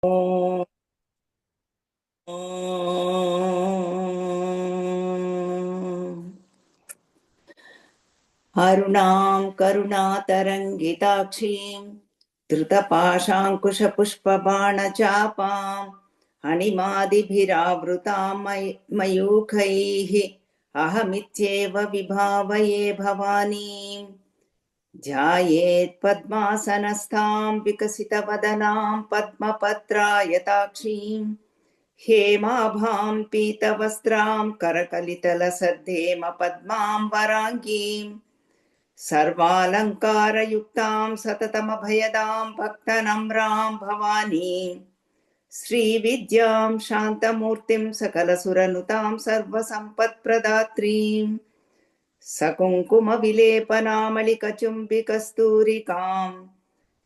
ఓం అరుణాం కరుణాతరంగితాక్షీం ధృతపాశాంకుశపుష్పబాణచాపాం అణిమాదిభిరావృతాం మయూఖైః అహమిత్యేవ విభావయే భవానీం ధ్యాయేత్ పద్మాసనస్థాం వికసితవదనాం పద్మపత్రాయతాక్షీం हेमाभां पीतवस्त्रां करकलितलसद्धेम पद्मां वराङ्गीं सर्वालङ्कारयुक्तां सततमभयदां भक्तनम्रां भवानीं श्रीविद्यां शान्तमूर्तिं सकलसुरनुतां सर्वसम्पत्प्रदात्रीं सकुङ्कुमविलेपनामलिकचुम्बिकस्तूरिकां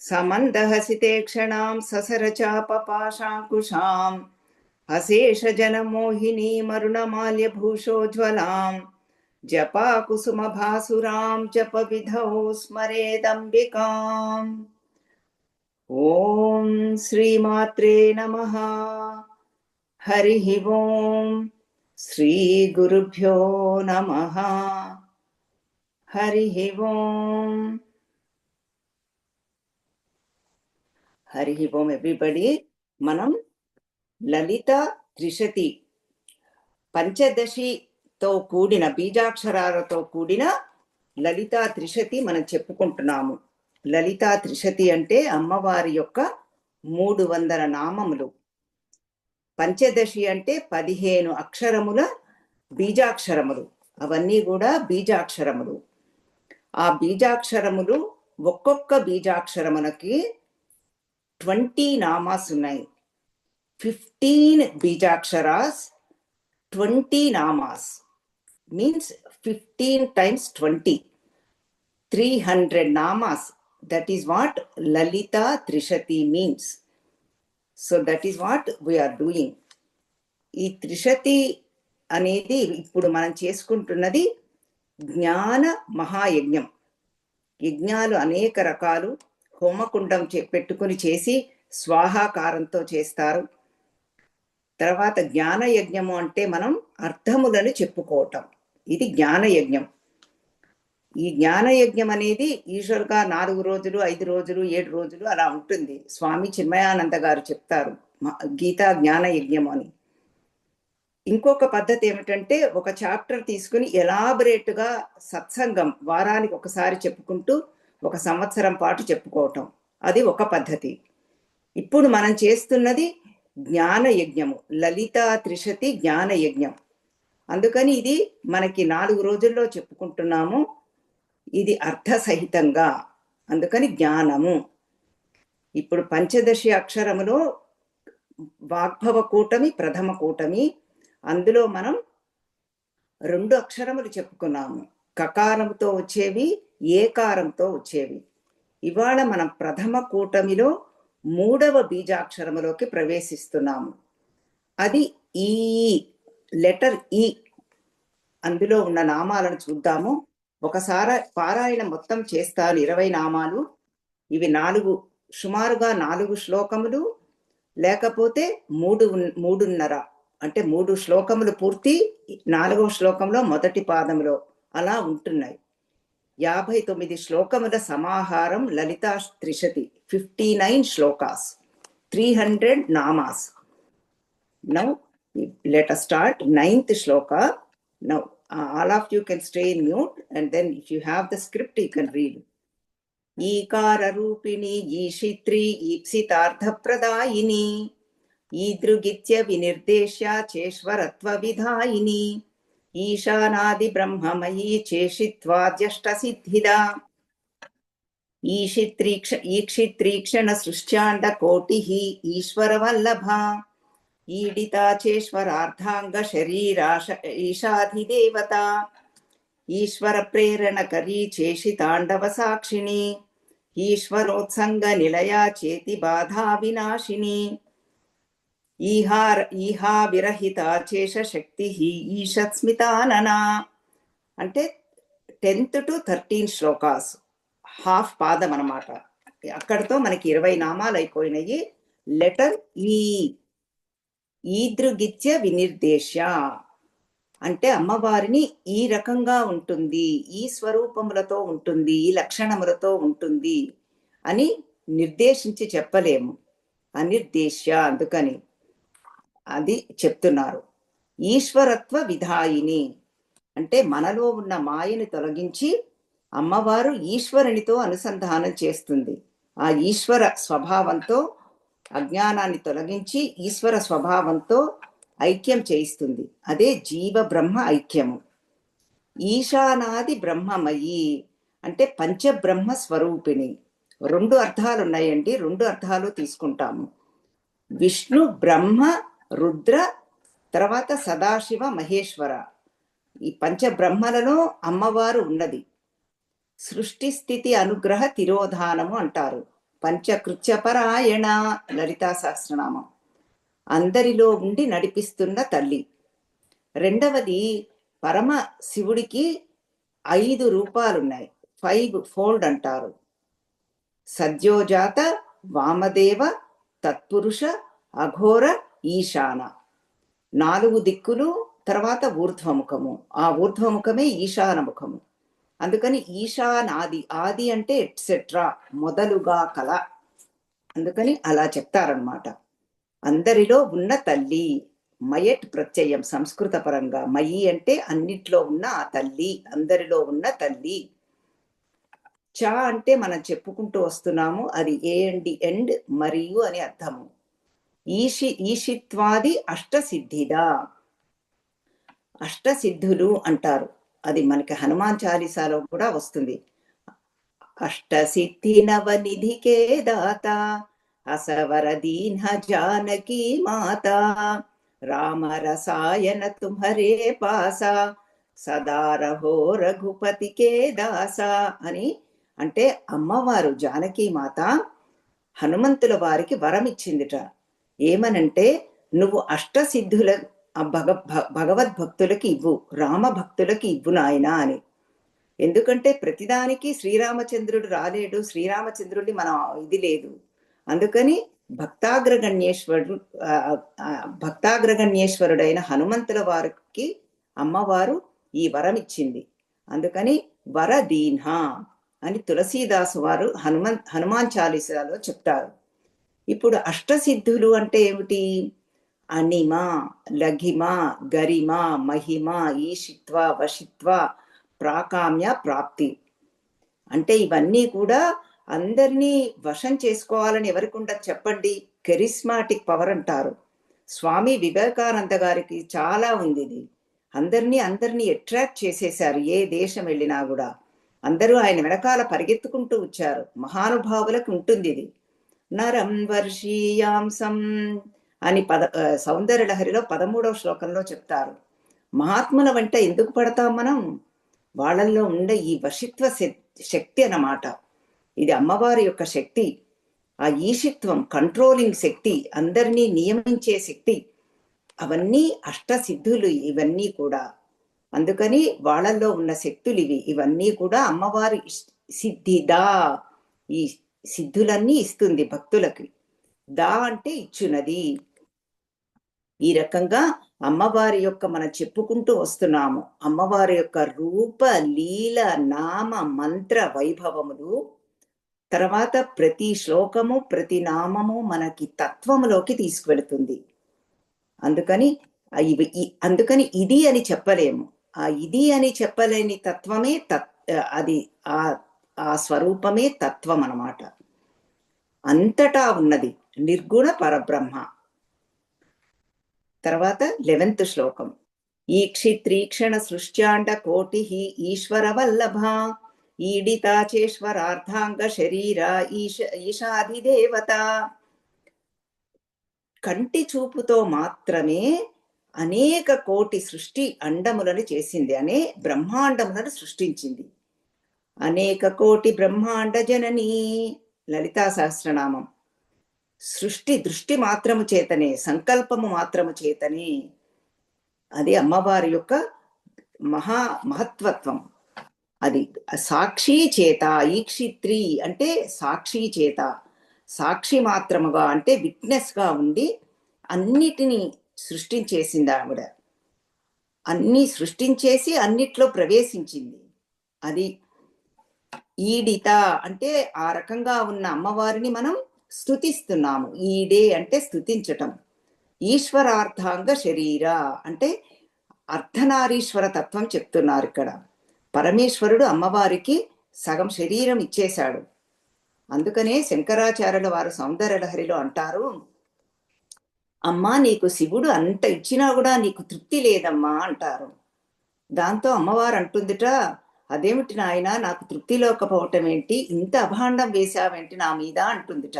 समन्दहसितेक्षणां ससरचापपाशाङ्कुशाम् अशेषजनमोहिनी मरुणमाल्यभूषोज्ज्वलां जपाकुसुमभासुरां जपविधौ स्मरेदम्बिकाम्। ॐ श्रीमात्रे नमः। हरिः ॐ श्रीगुरुभ्यो नमः। हरिः ॐ। हरिः ॐ एव्रीबडी। మనం లలిత త్రిశతి పంచదశితో కూడిన బీజాక్షరాలతో కూడిన లలితా త్రిశతి మనం చెప్పుకుంటున్నాము. లలితా త్రిశతి అంటే అమ్మవారి యొక్క 300 నామములు. పంచదశి అంటే 15 అక్షరముల బీజాక్షరములు. అవన్నీ కూడా బీజాక్షరములు. ఆ బీజాక్షరములు ఒక్కొక్క బీజాక్షరములకి 20 నామాస్ ఉన్నాయి. 15 bijaksharas, 20 namas means 15 times 20, 300 namas. That is what Lalita Trishati means. So that is what we are doing. ఈ త్రిశతి అనేది ఇప్పుడు మనం చేసుకుంటున్నది జ్ఞాన మహాయజ్ఞం. యజ్ఞాలు అనేక రకాలు. హోమకుండం పెట్టుకుని చేసి స్వాహాకారంతో చేస్తారు. తర్వాత జ్ఞానయజ్ఞము అంటే మనం అర్థములను చెప్పుకోవటం. ఇది జ్ఞానయజ్ఞం. ఈ జ్ఞానయజ్ఞం అనేది యూజువల్గా 4 రోజులు, 5 రోజులు, 7 రోజులు అలా ఉంటుంది. స్వామి చిన్మయానంద గారు చెప్తారు గీతా జ్ఞానయజ్ఞం అని. ఇంకొక పద్ధతి ఏమిటంటే ఒక చాప్టర్ తీసుకుని ఎలాబరేట్గా సత్సంగం వారానికి ఒకసారి చెప్పుకుంటూ 1 సంవత్సరం పాటు చెప్పుకోవటం. అది ఒక పద్ధతి. ఇప్పుడు మనం చేస్తున్నది జ్ఞానయజ్ఞము, లలితా త్రిశతి జ్ఞానయజ్ఞం. అందుకని ఇది మనకి 4 రోజుల్లో చెప్పుకుంటున్నాము. ఇది అర్థసహితంగా, అందుకని జ్ఞానము. ఇప్పుడు పంచదశి అక్షరములో వాగ్భవ కూటమి, ప్రథమ కూటమి. అందులో మనం 2 అక్షరములు చెప్పుకున్నాము, కకారంతో వచ్చేవి, ఏకారంతో వచ్చేవి. ఇవాళ మనం ప్రథమ కూటమిలో 3వ బీజాక్షరములోకి ప్రవేశిస్తున్నాము. అది ఈ లెటర్ ఈ. అందులో ఉన్న నామాలను చూద్దాము. ఒకసారి పారాయణ మొత్తం చేస్తాను. 20 నామాలు. ఇవి 4, సుమారుగా 4 శ్లోకములు, లేకపోతే 3.5 అంటే 3 శ్లోకములు పూర్తి, 4వ శ్లోకంలో మొదటి పాదములో అలా ఉంటున్నాయి. 59 శ్లోకముల సమాహారం Lalitha Trishati. 59 shlokas, 300 namas. Now let us start 9th shloka. Now all of you can stay in mute, and then if you have the script you can read. ఈకార రూపిణి ఈషిత్రి ఈప్సితార్థ ప్రదాయిని ఈదృగిత్య వినిర్దేశ్య చేశ్వరత్వ విధాయిని ఈశానాది బ్రహ్మమయీ చేషిత్వాద్యష్ట సిద్ధిదా ఈక్షిత్రీక్షణ సృష్ట్యాండ కోటి ఈశ్వర వల్లభ ఈడితాచేశ్వరార్థాంగ శరీరాశ ఈశాధిదేవత ఈశ్వర ప్రేరణ కరీ చేషితాండవ సాక్షిణి ఈశ్వరోత్సంగ నిలయా చేతి బాధా వినాశిని ఈహా విరహిత చేష శక్తి ఈషత్స్మితాననా. అంటే 10th to 13 శ్లోకాస్, హాఫ్ పాదం అన్నమాట. అక్కడితో మనకి 20 నామాలు అయిపోయినాయి. లెటర్ ఈ. ఈదృగిత్య వినిర్దేశ్య అంటే అమ్మవారిని ఈ రకంగా ఉంటుంది, ఈ స్వరూపములతో ఉంటుంది, ఈ లక్షణములతో ఉంటుంది అని నిర్దేశించి చెప్పలేము. అనిర్దేశ్య అందుకని అది చెప్తున్నారు. ఈశ్వరత్వ విధాయిని అంటే మనలో ఉన్న మాయని తొలగించి అమ్మవారు ఈశ్వరునితో అనుసంధానం చేస్తుంది. ఆ ఈశ్వర స్వభావంతో అజ్ఞానాన్ని తొలగించి ఈశ్వర స్వభావంతో ఐక్యం చేయిస్తుంది. అదే జీవ బ్రహ్మ ఐక్యము. ఈశానాది బ్రహ్మమయి అంటే పంచబ్రహ్మ స్వరూపిణి. 2 అర్థాలు ఉన్నాయండి, 2 అర్థాలు తీసుకుంటాము. విష్ణు బ్రహ్మ రుద్ర, తర్వాత సదాశివ మహేశ్వర, ఈ పంచబ్రహ్మలలో అమ్మవారు ఉన్నది. సృష్టి స్థితి అనుగ్రహ తిరోధానము అంటారు. పంచకృత్యపరాయణ లలితా సహస్రనామం. అందరిలో ఉండి నడిపిస్తున్న తల్లి. రెండవది పరమ శివుడికి 5 రూపాలున్నాయి, 5 ఫోల్డ్ అంటారు. సద్యోజాత, వామదేవ, తత్పురుష, అఘోర, ఈశాన. 4 దిక్కులు, తర్వాత ఊర్ధ్వముఖము. ఆ ఊర్ధ్వముఖమే ఈశాన ముఖము. అందుకని ఈశానాది, ఆది అంటే ఎట్సెట్రా, మొదలుగా కల. అందుకని అలా చెప్తారనమాట. అందరిలో ఉన్న తల్లి. మయట్ ప్రత్యయం సంస్కృత పరంగా. మయి అంటే అన్నిట్లో ఉన్న ఆ తల్లి, అందరిలో ఉన్న తల్లి. చ అంటే మనం చెప్పుకుంటూ వస్తున్నాము, అది ఏ అండ్ ఎండ్ మరియు అని అర్థము. ఈషిత్వాది అష్టసిద్ధిదా, అష్టసిద్ధులు అంటారు. అది మనకి హనుమాన్ చాలీసాలో కూడా వస్తుంది. అష్టసిద్ధి నవనిధికే దాత, అసవర దీన జానకి మాత, రామ రసాయన తుమ్హరే పాస, సదా రహో రఘుపతికే దాస అని. అంటే అమ్మవారు జానకి మాత హనుమంతుల వారికి వరం ఇచ్చిందిట. ఏమనంటే, నువ్వు అష్టసిద్ధుల భగవద్భక్తులకి ఇవ్వు, రామ భక్తులకి ఇవ్వు నాయన అని. ఎందుకంటే ప్రతిదానికి శ్రీరామచంద్రుడు రాలేడు, శ్రీరామచంద్రుడి మనం ఇది లేదు. అందుకని భక్తాగ్రగణ్యేశ్వరుడైన హనుమంతుల వారికి అమ్మవారు ఈ వరం ఇచ్చింది. అందుకని వరదీన్హ అని తులసీదాసు వారు హనుమాన్ చాలీసాలో చెప్తారు. ఇప్పుడు అష్టసిద్ధులు అంటే ఏమిటి? అనిమ, లఘిమ, గరిమ, మహిమ, ఈషిత్వ, వశిత్వ, ప్రాకామ్య, ప్రాప్తి. అంటే ఇవన్నీ కూడా అందరినీ వశం చేసుకోవాలని ఎవరికి ఉండదు చెప్పండి? కెరిస్మాటిక్ పవర్ అంటారు. స్వామి వివేకానంద గారికి చాలా ఉంది ఇది. అందరినీ అట్రాక్ట్ చేసేశారు. ఏ దేశం వెళ్ళినా కూడా అందరూ ఆయన వెనకాల పరిగెత్తుకుంటూ వచ్చారు. మహానుభావులకు ఉంటుంది ఇది. నరం వర్షీయాంసం అని సౌందర్య లహరిలో 13వ శ్లోకంలో చెప్తారు. మహాత్ముల వెంట ఎందుకు పడతాం మనం? వాళ్ళల్లో ఉండే ఈ వశిత్వ శక్తి అన్నమాట. ఇది అమ్మవారి యొక్క శక్తి. ఆ ఈషిత్వం, కంట్రోలింగ్ శక్తి, అందరినీ నియమించే శక్తి, అవన్నీ అష్టసిద్ధులు ఇవన్నీ కూడా. అందుకని వాళ్ళల్లో ఉన్న శక్తులు ఇవన్నీ కూడా అమ్మవారి సిద్ధిదా, ఈ సిద్ధులన్నీ ఇస్తుంది భక్తులకి. దా అంటే ఇచ్చున్నది. ఈ రకంగా అమ్మవారి యొక్క మనం చెప్పుకుంటూ వస్తున్నాము. అమ్మవారి యొక్క రూప, లీల, నామ, మంత్ర వైభవములు. తర్వాత ప్రతి శ్లోకము, ప్రతి నామము మనకి తత్వములోకి తీసుకువెళుతుంది. అందుకని ఇది అని చెప్పలేము. ఆ ఇది అని చెప్పలేని తత్వమే అది ఆ స్వరూపమే తత్వం అన్నమాట. అంతటా ఉన్నది నిర్గుణ పరబ్రహ్మ. తర్వాత 11th శ్లోకం. ఈక్షిత్రీక్షణ సృష్ట్యాండ కోటి ఈశ్వర వల్లభ, ఈడితాచేశ్వరార్థాంగ శరీర ఈశాధిదేవత. కంటి చూపుతో మాత్రమే అనేక కోటి సృష్టి అండములను చేసింది, అనే బ్రహ్మాండములను సృష్టించింది. అనేక కోటి బ్రహ్మాండ జననీ లలితా సహస్రనామం. సృష్టి దృష్టి మాత్రము చేతనే, సంకల్పము మాత్రము చేతనే. అది అమ్మవారి యొక్క మహత్వత్వం. అది సాక్షి చేత. ఈక్షిత్రి అంటే సాక్షి చేత. సాక్షి మాత్రముగా అంటే విట్నెస్ గా ఉండి అన్నిటినీ సృష్టించేసింది ఆవిడ. అన్ని సృష్టించేసి అన్నిట్లో ప్రవేశించింది. అది ఈడిత అంటే ఆ రకంగా ఉన్న అమ్మవారిని మనం స్తుతిస్తున్నాము. ఈడే అంటే స్తుతించటం. ఈశ్వరార్థాంగ శరీర అంటే అర్ధనారీశ్వర తత్వం చెప్తున్నారు ఇక్కడ. పరమేశ్వరుడు అమ్మవారికి సగం శరీరం ఇచ్చేశాడు. అందుకనే శంకరాచార్యుల వారు సౌందర్యలహరిలో అంటారు, అమ్మా నీకు శివుడు అంత ఇచ్చినా కూడా నీకు తృప్తి లేదమ్మా అంటారు. దాంతో అమ్మవారు అంటుందిట, అదేమిటి నాయన నాకు తృప్తి లేకపోవటం ఏంటి, ఇంత అభాండం వేశావేంటి నా మీద అంటుందిట.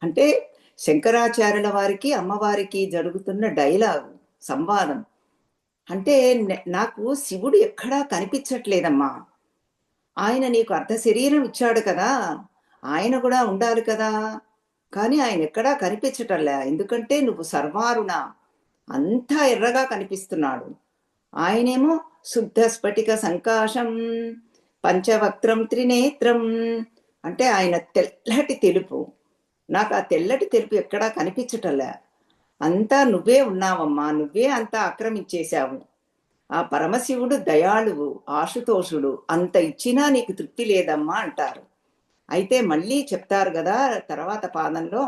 అంటే శంకరాచార్యుల వారికి అమ్మవారికి జరుగుతున్న డైలాగ్ సంవాదం. అంటే నాకు శివుడు ఎక్కడా కనిపించట్లేదమ్మా, ఆయన నీకు అర్ధ శరీరం ఇచ్చాడు కదా, ఆయన కూడా ఉండాలి కదా, కానీ ఆయన ఎక్కడా కనిపించటంలే, ఎందుకంటే నువ్వు సర్వారుణ, అంతా ఎర్రగా కనిపిస్తున్నాడు. ఆయనేమో శుద్ధ స్ఫటిక సంకాశం పంచవక్త్రం త్రినేత్రం అంటే ఆయన తెల్లటి తెలుపు. నాకు ఆ తెల్లటి తెలుపు ఎక్కడా కనిపించటంలే, అంతా నువ్వే ఉన్నావమ్మా, నువ్వే అంతా ఆక్రమించేశావు. ఆ పరమశివుడు దయాళువు, ఆశుతోషుడు, అంత ఇచ్చినా నీకు తృప్తి లేదమ్మా అంటారు. అయితే మళ్ళీ చెప్తారు కదా తర్వాత పాదంలో,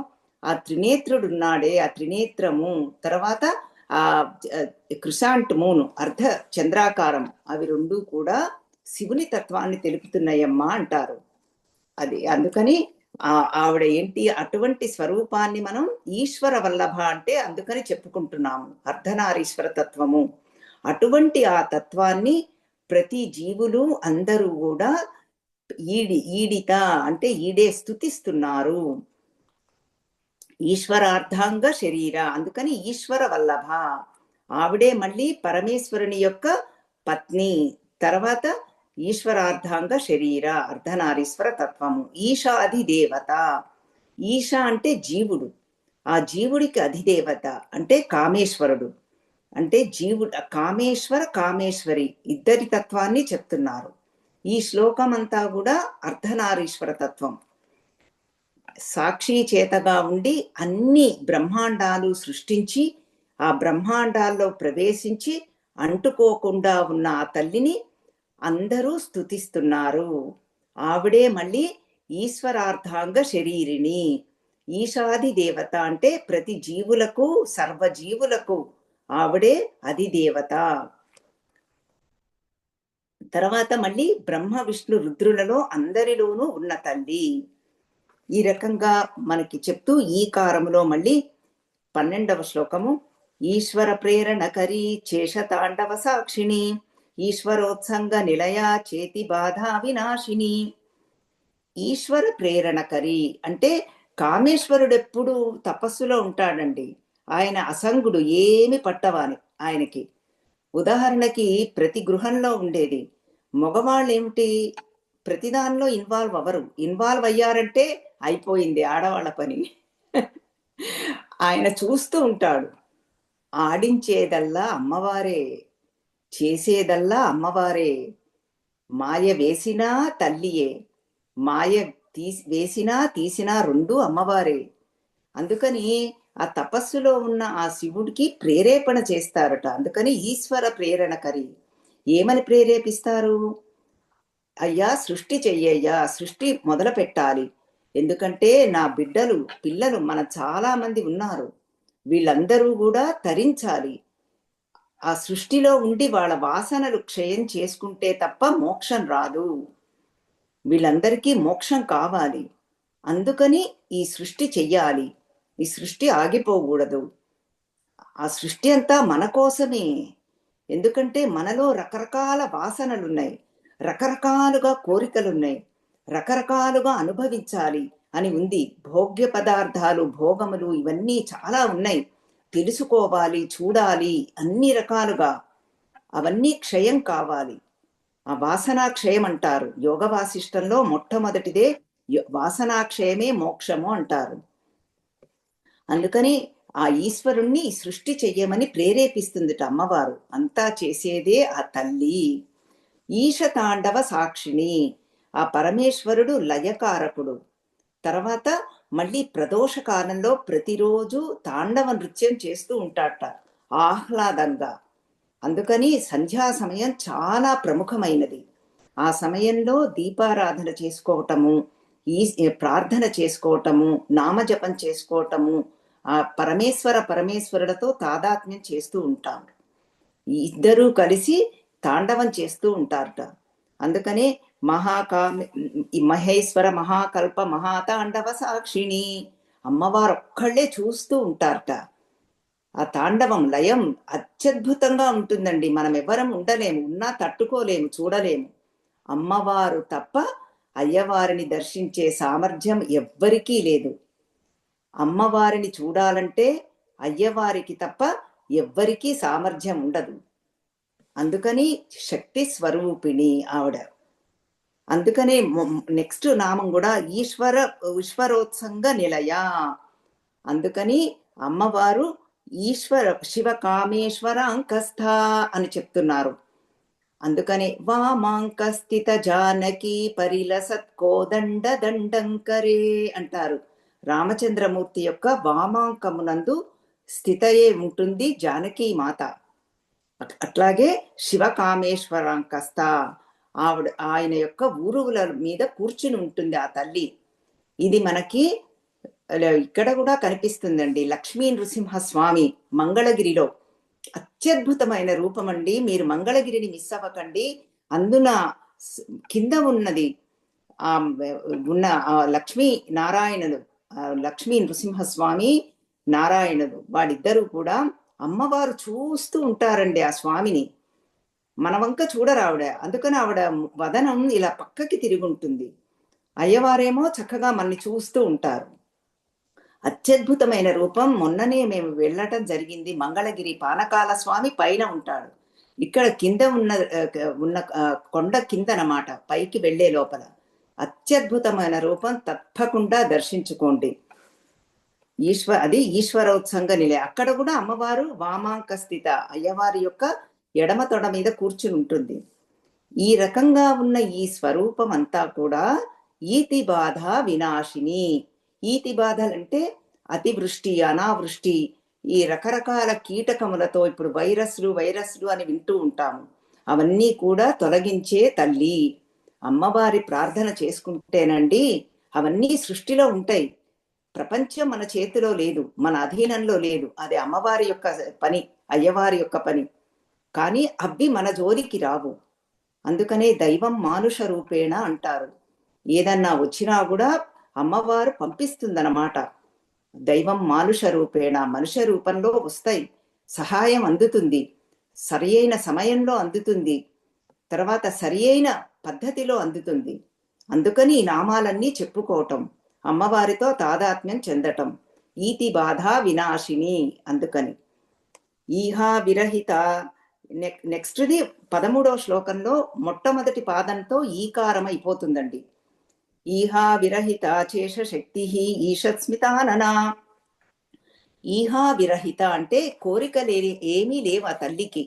ఆ త్రినేత్రుడు ఉన్నాడే, ఆ త్రినేత్రము, తర్వాత ఆ క్రిసాంట్ మూను అర్ధ చంద్రాకారం, అవి రెండు కూడా శివుని తత్వాన్ని తెలుపుతున్నాయమ్మా అంటారు. అది అందుకని ఆవిడ ఏంటి, అటువంటి స్వరూపాన్ని మనం ఈశ్వర వల్లభ అంటే అందుకని చెప్పుకుంటున్నాము, అర్ధనారీశ్వర తత్వము. అటువంటి ఆ తత్వాన్ని ప్రతి జీవులు అందరూ కూడా ఈడిత అంటే ఈడే స్తుతిస్తున్నారు. ఈశ్వరార్థాంగ శరీర అందుకని ఈశ్వర వల్లభ. ఆవిడే మళ్ళీ పరమేశ్వరుని యొక్క పత్ని. తర్వాత ఈశ్వరార్థాంగ శరీర అర్ధనారీశ్వర తత్వము. ఈశాది దేవత. ఈశ అంటే జీవుడు, ఆ జీవుడికి అధిదేవత అంటే కామేశ్వరుడు. అంటే జీవుడు కామేశ్వర కామేశ్వరి ఇద్దరి తత్వాన్ని చెప్తున్నారు. ఈ శ్లోకం అంతా కూడా అర్ధనారీశ్వర తత్వం. సాక్షి చేతగా ఉండి అన్ని బ్రహ్మాండాలు సృష్టించి ఆ బ్రహ్మాండాల్లో ప్రవేశించి అంటుకోకుండా ఉన్న ఆ తల్లిని అందరూ స్తుతిస్తున్నారు. ఆవిడే మళ్ళీ ఈశ్వరార్థాంగ శరీరిణి. ఈశాది దేవత అంటే ప్రతి జీవులకు సర్వజీవులకు ఆవిడే అధిదేవత. తర్వాత మళ్ళీ బ్రహ్మ విష్ణు రుద్రులలో అందరిలోనూ ఉన్న తల్లి. ఈ రకంగా మనకి చెప్తూ ఈ కారములో మళ్ళీ 12వ శ్లోకము, ఈశ్వర ప్రేరణ కరీ చేషతాండవ సాక్షిణి ఈశ్వరోత్సంగ నిలయ చేతి బాధా వినాశిని. ఈశ్వర ప్రేరణ కరీ అంటే కామేశ్వరుడు ఎప్పుడు తపస్సులో ఉంటాడండి. ఆయన అసంగుడు, ఏమి పట్టవాని ఆయనకి. ఉదాహరణకి ప్రతి గృహంలో ఉండేది, మగవాళ్ళు ఏమిటి ప్రతిదానిలో ఇన్వాల్వ్ అవ్వరు. ఇన్వాల్వ్ అయ్యారంటే అయిపోయింది ఆడవాళ్ళ పని. ఆయన చూస్తూ ఉంటాడు. ఆడించేదల్లా అమ్మవారే, చేసేదల్లా అమ్మవారే, మాయ వేసినా తల్లియే, మాయ వేసినా తీసినా రెండు అమ్మవారే. అందుకని ఆ తపస్సులో ఉన్న ఆ శివుడికి ప్రేరేపణ చేస్తారట. అందుకని ఈశ్వర ప్రేరణ కరి. ఏమని ప్రేరేపిస్తారు, అయ్యా సృష్టి చెయ్యయ్యా, సృష్టి మొదలు పెట్టాలి, ఎందుకంటే నా పిల్లలు మన చాలా మంది ఉన్నారు, వీళ్ళందరూ కూడా తరించాలి. ఆ సృష్టిలో ఉండి వాళ్ళ వాసనలు క్షయం చేసుకుంటే తప్ప మోక్షం రాదు, వీళ్ళందరికీ మోక్షం కావాలి. అందుకని ఈ సృష్టి చెయ్యాలి, ఈ సృష్టి ఆగిపోకూడదు. ఆ సృష్టి అంతా మన కోసమే, ఎందుకంటే మనలో రకరకాల వాసనలున్నాయి, రకరకాలుగా కోరికలున్నాయి, రకరకాలుగా అనుభవించాలి అని ఉంది. భోగ్య పదార్థాలు, భోగములు ఇవన్నీ చాలా ఉన్నాయి, తెలుసుకోవాలి, చూడాలి అన్ని రకాలుగా. అవన్నీ క్షయం కావాలి. ఆ వాసనాక్షయం అంటారు. యోగ వాసిష్టంలో మొట్టమొదటిదే వాసనాక్షయమే మోక్షము అంటారు. అందుకని ఆ ఈశ్వరుణ్ణి సృష్టి చెయ్యమని ప్రేరేపిస్తుందిట అమ్మవారు. అంతా చేసేదే ఆ తల్లి. ఈశతాండవ సాక్షిణి, ఆ పరమేశ్వరుడు లయకారకుడు. తర్వాత మళ్ళీ ప్రదోష కాలంలో ప్రతిరోజు తాండవ నృత్యం చేస్తూ ఉంటాడట ఆహ్లాదంగా. అందుకని సంధ్యా సమయం చాలా ప్రముఖమైనది. ఆ సమయంలో దీపారాధన చేసుకోవటము, ప్రార్థన చేసుకోవటము, నామజపం చేసుకోవటము, ఆ పరమేశ్వరులతో తాదాత్మ్యం చేస్తూ ఉంటారు. ఇద్దరూ కలిసి తాండవం చేస్తూ ఉంటారట. అందుకనే మహేశ్వర మహాకల్ప మహాతాండవ సాక్షిణి, అమ్మవారు ఒక్కళ్ళే చూస్తూ ఉంటారట. ఆ తాండవం లయం అత్యద్భుతంగా ఉంటుందండి. మనం ఎవరం ఉండలేము, ఉన్నా తట్టుకోలేము, చూడలేము. అమ్మవారు తప్ప అయ్యవారిని దర్శించే సామర్థ్యం ఎవ్వరికీ లేదు. అమ్మవారిని చూడాలంటే అయ్యవారికి తప్ప ఎవ్వరికీ సామర్థ్యం ఉండదు. అందుకని శక్తి స్వరూపిణి ఆవిడ. అందుకనే నెక్స్ట్ నామం కూడా ఈశ్వరోత్సంగ నిలయ. అందుకని అమ్మవారు శివ కామేశ్వరాంకస్థ అని చెప్తున్నారు. అందుకనే వామాంకస్థిత జానకి పరిలసత్కోదండ దండంకరే అంటారు. రామచంద్రమూర్తి యొక్క వామాంకమునందు స్థితయే ఉంటుంది జానకీ మాత. అట్లాగే శివ కామేశ్వరాంకస్థ, ఆయన యొక్క ఊరువుల మీద కూర్చుని ఉంటుంది ఆ తల్లి. ఇది మనకి ఇక్కడ కూడా కనిపిస్తుందండి. లక్ష్మీ నృసింహస్వామి మంగళగిరిలో అత్యద్భుతమైన రూపం అండి. మీరు మంగళగిరిని మిస్ అవ్వకండి. అందున కింద ఉన్నది ఉన్న లక్ష్మీ నారాయణులు, లక్ష్మీ నృసింహస్వామి నారాయణులు, వాడిద్దరూ కూడా అమ్మవారు చూస్తూ ఉంటారండి ఆ స్వామిని. మన వంక చూడరావిడ. అందుకని ఆవిడ వదనం ఇలా పక్కకి తిరిగి ఉంటుంది. అయ్యవారేమో చక్కగా మనని చూస్తూ ఉంటారు. అత్యద్భుతమైన రూపం. మొన్ననే మేము వెళ్ళటం జరిగింది. మంగళగిరి పానకాల స్వామి పైన ఉంటాడు, ఇక్కడ కింద ఉన్న కొండ కిందనమాట, పైకి వెళ్లే లోపల. అత్యద్భుతమైన రూపం, తప్పకుండా దర్శించుకోండి. అది ఈశ్వరోత్సంగ నిలయ. అక్కడ కూడా అమ్మవారు వామాంక స్థిత, అయ్యవారి యొక్క ఎడమ తొడ మీద కూర్చుని ఉంటుంది. ఈ రకంగా ఉన్న ఈ స్వరూపం అంతా కూడా ఈతి బాధ వినాశిని. ఈతి బాధలంటే అతివృష్టి, అనావృష్టి, ఈ రకరకాల కీటకములతో, ఇప్పుడు వైరస్లు అని వింటూ ఉంటాము, అవన్నీ కూడా తొలగించే తల్లి. అమ్మవారి ప్రార్థన చేసుకుంటేనండి అవన్నీ సృష్టిలో ఉంటాయి. ప్రపంచం మన చేతిలో లేదు, మన అధీనంలో లేదు. అది అమ్మవారి యొక్క పని, అయ్యవారి యొక్క పని. కానీ అవి మన జోలికి రావు. అందుకనే దైవం మానుష రూపేణ అంటారు. ఏదన్నా వచ్చినా కూడా అమ్మవారు పంపిస్తుందన్నమాట. దైవం మానుష రూపేణ, మనుష్య రూపంలో వస్తాయి. సహాయం అందుతుంది, సరి అయిన సమయంలో అందుతుంది, తర్వాత సరి అయిన పద్ధతిలో అందుతుంది. అందుకని ఈ నామాలన్నీ చెప్పుకోవటం, అమ్మవారితో తాదాత్మ్యం చెందటం. ఈతి బాధ వినాశిని. అందుకని ఈహా విరహిత. నెక్స్ట్ది 13వ శ్లోకంలో మొట్టమొదటి పాదంతో ఈకారం అయిపోతుందండి. ఈహా విరహిత చేష శక్తి ఈషత్స్మితాననా. ఈహా విరహిత అంటే కోరిక ఏమీ లేవు ఆ తల్లికి.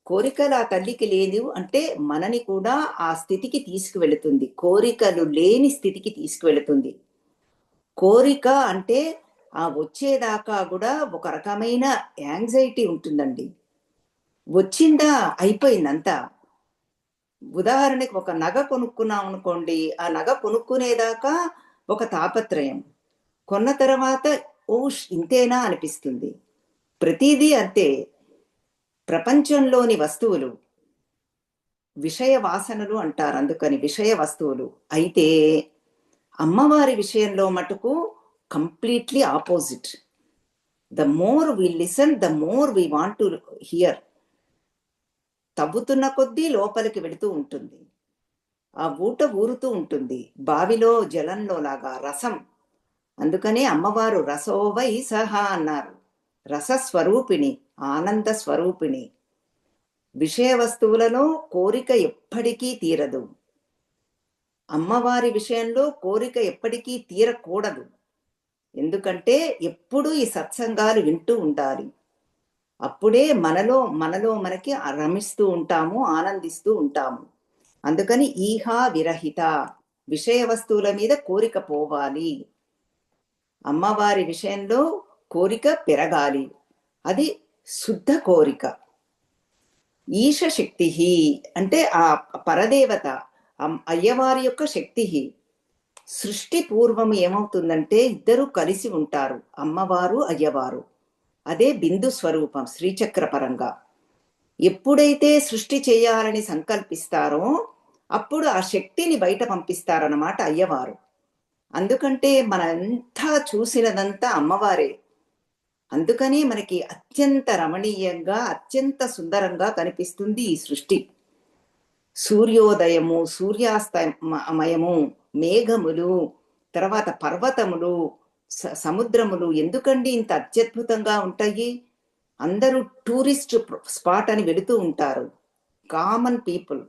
కోరికలు ఆ తల్లికి లేదు అంటే మనని కూడా ఆ స్థితికి తీసుకువెళుతుంది, కోరికలు లేని స్థితికి తీసుకువెళుతుంది. కోరిక అంటే ఆ వచ్చేదాకా కూడా ఒక రకమైన యాంగ్జైటీ ఉంటుందండి. వచ్చిందా అయిపోయిందంతా. ఉదాహరణకి ఒక నగ కొనుక్కున్నాం అనుకోండి, ఆ నగ కొనుక్కునేదాకా ఒక తాపత్రయం, కొన్న తర్వాత ఇంతేనా అనిపిస్తుంది. ప్రతిదీ అంతే. ప్రపంచంలోని వస్తువులు విషయ వాసనలు అంటారు, అందుకని విషయ వస్తువులు. అయితే అమ్మవారి విషయంలో మటుకు completely opposite. The more we listen, the more we want to hear. తవ్వుతున్న కొద్దీ లోపలికి వెళుతూ ఉంటుంది, ఆ ఊట ఊరుతూ ఉంటుంది, బావిలో జలంలో లాగా రసం. అందుకనే అమ్మవారు రసోవై సహా అన్నారు. రసస్వరూపిణి, ఆనంద స్వరూపిణి. విషయ వస్తువులలో కోరిక ఎప్పటికీ తీరదు. అమ్మవారి విషయంలో కోరిక ఎప్పటికీ తీరకూడదు. ఎందుకంటే ఎప్పుడూ ఈ సత్సంగాలు వింటూ ఉండాలి. అప్పుడే మనలో మనకి రమిస్తూ ఉంటాము, ఆనందిస్తూ ఉంటాము. అందుకని ఈహా విరహిత, విషయ వస్తువుల మీద కోరిక పోవాలి. అమ్మవారి విషయంలో కోరిక పెరగాలి, అది శుద్ధ కోరిక. ఈశ శక్తి అంటే ఆ పరదేవత అయ్యవారి యొక్క శక్తి. సృష్టి పూర్వం ఏమవుతుందంటే ఇద్దరు కలిసి ఉంటారు, అమ్మవారు అయ్యవారు. అదే బిందు స్వరూపం శ్రీచక్ర పరంగా. ఎప్పుడైతే సృష్టి చేయాలని సంకల్పిస్తారో అప్పుడు ఆ శక్తిని బయట పంపిస్తారన్నమాట అయ్యవారు. అందుకంటే మనంతా చూసినదంతా అమ్మవారే. అందుకని మనకి అత్యంత రమణీయంగా అత్యంత సుందరంగా కనిపిస్తుంది ఈ సృష్టి. సూర్యోదయము, సూర్యాస్తమయము, మేఘములు, తర్వాత పర్వతములు, సముద్రములు ఎందుకండి ఇంత అత్యద్భుతంగా ఉంటాయి? అందరూ టూరిస్ట్ స్పాట్ అని వెళుతూ ఉంటారు, కామన్ పీపుల్.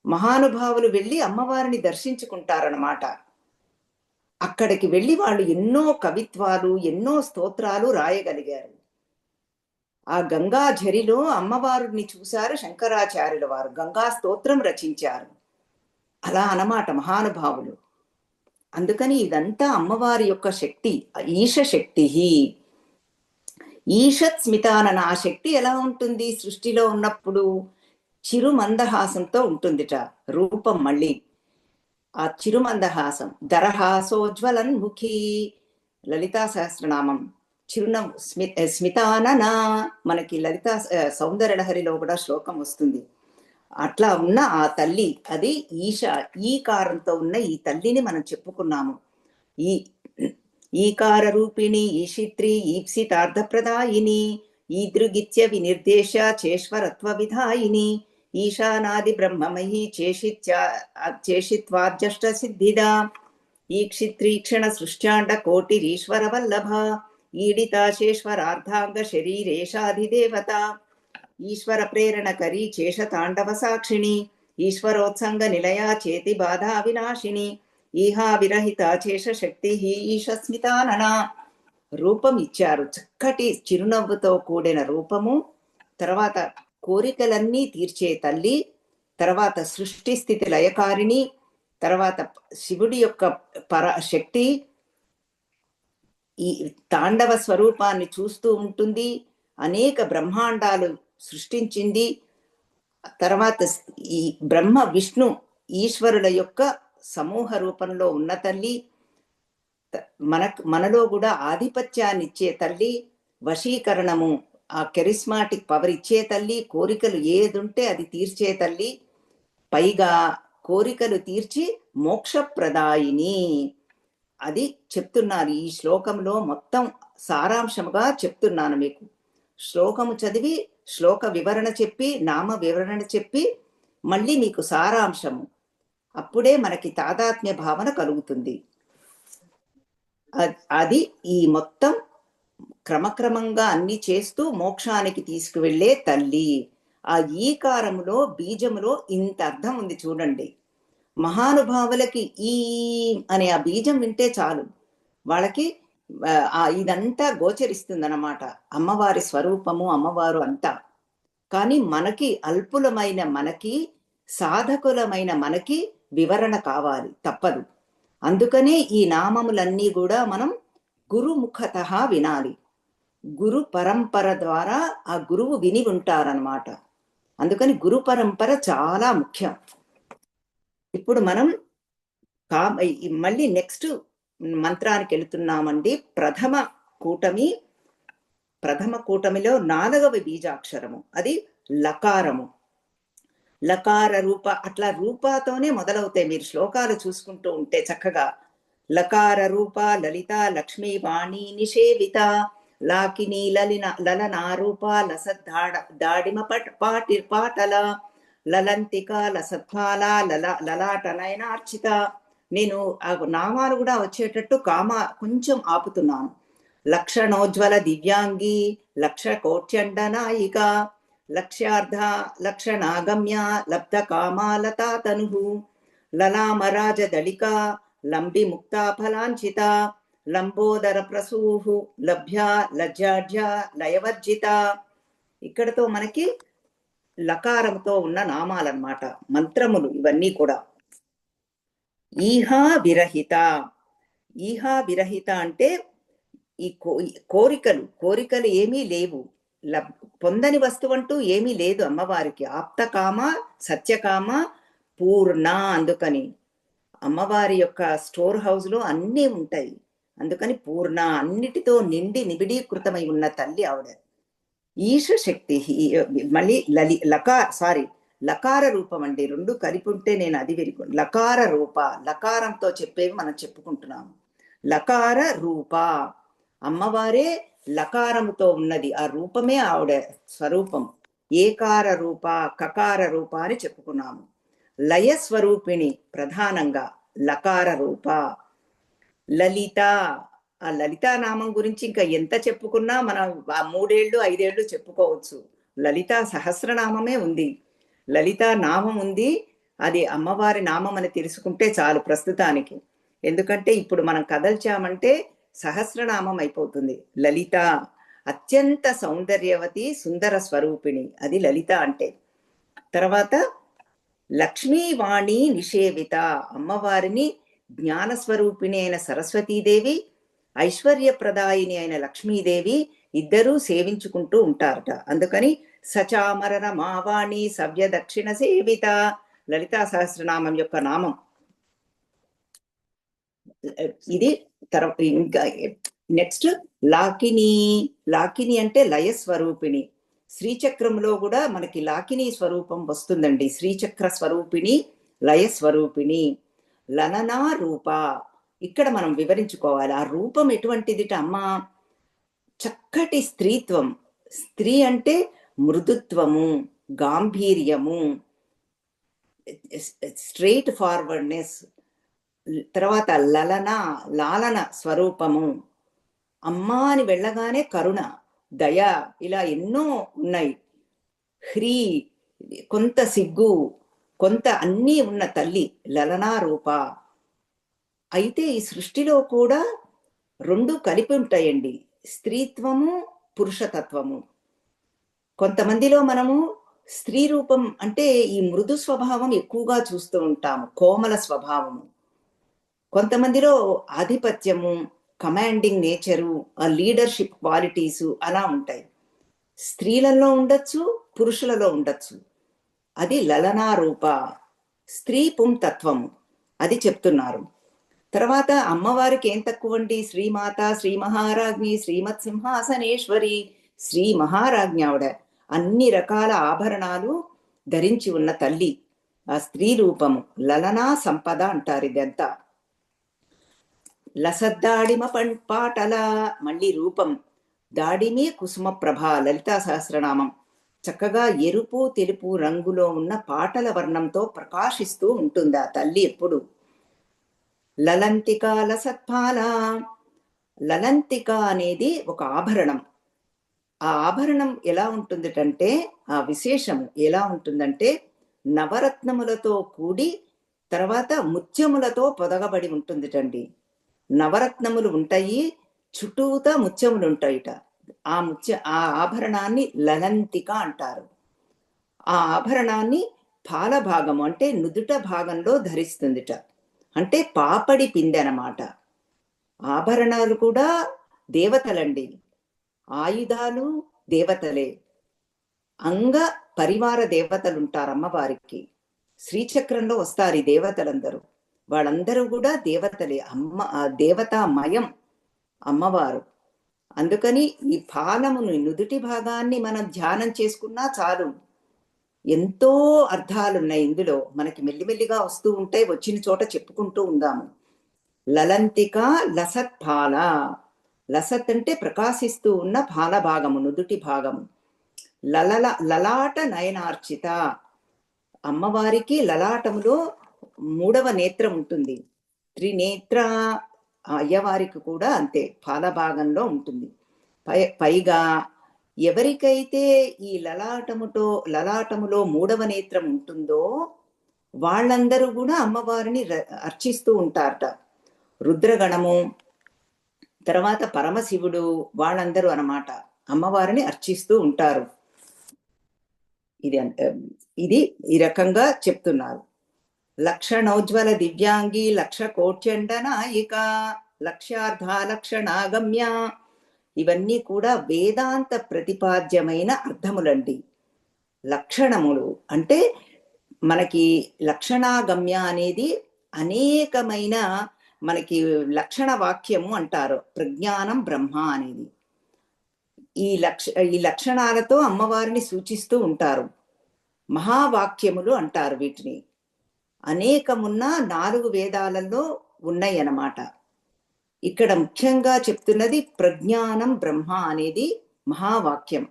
మహానుభావులు వెళ్ళి అమ్మవారిని దర్శించుకుంటారన్నమాట. అక్కడికి వెళ్ళి వాళ్ళు ఎన్నో కవిత్వాలు, ఎన్నో స్తోత్రాలు రాయగలిగారు. ఆ గంగా ఝరిలో అమ్మవారిని చూశారు శంకరాచార్యుల వారు, గంగా స్తోత్రం రచించారు. అలా అన్నమాట మహానుభావులు. అందుకని ఇదంతా అమ్మవారి యొక్క శక్తి, ఈశ శక్తి. ఈషత్ స్మితానన ఆ శక్తి ఎలా ఉంటుంది సృష్టిలో ఉన్నప్పుడు? చిరు మందహాసంతో ఉంటుందిట రూపం. మళ్ళీ ఆ చిరుమందహాసం, దరహాసోజ్వలన్ముఖి, లలితా సహస్రనామం. చిరునవ్వు, స్మితానన, మనకి లలితా సౌందర్యలహరిలో కూడా శ్లోకం వస్తుంది. అట్లా ఉన్న ఆ తల్లి, అది ఈశ, ఈకారంతో ఉన్న ఈ తల్లిని మనం చెప్పుకున్నాము. ఈ ఈకార రూపిణి ఈషిత్రి ఈప్సితార్థప్రదాయిని ఈదృగిత్య వినిర్దేశ చేశ్వరత్వ విధాయిని ఈశానాది బ్రహ్మమయీ చేషిత్వార్జష్ట సిద్ధిదా ఈక్షిత్రీక్షణ సృష్ట్యాండ కోటిరీశ్వర వల్లభ ఈడితాశేశ్వరార్ధాంగ శరీరేషాధిదేవత ఈశ్వర ప్రేరణకరీ చేష తాండవ సాక్షిణి ఈశ్వరోత్సంగ నిలయా చేతి బాధా వినాశిని ఈహా విరహిత చేష శక్తి ఈశస్మితానన. రూపం ఇచ్చారు, చక్కటి చిరునవ్వుతో కూడిన రూపము. తర్వాత కోరికలన్నీ తీర్చే తల్లి, తర్వాత సృష్టి స్థితి లయకారిణి, తర్వాత శివుడి యొక్క శక్తి ఈ తాండవ స్వరూపాన్ని చూస్తూ ఉంటుంది, అనేక బ్రహ్మాండాలు సృష్టించింది. తర్వాత ఈ బ్రహ్మ విష్ణు ఈశ్వరుల యొక్క సమూహ రూపంలో ఉన్న తల్లి, మనలో కూడా ఆధిపత్యాన్ని ఇచ్చే తల్లి, వశీకరణము, ఆ కెరిస్మాటిక్ పవర్ ఇచ్చే తల్లి, కోరికలు ఏదుంటే అది తీర్చే తల్లి, పైగా కోరికలు తీర్చి మోక్షప్రదాయిని. అది చెప్తున్నారు ఈ శ్లోకంలో, మొత్తం సారాంశముగా చెప్తున్నాను మీకు. శ్లోకము చదివి శ్లోక వివరణ చెప్పి నామ వివరణ చెప్పి మళ్ళీ మీకు సారాంశము, అప్పుడే మనకి తాదాత్మ్య భావన కలుగుతుంది. అది ఈ మొత్తం క్రమక్రమంగా అన్ని చేస్తూ మోక్షానికి తీసుకువెళ్ళే తల్లి. ఆ ఈకారములో బీజములో ఇంత అర్థం ఉంది చూడండి. మహానుభావులకి ఈ అనే ఆ బీజం వింటే చాలు, వాళ్ళకి ఇదంతా గోచరిస్తుందన్నమాట, అమ్మవారి స్వరూపము, అమ్మవారు అంతా. కానీ మనకి అల్పులమైన మనకి, సాధకులమైన మనకి వివరణ కావాలి, తప్పదు. అందుకనే ఈ నామములన్నీ కూడా మనం గురుముఖత వినాలి. గురు పరంపర ద్వారా ఆ గురువు విని ఉంటారనమాట. అందుకని గురు పరంపర చాలా ముఖ్యం. ఇప్పుడు మనం మళ్ళీ నెక్స్ట్ మంత్రానికి వెళుతున్నామండి. ప్రథమ కూటమిలో 4వ బీజాక్షరము, అది లకారము. లకార రూప, అట్లా రూపాతోనే మొదలవుతాయి. మీరు శ్లోకాలు చూసుకుంటూ ఉంటే చక్కగా లకార రూప లలిత లక్ష్మీ వాణి నిషేవిత లాకిని లలనారూప దాడిమ పాటల లలంతిక లసత్ఫాల లలాటనయనార్చిత. నేను ఆ నామాలు కూడా వచ్చేటట్టు కొంచెం ఆపుతున్నాను. లక్షణోజ్వల దివ్యాంగి లక్ష కోట్యండ నాయిక లక్ష్యార్థ లక్షణాగమ్య లబ్ధ కామాలతా తను లలామరాజ దళిక లంబి ముక్తా ఫలాంచిత లంబోదర ప్రసూహు లభ్య లజ్జాఢ్య లయవర్జిత. ఇక్కడతో మనకి లకారంతో ఉన్న నామాలన్నమాట, మంత్రములు ఇవన్నీ కూడా. ఈహా విరహిత, ఈహా విరహిత అంటే ఈ కోరికలు ఏమీ లేవు. పొందని వస్తువు అంటూ ఏమీ లేదు అమ్మవారికి. ఆప్తకామ, సత్యకామ, పూర్ణ. అందుకని అమ్మవారి యొక్క స్టోర్ హౌస్లో అన్నీ ఉంటాయి. అందుకని పూర్ణ, అన్నిటితో నిండి నిబిడీకృతమై ఉన్న తల్లి ఆవిడ. ఈశ శక్తి. మళ్ళీ లకార రూపం అండి. రెండు కలిపి ఉంటే నేను అది లకార రూప. లకారంతో చెప్పేవి మనం చెప్పుకుంటున్నాము. లకార రూప, అమ్మవారే లకారముతో ఉన్నది. ఆ రూపమే ఆవిడ స్వరూపం. ఏకార రూప, కకార రూప అని చెప్పుకున్నాము. లయ స్వరూపిణి ప్రధానంగా లకార రూప. లలిత, ఆ లలితా నామం గురించి ఇంకా ఎంత చెప్పుకున్నా మనం 3 ఏళ్ళు 5 ఏళ్ళు చెప్పుకోవచ్చు. లలితా సహస్రనామమే ఉంది, లలితా నామం ఉంది. అది అమ్మవారి నామం అని తెలుసుకుంటే చాలు ప్రస్తుతానికి. ఎందుకంటే ఇప్పుడు మనం కదల్చామంటే సహస్రనామం అయిపోతుంది. లలిత అత్యంత సౌందర్యవతి, సుందర స్వరూపిణి, అది లలిత అంటే. తర్వాత లక్ష్మీవాణి నిషేవిత, అమ్మవారిని జ్ఞానస్వరూపిణి అయిన సరస్వతీదేవి, ఐశ్వర్యప్రదాయిని అయిన లక్ష్మీదేవి ఇద్దరూ సేవించుకుంటూ ఉంటారట. అందుకని సచామరణ మావాణి సవ్య దక్షిణ సేవిత, లలితా సహస్రనామం యొక్క నామం ఇది. ఇంకా నెక్స్ట్ లాకిని. లాకిని అంటే లయ స్వరూపిణి. శ్రీచక్రంలో కూడా మనకి లాకిని స్వరూపం వస్తుందండి. శ్రీచక్ర స్వరూపిణి, లయ స్వరూపిణి. లలనా రూప, ఇక్కడ మనం వివరించుకోవాలి ఆ రూపం ఎటువంటిదిట. అమ్మ చక్కటి స్త్రీత్వం. స్త్రీ అంటే మృదుత్వము, గాంభీర్యము, స్ట్రెయిట్ ఫార్వర్డ్నెస్. తర్వాత లాలన స్వరూపము. అమ్మా అని వెళ్ళగానే కరుణ, దయ, ఇలా ఎన్నో ఉన్నాయి. హ్రీ, కొంత సిగ్గు, కొంత అన్నీ ఉన్న తల్లి లలనా రూప. అయితే ఈ సృష్టిలో కూడా రెండు కలిపి ఉంటాయండి, స్త్రీత్వము, పురుషతత్వము. కొంతమందిలో మనము స్త్రీ రూపం అంటే ఈ మృదు స్వభావం ఎక్కువగా చూస్తూ ఉంటాము, కోమల స్వభావము. కొంతమందిలో ఆధిపత్యము, కమాండింగ్ నేచరు, ఆ లీడర్షిప్ క్వాలిటీసు అలా ఉంటాయి. స్త్రీలలో ఉండొచ్చు, పురుషులలో ఉండొచ్చు. అది లలనా రూప, స్త్రీ పుంతత్వము, అది చెప్తున్నారు. తర్వాత అమ్మవారికి ఏం తక్కువండి? శ్రీమాత, శ్రీ మహారాజ్ఞి, శ్రీమత్ సింహాసనేశ్వరి, శ్రీ మహారాజ్ఞి ఆవిడ. అన్ని రకాల ఆభరణాలు ధరించి ఉన్న తల్లి, ఆ స్త్రీ రూపము. లలనా సంపద అంటారు ఇదంతా. లసద్దాడిమ పాటల, మళ్ళీ రూపం. దాడిమి కుసుమ ప్రభ, లలితా సహస్రనామం. చక్కగా ఎరుపు తెలుపు రంగులో ఉన్న పాటల వర్ణంతో ప్రకాశిస్తూ ఉంటుంది ఆ తల్లి ఎప్పుడు. లలంతిక లసత్పాల, లలంతిక అనేది ఒక ఆభరణం. ఆ ఆభరణం ఎలా ఉంటుందంటే, ఆ విశేషము ఎలా ఉంటుందంటే నవరత్నములతో కూడి తర్వాత ముత్యములతో పొదగబడి ఉంటుందిటండి. నవరత్నములు ఉంటాయి, చుట్టూతా ముత్యములు ఉంటాయిట. ఆ ఆభరణాన్ని లలంతిక అంటారు. ఆ ఆభరణాన్ని పాల భాగము అంటే నుదుట భాగంలో ధరిస్తుందిట. అంటే పాపడి పిండి అన్నమాట. ఆభరణాలు కూడా దేవతలండి, ఆయుధాలు దేవతలే, అంగ పరివార దేవతలు ఉంటారు అమ్మవారికి. శ్రీచక్రంలో వస్తారు ఈ దేవతలందరూ, వాళ్ళందరూ కూడా దేవతలే. దేవతామయం అమ్మవారు. అందుకని ఈ పాలమును, నుదుటి భాగాన్ని మనం ధ్యానం చేసుకున్నా చాలు. ఎంతో అర్థాలున్నాయి ఇందులో, మనకి మెల్లిమెల్లిగా వస్తూ ఉంటాయి, వచ్చిన చోట చెప్పుకుంటూ ఉందాము. లలంతిక లసత్ పాల, లసత్ అంటే ప్రకాశిస్తూ ఉన్న పాల భాగము, నుదుటి భాగము. లలాట నయనార్చిత, అమ్మవారికి లలాటములో 3వ నేత్రం ఉంటుంది. త్రినేత్ర, అయ్యవారికి కూడా అంతే, పాల భాగంలో ఉంటుంది. పైగా ఎవరికైతే ఈ లలాటములో 3వ నేత్రం ఉంటుందో వాళ్ళందరూ కూడా అమ్మవారిని అర్చిస్తూ ఉంటారట. రుద్రగణము, తర్వాత పరమశివుడు, వాళ్ళందరూ అన్నమాట అమ్మవారిని అర్చిస్తూ ఉంటారు. ఇది ఈ రకంగా చెప్తున్నారు. లక్షణోజ్వల దివ్యాంగి లక్ష కోట్యండ నాయిక, లక్ష్యార్థ లక్షణాగమ్య, ఇవన్నీ కూడా వేదాంత ప్రతిపాద్యమైన అర్థములండి. లక్షణములు అంటే మనకి లక్షణాగమ్య అనేది అనేకమైన మనకి లక్షణ వాక్యము అంటారు. ప్రజ్ఞానం బ్రహ్మ అనేది ఈ లక్షణాలతో అమ్మవారిని సూచిస్తూ ఉంటారు. మహావాక్యములు అంటారు వీటిని. అనేకమున్న 4 వేదాలలో ఉన్నాయి అన్నమాట. ఇక్కడ ముఖ్యంగా చెప్తున్నది ప్రజ్ఞానం బ్రహ్మ అనేది మహావాక్యం.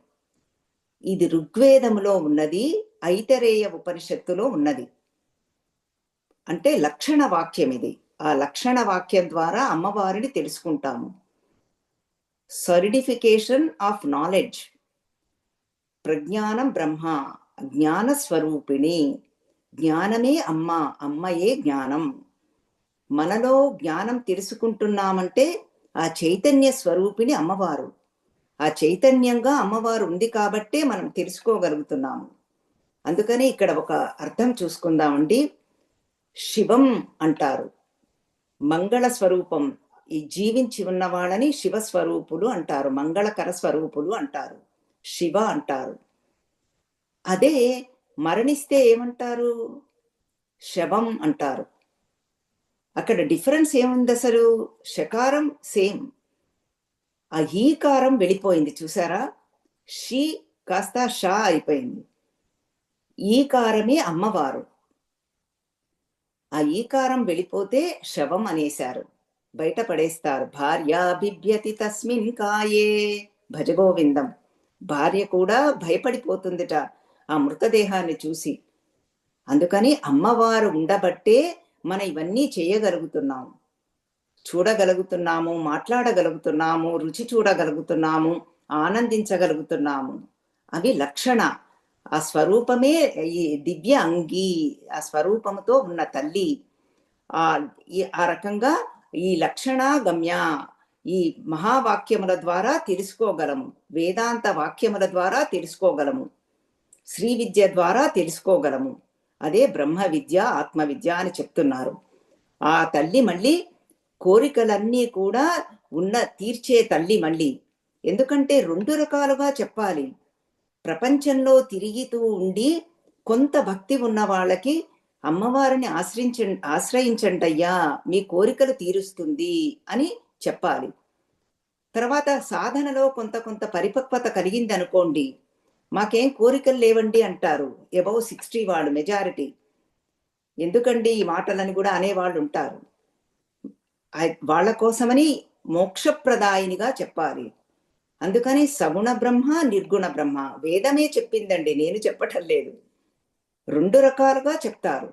ఇది ఋగ్వేదములో ఉన్నది, ఐతరేయ ఉపనిషత్తులో ఉన్నది. అంటే లక్షణ వాక్యం ఇది. ఆ లక్షణ వాక్యం ద్వారా అమ్మవారిని తెలుసుకుంటాము. Certification of knowledge. ప్రజ్ఞానం బ్రహ్మ, జ్ఞాన స్వరూపిణి. జ్ఞానమే అమ్మ, అమ్మయే జ్ఞానం. మనలో జ్ఞానం తెలుసుకుంటున్నామంటే ఆ చైతన్య స్వరూపిణి అమ్మవారు. ఆ చైతన్యంగా అమ్మవారు ఉంది కాబట్టే మనం తెలుసుకోగలుగుతున్నాము. అందుకని ఇక్కడ ఒక అర్థం చూసుకుందామండి. శివం అంటారు, మంగళ స్వరూపం. ఈ జీవించి ఉన్న వాళ్ళని శివస్వరూపులు అంటారు, మంగళకర స్వరూపులు అంటారు, శివ అంటారు. అదే మరణిస్తే ఏమంటారు? శవం అంటారు. అక్కడ డిఫరెన్స్ ఏముంది అసలు? షకారం సేమ్, ఆ ఈకారం వెళ్ళిపోయింది చూసారా? షీ కాస్త షా అయిపోయింది. ఈకారమే అమ్మవారు. ఆ ఈకారం వెళ్ళిపోతే శవం అనేశారు, బయట పడేస్తారు. భార్య బిభ్యతి తస్మిన్ కాయే భజగోవిందం. భార్య కూడా భయపడిపోతుందిట ఆ మృతదేహాన్ని చూసి. అందుకని అమ్మవారు ఉండబట్టే మనం ఇవన్నీ చేయగలుగుతున్నాము, చూడగలుగుతున్నాము, మాట్లాడగలుగుతున్నాము, రుచి చూడగలుగుతున్నాము, ఆనందించగలుగుతున్నాము. అవి లక్షణ. ఆ స్వరూపమే ఈ దివ్య అంగి, ఆ స్వరూపముతో ఉన్న తల్లి. ఆ రకంగా ఈ లక్షణ గమ్య, ఈ మహావాక్యముల ద్వారా తెలుసుకోగలము, వేదాంత వాక్యముల ద్వారా తెలుసుకోగలము, శ్రీ విద్య ద్వారా తెలుసుకోగలము. అదే బ్రహ్మ విద్య, ఆత్మ విద్య అని చెప్తున్నారు. ఆ తల్లి మళ్ళీ కోరికలన్నీ కూడా తీర్చే తల్లి మళ్ళీ. ఎందుకంటే 2 రకాలుగా చెప్పాలి. ప్రపంచంలో తిరుగుతూ ఉండి కొంత భక్తి ఉన్న వాళ్ళకి అమ్మవారిని ఆశ్రయించండి అయ్యా, మీ కోరికలు తీరుస్తుంది అని చెప్పాలి. తర్వాత సాధనలో కొంత పరిపక్వత కలిగింది అనుకోండి, మాకేం కోరికలు లేవండి అంటారు. అబౌవ్ 60 వాళ్ళు మెజారిటీ. ఎందుకండి ఈ మాటలని కూడా అనేవాళ్ళు ఉంటారు. వాళ్ళ కోసమని మోక్షప్రదాయినిగా చెప్పాలి. అందుకని సగుణ బ్రహ్మ, నిర్గుణ బ్రహ్మ వేదమే చెప్పిందండి, నేను చెప్పటం లేదు. 2 రకాలుగా చెప్తారు.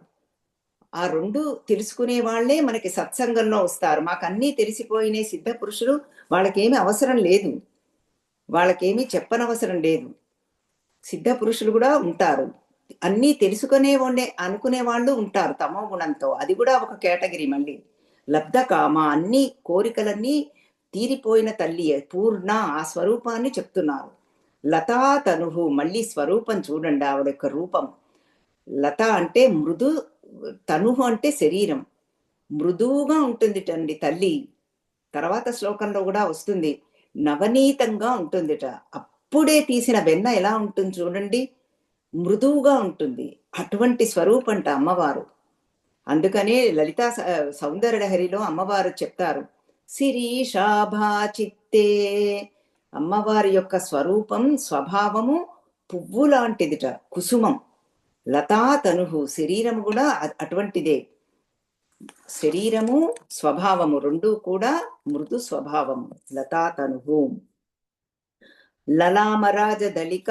ఆ 2 తెలుసుకునే వాళ్ళే మనకి సత్సంగంలో వస్తారు. మాకు అన్నీ తెలిసిపోయిన సిద్ధ పురుషులు, వాళ్ళకేమీ అవసరం లేదు, వాళ్ళకేమీ చెప్పనవసరం లేదు. సిద్ధ పురుషులు కూడా ఉంటారు, అన్నీ తెలుసుకునే అనుకునే వాళ్ళు ఉంటారు తమో గుణంతో. అది కూడా ఒక కేటగిరీ మళ్ళీ. లబ్ధ కామ, అన్ని కోరికలన్నీ తీరిపోయిన తల్లి పూర్ణ, ఆ స్వరూపాన్ని చెప్తున్నారు. లతా తనుహు, మళ్ళీ స్వరూపం చూడండి ఆవిడ యొక్క రూపం. లత అంటే మృదు, తనుహు అంటే శరీరం, మృదువుగా ఉంటుందిటండి తల్లి. తర్వాత శ్లోకంలో కూడా వస్తుంది, నవనీతంగా ఉంటుందిట. అప్పుడే తీసిన వెన్న ఎలా ఉంటుంది చూడండి, మృదువుగా ఉంటుంది. అటువంటి స్వరూపంట అమ్మవారు. అందుకనే లలితా సౌందర్యలహరిలో అమ్మవారు చెప్తారు, శిరీషాభా చిత్తే. అమ్మవారి యొక్క స్వరూపం, స్వభావము పువ్వు లాంటిదిట, కుసుమం. లతా తనుహు, శరీరము కూడా అటువంటిదే. శరీరము స్వభావము 2 కూడా మృదు స్వభావము. లతా తనుహు. లలామరాజ దళిక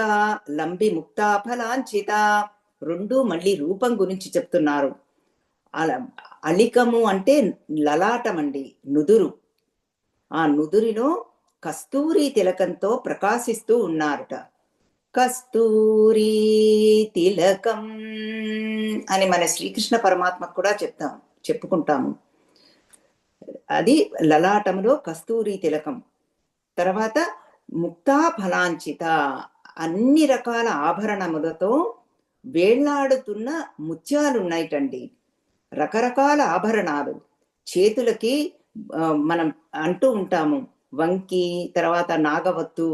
లంబి ముక్తా ఫలాంచిత. 2 మళ్ళీ రూపం గురించి చెప్తున్నారు. అలికము అంటే లలాటం అండి, నుదురు. ఆ నుదురిలో కస్తూరి తిలకంతో ప్రకాశిస్తూ ఉన్నారట. కస్తూరి తిలకం అని మన శ్రీకృష్ణ పరమాత్మకు కూడా చెప్పుకుంటాము. అది లలాటంలో కస్తూరి తిలకం. తర్వాత ముక్తా ఫలాంచిత, అన్ని రకాల ఆభరణములతో వేళ్లాడుతున్న ముత్యాలున్నాయిటండి. రకరకాల ఆభరణాలు, చేతులకి మనం అంటూ ఉంటాము వంకి, తర్వాత నాగవత్తు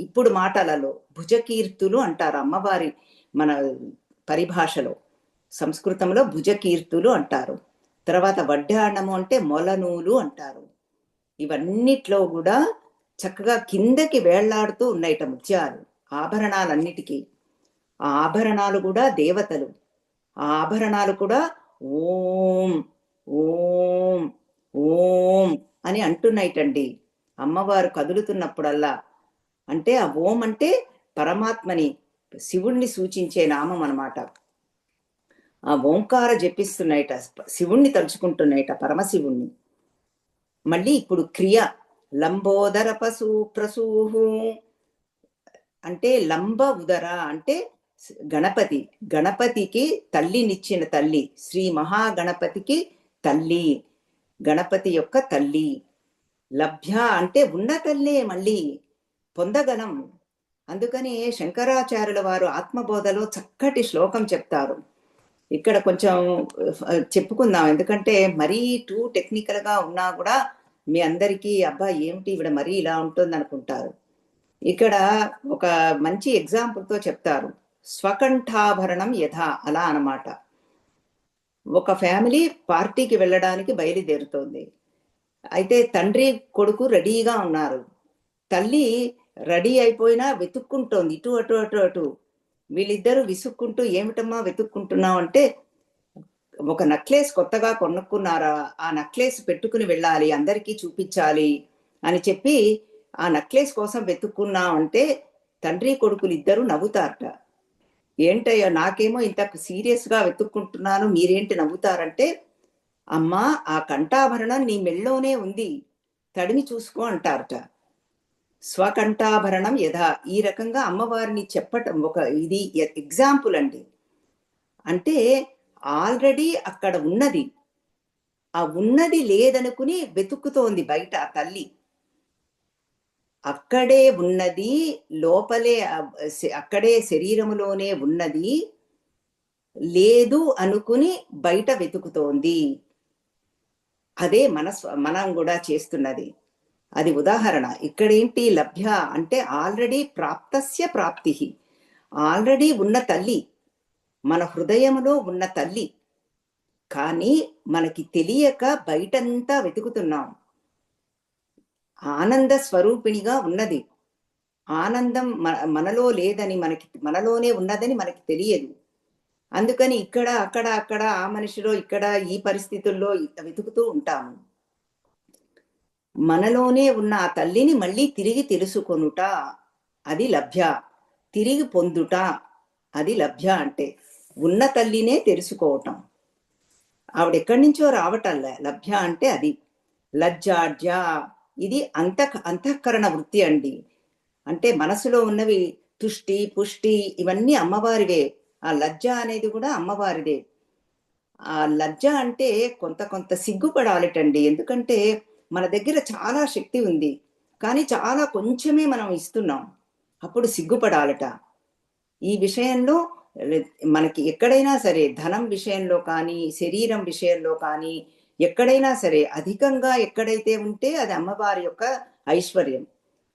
ఇప్పుడు మాటలలో భుజకీర్తులు అంటారు అమ్మవారి మన పరిభాషలో. సంస్కృతంలో భుజకీర్తులు అంటారు. తర్వాత వడ్డాణము అంటే మొలనూలు అంటారు. ఇవన్నిట్లో కూడా చక్కగా కిందకి వేళ్లాడుతూ ఉన్నాయిట ముత్యాలు ఆభరణాలన్నిటికీ. ఆ ఆభరణాలు కూడా దేవతలు. ఆ ఆభరణాలు కూడా ఓం ఓం ఓం అని అంటున్నాయిటండి అమ్మవారు కదులుతున్నప్పుడల్లా. అంటే ఆ ఓం అంటే పరమాత్మని, శివుణ్ణి సూచించే నామం అన్నమాట. ఆ ఓంకార జపిస్తున్నాయిట, శివుణ్ణి తలుచుకుంటున్నాయిట, పరమశివుణ్ణి. మళ్ళీ ఇప్పుడు క్రియ లంబోదర పశు ప్రసూహు అంటే లంబ ఉదర అంటే గణపతి. గణపతికి తల్లినిచ్చిన తల్లి, శ్రీ మహాగణపతికి తల్లి, గణపతి యొక్క తల్లి. లభ్య అంటే ఉన్న తల్లే, మళ్ళీ పొందగలం. అందుకని శంకరాచార్యుల వారు ఆత్మబోధలో చక్కటి శ్లోకం చెప్తారు. ఇక్కడ కొంచెం చెప్పుకుందాం, ఎందుకంటే మరీ టూ టెక్నికల్గా ఉన్నా కూడా మీ అందరికీ అబ్బా ఏమిటి ఇవిడ మరీ ఇలా ఉంటుంది అనుకుంటారు. ఇక్కడ ఒక మంచి ఎగ్జాంపుల్తో చెప్తారు. స్వకంఠాభరణం యథా, అలా అన్నమాట. ఒక ఫ్యామిలీ పార్టీకి వెళ్ళడానికి బయలుదేరుతోంది. అయితే తండ్రి కొడుకు రెడీగా ఉన్నారు. తల్లి రెడీ అయిపోయినా వెతుక్కుంటోంది ఇటు అటు అటు అటు. వీళ్ళిద్దరూ విసుక్కుంటూ ఏమిటమ్మా వెతుక్కుంటున్నావు అంటే, ఒక నెక్లెస్ కొత్తగా కొనుక్కున్నారా, ఆ నెక్లెస్ పెట్టుకుని వెళ్ళాలి, అందరికీ చూపించాలి అని చెప్పి ఆ నెక్లెస్ కోసం వెతుక్కున్నాం అంటే తండ్రి కొడుకులు ఇద్దరు నవ్వుతారట. ఏంటయ్యా నాకేమో ఇంత సీరియస్గా వెతుక్కుంటున్నాను, మీరేంటి నవ్వుతారంటే, అమ్మా ఆ కంఠాభరణం నీ మెళ్ళోనే ఉంది, తడిమి చూసుకో అంటారట. స్వకంఠాభరణం యథా, ఈ రకంగా అమ్మవారిని చెప్పటం ఒక ఇది ఎగ్జాంపుల్ అండి. అంటే ఆల్రెడీ అక్కడ ఉన్నది, ఆ ఉన్నది లేదనుకుని వెతుకుతోంది బయట ఆ తల్లి. అక్కడే ఉన్నది, లోపలే అక్కడే శరీరములోనే ఉన్నది, లేదు అనుకుని బయట వెతుకుతోంది. అదే మనం కూడా చేస్తున్నది. అది ఉదాహరణ. ఇక్కడేంటి లభ్య అంటే ఆల్రెడీ ప్రాప్తస్య ప్రాప్తి, ఆల్రెడీ ఉన్న తల్లి, మన హృదయంలో ఉన్న తల్లి. కానీ మనకి తెలియక బయటంతా వెతుకుతున్నాం. ఆనంద స్వరూపిణిగా ఉన్నది. ఆనందం మనలో లేదని, మనలోనే ఉన్నదని మనకి తెలియదు. అందుకని ఇక్కడ అక్కడ అక్కడ ఆ మనిషిలో ఇక్కడ ఈ పరిస్థితుల్లో వెతుకుతూ ఉంటాము. మనలోనే ఉన్న ఆ తల్లిని మళ్ళీ తిరిగి తెలుసుకొనుట అది లభ్య. తిరిగి పొందుట అది లభ్య. అంటే ఉన్న తల్లినే తెలుసుకోవటం. ఆవిడెక్కడి నుంచో రావటంలే. లభ్య అంటే అది. లజ్జాడ్య ఇది అంతఃకరణ వృత్తి అండి. అంటే మనసులో ఉన్నవి తుష్టి పుష్టి ఇవన్నీ అమ్మవారివే. ఆ లజ్జ అనేది కూడా అమ్మవారిదే. ఆ లజ్జ అంటే కొంత సిగ్గుపడాలిటండి. ఎందుకంటే మన దగ్గర చాలా శక్తి ఉంది, కానీ చాలా కొంచెమే మనం ఇస్తున్నాం. అప్పుడు సిగ్గుపడాలట. ఈ విషయంలో మనకి ఎక్కడైనా సరే, ధనం విషయంలో కానీ, శరీరం విషయంలో కానీ, ఎక్కడైనా సరే అధికంగా ఎక్కడైతే ఉంటే అది అమ్మవారి యొక్క ఐశ్వర్యం.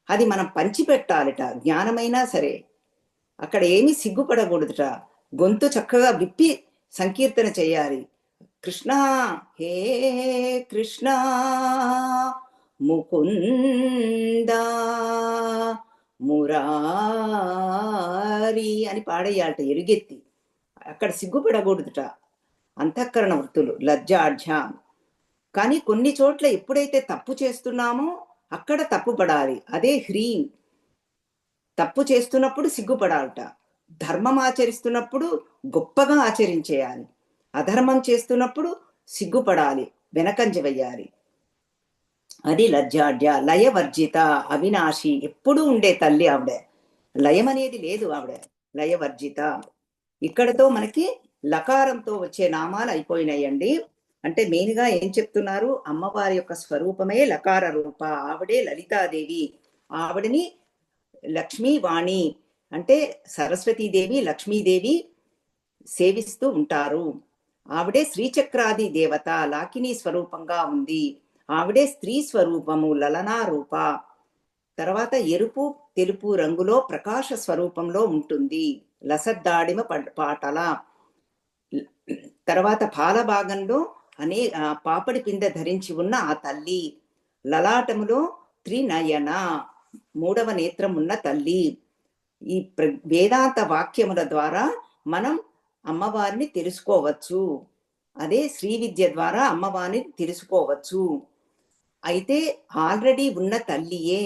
అది మనం పంచిపెట్టాలట. జ్ఞానమైనా సరే అక్కడ ఏమీ సిగ్గుపడకూడదుట. గొంతు చక్కగా విప్పి సంకీర్తన చేయాలి. కృష్ణ హే కృష్ణ ముకుంద మురారి అని పాడేయాలట ఎలుగెత్తి. అక్కడ సిగ్గుపడకూడదుట. అంతఃకరణ వృత్తులు లజ్జాఢ్యాం. కానీ కొన్ని చోట్ల ఎప్పుడైతే తప్పు చేస్తున్నామో అక్కడ తప్పు పడాలి. అదే హ్రీం. తప్పు చేస్తున్నప్పుడు సిగ్గుపడాలట. ధర్మం ఆచరిస్తున్నప్పుడు గొప్పగా ఆచరించేయాలి. అధర్మం చేస్తున్నప్పుడు సిగ్గుపడాలి, వెనకంజ వెయ్యాలి. అది లజ్జాడ్య. లయవర్జిత అవినాశి, ఎప్పుడూ ఉండే తల్లి ఆవిడ. లయం అనేది లేదు ఆవిడ. లయవర్జిత. ఇక్కడతో మనకి లకారంతో వచ్చే నామాలు అయిపోయినాయండి. అంటే మెయిన్గా ఏం చెప్తున్నారు, అమ్మవారి యొక్క స్వరూపమే లకార రూప. ఆవిడే లలితాదేవి. ఆవిడని లక్ష్మీవాణి అంటే సరస్వతీదేవి, లక్ష్మీదేవి సేవిస్తూ ఉంటారు. ఆవిడే శ్రీచక్రాది దేవత, లాకిని స్వరూపంగా ఉంది. ఆవిడే స్త్రీ స్వరూపము, లలనా రూప. తర్వాత ఎరుపు తెలుపు రంగులో ప్రకాశ స్వరూపంలో ఉంటుంది. లసద్దాడిమ పాటల. తర్వాత పాల భాగంలో పాపడి పిందె ధరించి ఉన్న ఆ తల్లి. లలాటములో త్రినయన, 3వ నేత్రం ఉన్న తల్లి. ఈ వేదాంత వాక్యముల ద్వారా మనం అమ్మవారిని తెలుసుకోవచ్చు. అదే శ్రీ విద్య ద్వారా అమ్మవారిని తెలుసుకోవచ్చు. అయితే ఆల్రెడీ ఉన్న తల్లియే,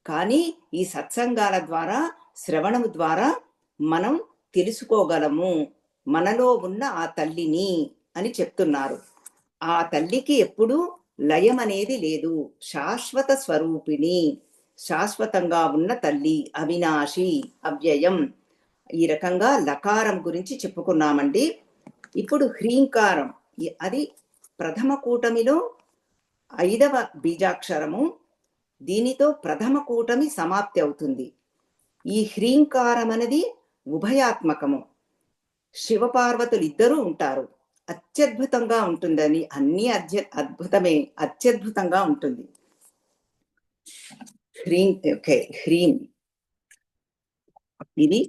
కానీ ఈ సత్సంగాల ద్వారా, శ్రవణము ద్వారా మనం తెలుసుకోగలము మనలో ఉన్న ఆ తల్లిని అని చెప్తున్నారు. ఆ తల్లికి ఎప్పుడూ లయం అనేది లేదు, శాశ్వత స్వరూపిణి, శాశ్వతంగా ఉన్న తల్లి, అవినాశి, అవ్యయం. ఈ రకంగా లకారం గురించి చెప్పుకున్నామండి. ఇప్పుడు హ్రీంకారం, అది ప్రథమ కూటమిలో 5వ బీజాక్షరము. దీనితో ప్రథమ కూటమి సమాప్తి అవుతుంది. ఈ హ్రీంకారం అనేది ఉభయాత్మకము. శివపార్వతులు ఇద్దరూ ఉంటారు. అత్యద్భుతంగా ఉంటుందని, అన్ని అద్భుతమే, అత్యద్భుతంగా ఉంటుంది. హ్రీం ఇది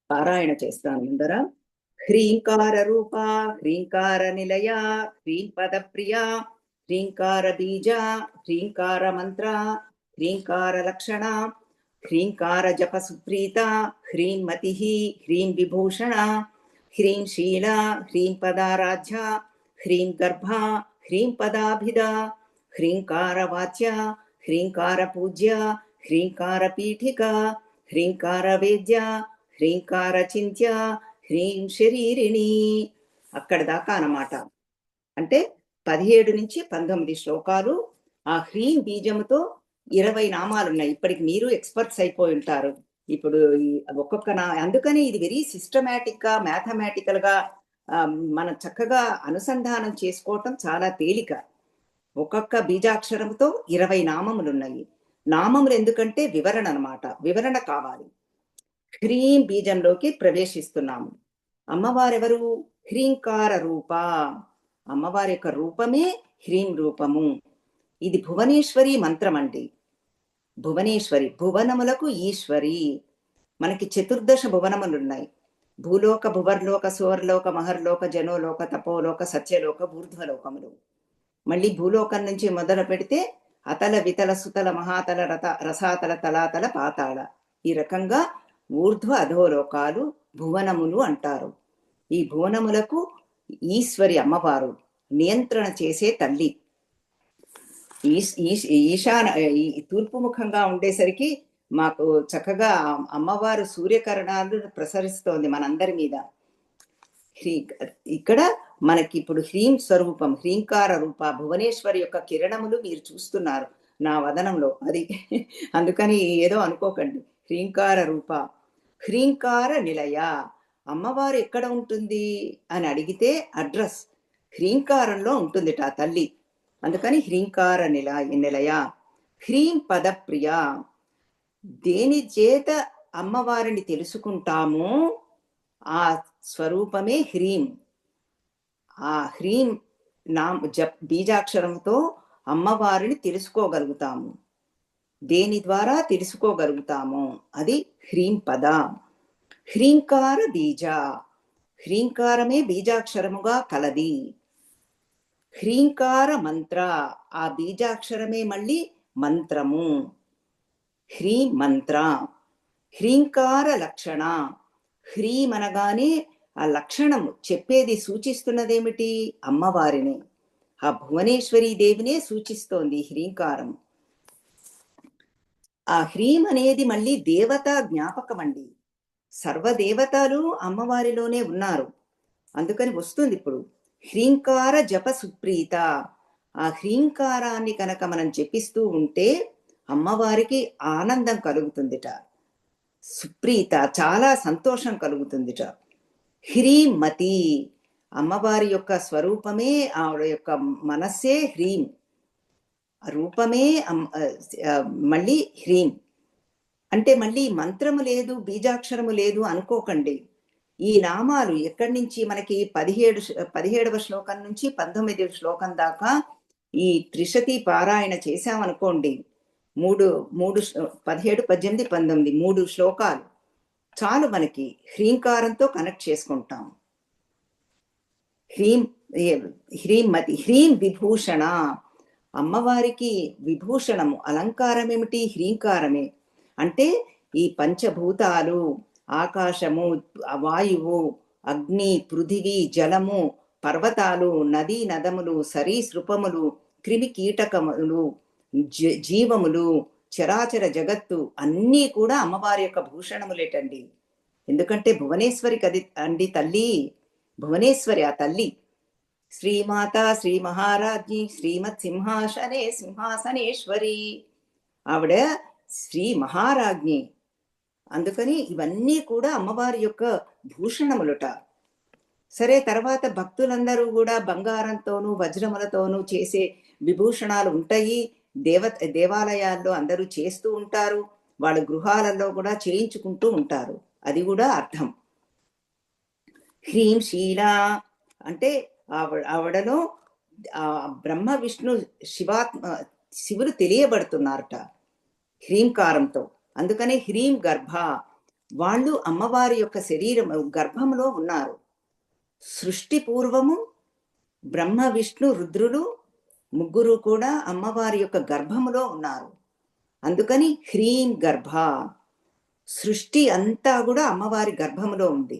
పారాయణ చేస్తాను ముందర. హ్రీంకార రూప, హ్రీంకార నిలయ, హ్రీం పద ప్రియ, హ్రీంకార బీజ, హ్రీంకార మంత్ర, హ్రీంకార లక్షణ, హ్రీంకార జప సుప్రీత, హ్రీం మతి, హ్రీం విభూషణ, హ్రీం శీల, హ్రీం పదారాధ్య, హ్రీం గర్భ, హ్రీం పదాభిద, హ్రీంకార వాచ్య, హ్రీంకార పూజ్య, హ్రీంకార పీఠిక, హ్రీంకార వేద్య, హ్రీంకార చింత్య, హ్రీం శరీరిణి. అక్కడ దాకా అన్నమాట. అంటే 17 నుంచి 19 శ్లోకాలు. ఆ హ్రీం బీజముతో 20 నామాలు ఉన్నాయి. ఇప్పటికి మీరు ఎక్స్పర్ట్స్ అయిపోయి ఉంటారు. ఇప్పుడు ఒక్కొక్క అందుకని ఇది వెరీ సిస్టమేటిక్ గా, మ్యాథమెటికల్ గా మనం చక్కగా అనుసంధానం చేసుకోవటం చాలా తేలిక. ఒక్కొక్క బీజాక్షరంతో 20 నామములు ఉన్నాయి. నామములు ఎందుకంటే వివరణ అన్నమాట, వివరణ కావాలి. హ్రీం బీజంలోకి ప్రవేశిస్తున్నాము. అమ్మవారెవరు? హ్రీంకార రూప. అమ్మవారి యొక్క రూపమే హ్రీం రూపము. ఇది భువనేశ్వరి మంత్రం అండి. భువనేశ్వరి, భువనములకు ఈశ్వరి. మనకి 14 భువనములున్నాయి. భూలోక, భువర్లోక, సువర్లోక, మహర్లోక, జనోలోక, తపోలోక, సత్యలోక, ఊర్ధ్వలోకములు. మళ్ళీ భూలోకం నుంచి మొదలు పెడితే అతల, వితల, సుతల, మహాతల, రసాతల, తలాతల, పాతాళ. ఈ రకంగా ఊర్ధ్వ అధోలోకాలు భువనములు అంటారు. ఈ భువనములకు ఈశ్వరి అమ్మవారు, నియంత్రణ చేసే తల్లి. ఈశాన తూర్పు ముఖంగా ఉండేసరికి మాకు చక్కగా అమ్మవారు సూర్యకిరణాలు ప్రసరిస్తోంది మనందరి మీద. ఇక్కడ మనకి ఇప్పుడు హ్రీం స్వరూపం, హ్రీంకార రూప, భువనేశ్వరి యొక్క కిరణములు మీరు చూస్తున్నారు నా వదనంలో. అది అందుకని ఏదో అనుకోకండి. హ్రీంకార రూప, హ్రీంకార నిలయ. అమ్మవారు ఎక్కడ ఉంటుంది అని అడిగితే అడ్రస్ హ్రీంకారంలో ఉంటుందిట ఆ తల్లి. అందుకని హ్రీంకార నిలయ. హ్రీం పదప్రియ. దేని చేత అమ్మవారిని తెలుసుకుంటామో ఆ స్వరూపమే హ్రీం. ఆ హ్రీం బీజాక్షరంతో అమ్మవారిని తెలుసుకోగలుగుతాము. దేని ద్వారా తెలుసుకోగలుగుతాము అది హ్రీం పద. హ్రీంకార బీజ. హ్రీంకారమే బీజాక్షరముగా కలది. హ్రీంకార మంత్ర. ఆ బీజాక్షరమే మళ్ళీ మంత్రము. హ్రీం మంత్ర. హ్రీంకార లక్షణ. హ్రీం అనగానే ఆ లక్షణము చెప్పేది, సూచిస్తున్నదేమిటి? అమ్మవారిని, ఆ భువనేశ్వరీ దేవినే సూచిస్తోంది హ్రీంకారం. ఆ హ్రీం అనేది మళ్ళీ దేవతా జ్ఞాపకం అండి. సర్వదేవతలు అమ్మవారిలోనే ఉన్నారు. అందుకని వస్తుంది ఇప్పుడు హ్రీంకార జప సుప్రీత. ఆ హ్రీంకారాన్ని కనుక మనం జపిస్తూ ఉంటే అమ్మవారికి ఆనందం కలుగుతుందిట, సుప్రీత, చాలా సంతోషం కలుగుతుందిట. హ్రీమతి. అమ్మవారి యొక్క స్వరూపమే, ఆవిడ యొక్క మనస్సే హ్రీం, రూపమే మళ్ళీ హ్రీం. అంటే మళ్ళీ మంత్రము లేదు, బీజాక్షరము లేదు అనుకోకండి. ఈ నామాలు ఎక్కడి నుంచి మనకి 17వ శ్లోకం నుంచి 19వ శ్లోకం దాకా ఈ త్రిశతి పారాయణ చేశామనుకోండి, మూడు మూడు 17, 18, 19 3 శ్లోకాలు చాలు మనకి హ్రీంకారంతో కనెక్ట్ చేసుకుంటాం. హ్రీం హ్రీమతి హ్రీం విభూషణ, అమ్మవారికి విభూషణము అలంకారం ఏమిటి? హ్రీంకారమే. అంటే ఈ పంచభూతాలు, ఆకాశము, వాయువు, అగ్ని, పృథివీ, జలము, పర్వతాలు, నదీ నదములు, సరీసృపములు, క్రిమి కీటకములు, జీవములు, చరాచర జగత్తు అన్నీ కూడా అమ్మవారి యొక్క భూషణములేటండి. ఎందుకంటే భువనేశ్వరి కది అండి తల్లి, భువనేశ్వరి ఆ తల్లి. శ్రీమాత శ్రీ మహారాజ్ఞి శ్రీమత్ సింహాసనేశ్వరి, ఆవిడ శ్రీ మహారాజ్ఞి. అందుకని ఇవన్నీ కూడా అమ్మవారి యొక్క భూషణములుట. సరే, తర్వాత భక్తులందరూ కూడా బంగారంతోనూ వజ్రములతోనూ చేసే విభూషణాలు ఉంటాయి. దేవాలయాల్లో అందరూ చేస్తూ ఉంటారు, వాళ్ళ గృహాలలో కూడా చేయించుకుంటూ ఉంటారు. అది కూడా అర్థం. హ్రీం శీల అంటే ఆవిడలో బ్రహ్మ విష్ణు శివులు తెలియబడుతున్నారట హ్రీంకారంతో. అందుకనే హ్రీం గర్భ, వాళ్ళు అమ్మవారి యొక్క శరీరం గర్భంలో ఉన్నారు. సృష్టి పూర్వము బ్రహ్మ విష్ణు రుద్రులు ముగ్గురు కూడా అమ్మవారి యొక్క గర్భములో ఉన్నారు. అందుకని హ్రీం గర్భ, సృష్టి అంతా కూడా అమ్మవారి గర్భములో ఉంది.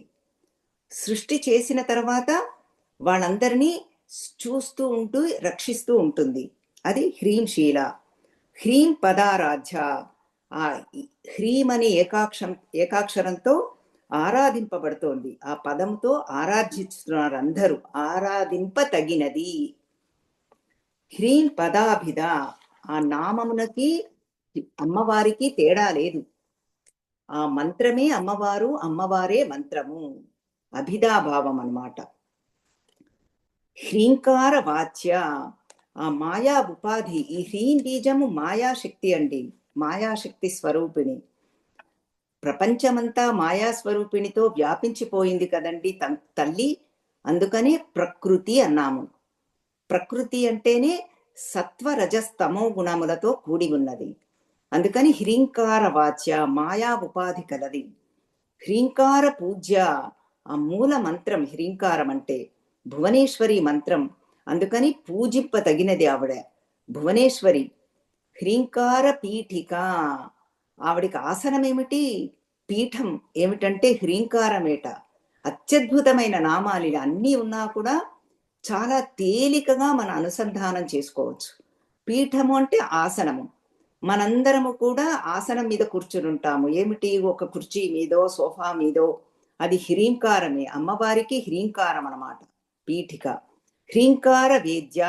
సృష్టి చేసిన తర్వాత వాళ్ళందరినీ చూస్తూ ఉంటూ రక్షిస్తూ ఉంటుంది. అది హ్రీం శీల. హ్రీం పదారాధ్య, ఆ హ్రీం అనే ఏకాక్షరంతో ఆరాధింపబడుతోంది. ఆ పదంతో ఆరాధిస్తున్నారు అందరూ, ఆరాధింప తగినది. హ్రీం పదాభిధ, ఆ నామమునకి అమ్మవారికి తేడా లేదు. ఆ మంత్రమే అమ్మవారు, అమ్మవారే మంత్రము, అభిధాభావం అన్నమాట. హ్రీంకార వాచ్య, ఆ మాయా ఉపాధి. ఈ హ్రీం బీజము మాయాశక్తి అండి, మాయాశక్తి స్వరూపిణి. ప్రపంచమంతా మాయాస్వరూపిణితో వ్యాపించిపోయింది కదండి తల్లి. అందుకనే ప్రకృతి అన్నాము. ప్రకృతి అంటేనే సత్వ రజస్తమో గుణములతో కూడి ఉన్నది. అందుకని హ్రీంకార వాచ్య, మాయా ఉపాధి కలది. హ్రీంకార పూజ్య, ఆ మూల మంత్రం హ్రీంకారం అంటే భువనేశ్వరి మంత్రం. అందుకని పూజింప తగినది ఆవిడ భువనేశ్వరి. హ్రీంకార పీఠిక, ఆవిడికి ఆసనం ఏమిటి? పీఠం ఏమిటంటే హ్రీంకారమేట. అత్యద్భుతమైన నామాలు అన్నీ ఉన్నా కూడా చాలా తేలికగా మన అనుసంధానం చేసుకోవచ్చు. పీఠము అంటే ఆసనము. మనందరము కూడా ఆసనం మీద కూర్చుని ఉంటాము. ఏమిటి? ఒక కుర్చీ మీదో సోఫా మీదో. అది హ్రీంకారమే, అమ్మవారికి హ్రీంకారం అన్నమాట పీఠిక. హ్రీంకార వేద్య,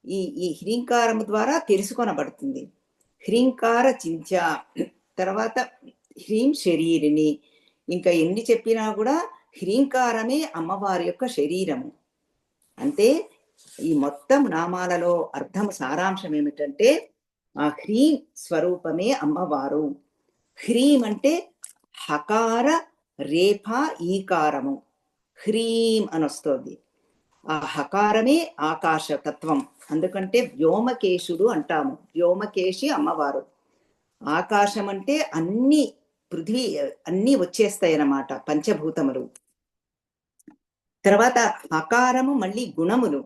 ఈ హ్రీంకారము ద్వారా తెలుసుకొనబడుతుంది. హ్రీంకార చించ, తర్వాత హ్రీం శరీరిని. ఇంకా ఎన్ని చెప్పినా కూడా హ్రీంకారమే అమ్మవారి యొక్క శరీరము. అంటే ఈ మొత్తం నామాలలో అర్థం సారాంశం ఏమిటంటే ఆ హ్రీం స్వరూపమే అమ్మవారు. హ్రీం అంటే హకార రేఫ ఈకారము, హ్రీం అని వస్తుంది. ఆ హకారమే ఆకాశ తత్వం. అందుకంటే వ్యోమకేశుడు అంటాము, వ్యోమకేశి అమ్మవారు. ఆకాశం అంటే అన్ని పృథ్వీ అన్ని వచ్చేస్తాయి అన్నమాట, పంచభూతములు. తర్వాత హకారము మళ్ళీ గుణములు,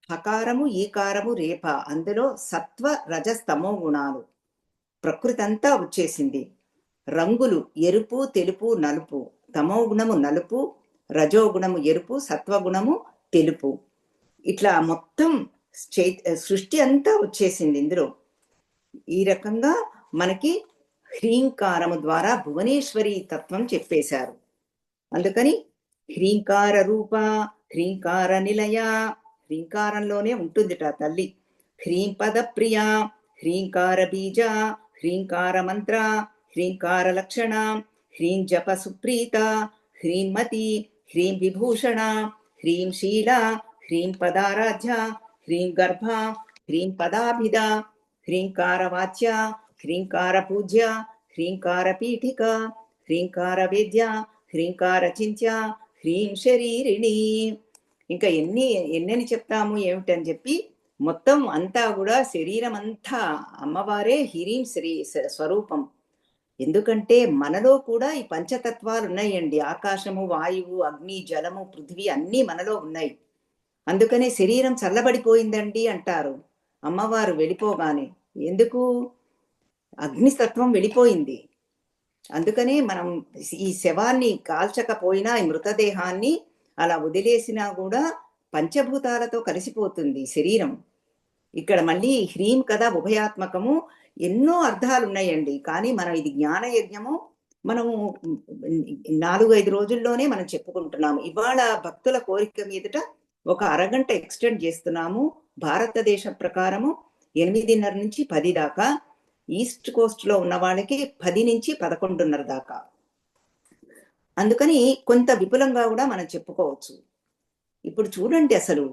హకారము ఈకారము రేప, అందులో సత్వ రజస్తమో గుణాలు. ప్రకృతి అంతా వచ్చేసింది. రంగులు ఎరుపు తెలుపు నలుపు, తమో గుణము నలుపు, రజోగుణము ఎరుపు, సత్వగుణము తెలుపు. ఇట్లా మొత్తం సృష్టి అంతా వచ్చేసింది ఇందులో. ఈ రకంగా మనకి హ్రీంకారము ద్వారా భువనేశ్వరి తత్వం చెప్పేశారు. అందుకని హ్రీంకార రూప, హ్రీంకార నిలయ, హ్రీంకారంలోనే ఉంటుందిట తల్లి. హ్రీం పద ప్రియ, హ్రీంకార బీజ, హ్రీంకార మంత్ర, హ్రీంకార లక్షణ, హ్రీం జప సుప్రీత, హ్రీంమతి, హ్రీం విభూషణ, హ్రీం శీల, హ్రీం పదారాధ్య, హ్రీం గర్భ, హ్రీం పదాభిధ, హ్రీంకార వాచ్య, హ్రీంకార పూజ్య, హ్రీంకార పీఠిక, హ్రీంకార వేద్య, హ్రీంకార చింత్య, హ్రీం శరీరిణి. ఇంకా ఎన్నెన్ని చెప్తాము ఏమిటని చెప్పి మొత్తం అంతా కూడా శరీరం అంతా అమ్మవారే హ్రీం శ్రీ స్వరూపం. ఎందుకంటే మనలో కూడా ఈ పంచతత్వాలు ఉన్నాయండి. ఆకాశము, వాయువు, అగ్ని, జలము, పృథివీ అన్నీ మనలో ఉన్నాయి. అందుకనే శరీరం చల్లబడిపోయిందండి అంటారు అమ్మవారు వెళ్ళిపోగానే. ఎందుకు? అగ్నితత్వం వెళ్ళిపోయింది. అందుకనే మనం ఈ శవాన్ని కాల్చకపోయినా ఈ మృతదేహాన్ని అలా వదిలేసినా కూడా పంచభూతాలతో కలిసిపోతుంది శరీరం. ఇక్కడ మళ్ళీ హ్రీం కదా ఉభయాత్మకము, ఎన్నో అర్థాలు ఉన్నాయండి. కానీ మనం ఇది జ్ఞానయజ్ఞము మనము 4-5 రోజుల్లోనే మనం చెప్పుకుంటున్నాము. ఇవాళ భక్తుల కోరిక మీదట ఒక అరగంట ఎక్స్టెండ్ చేస్తున్నాము. భారతదేశ ప్రకారము 8:30 నుంచి 10 దాకా, ఈస్ట్ కోస్ట్ లో ఉన్న వాళ్ళకి 10 నుంచి 11:30 దాకా. అందుకని కొంత విపులంగా కూడా మనం చెప్పుకోవచ్చు. ఇప్పుడు చూడండి, అసలు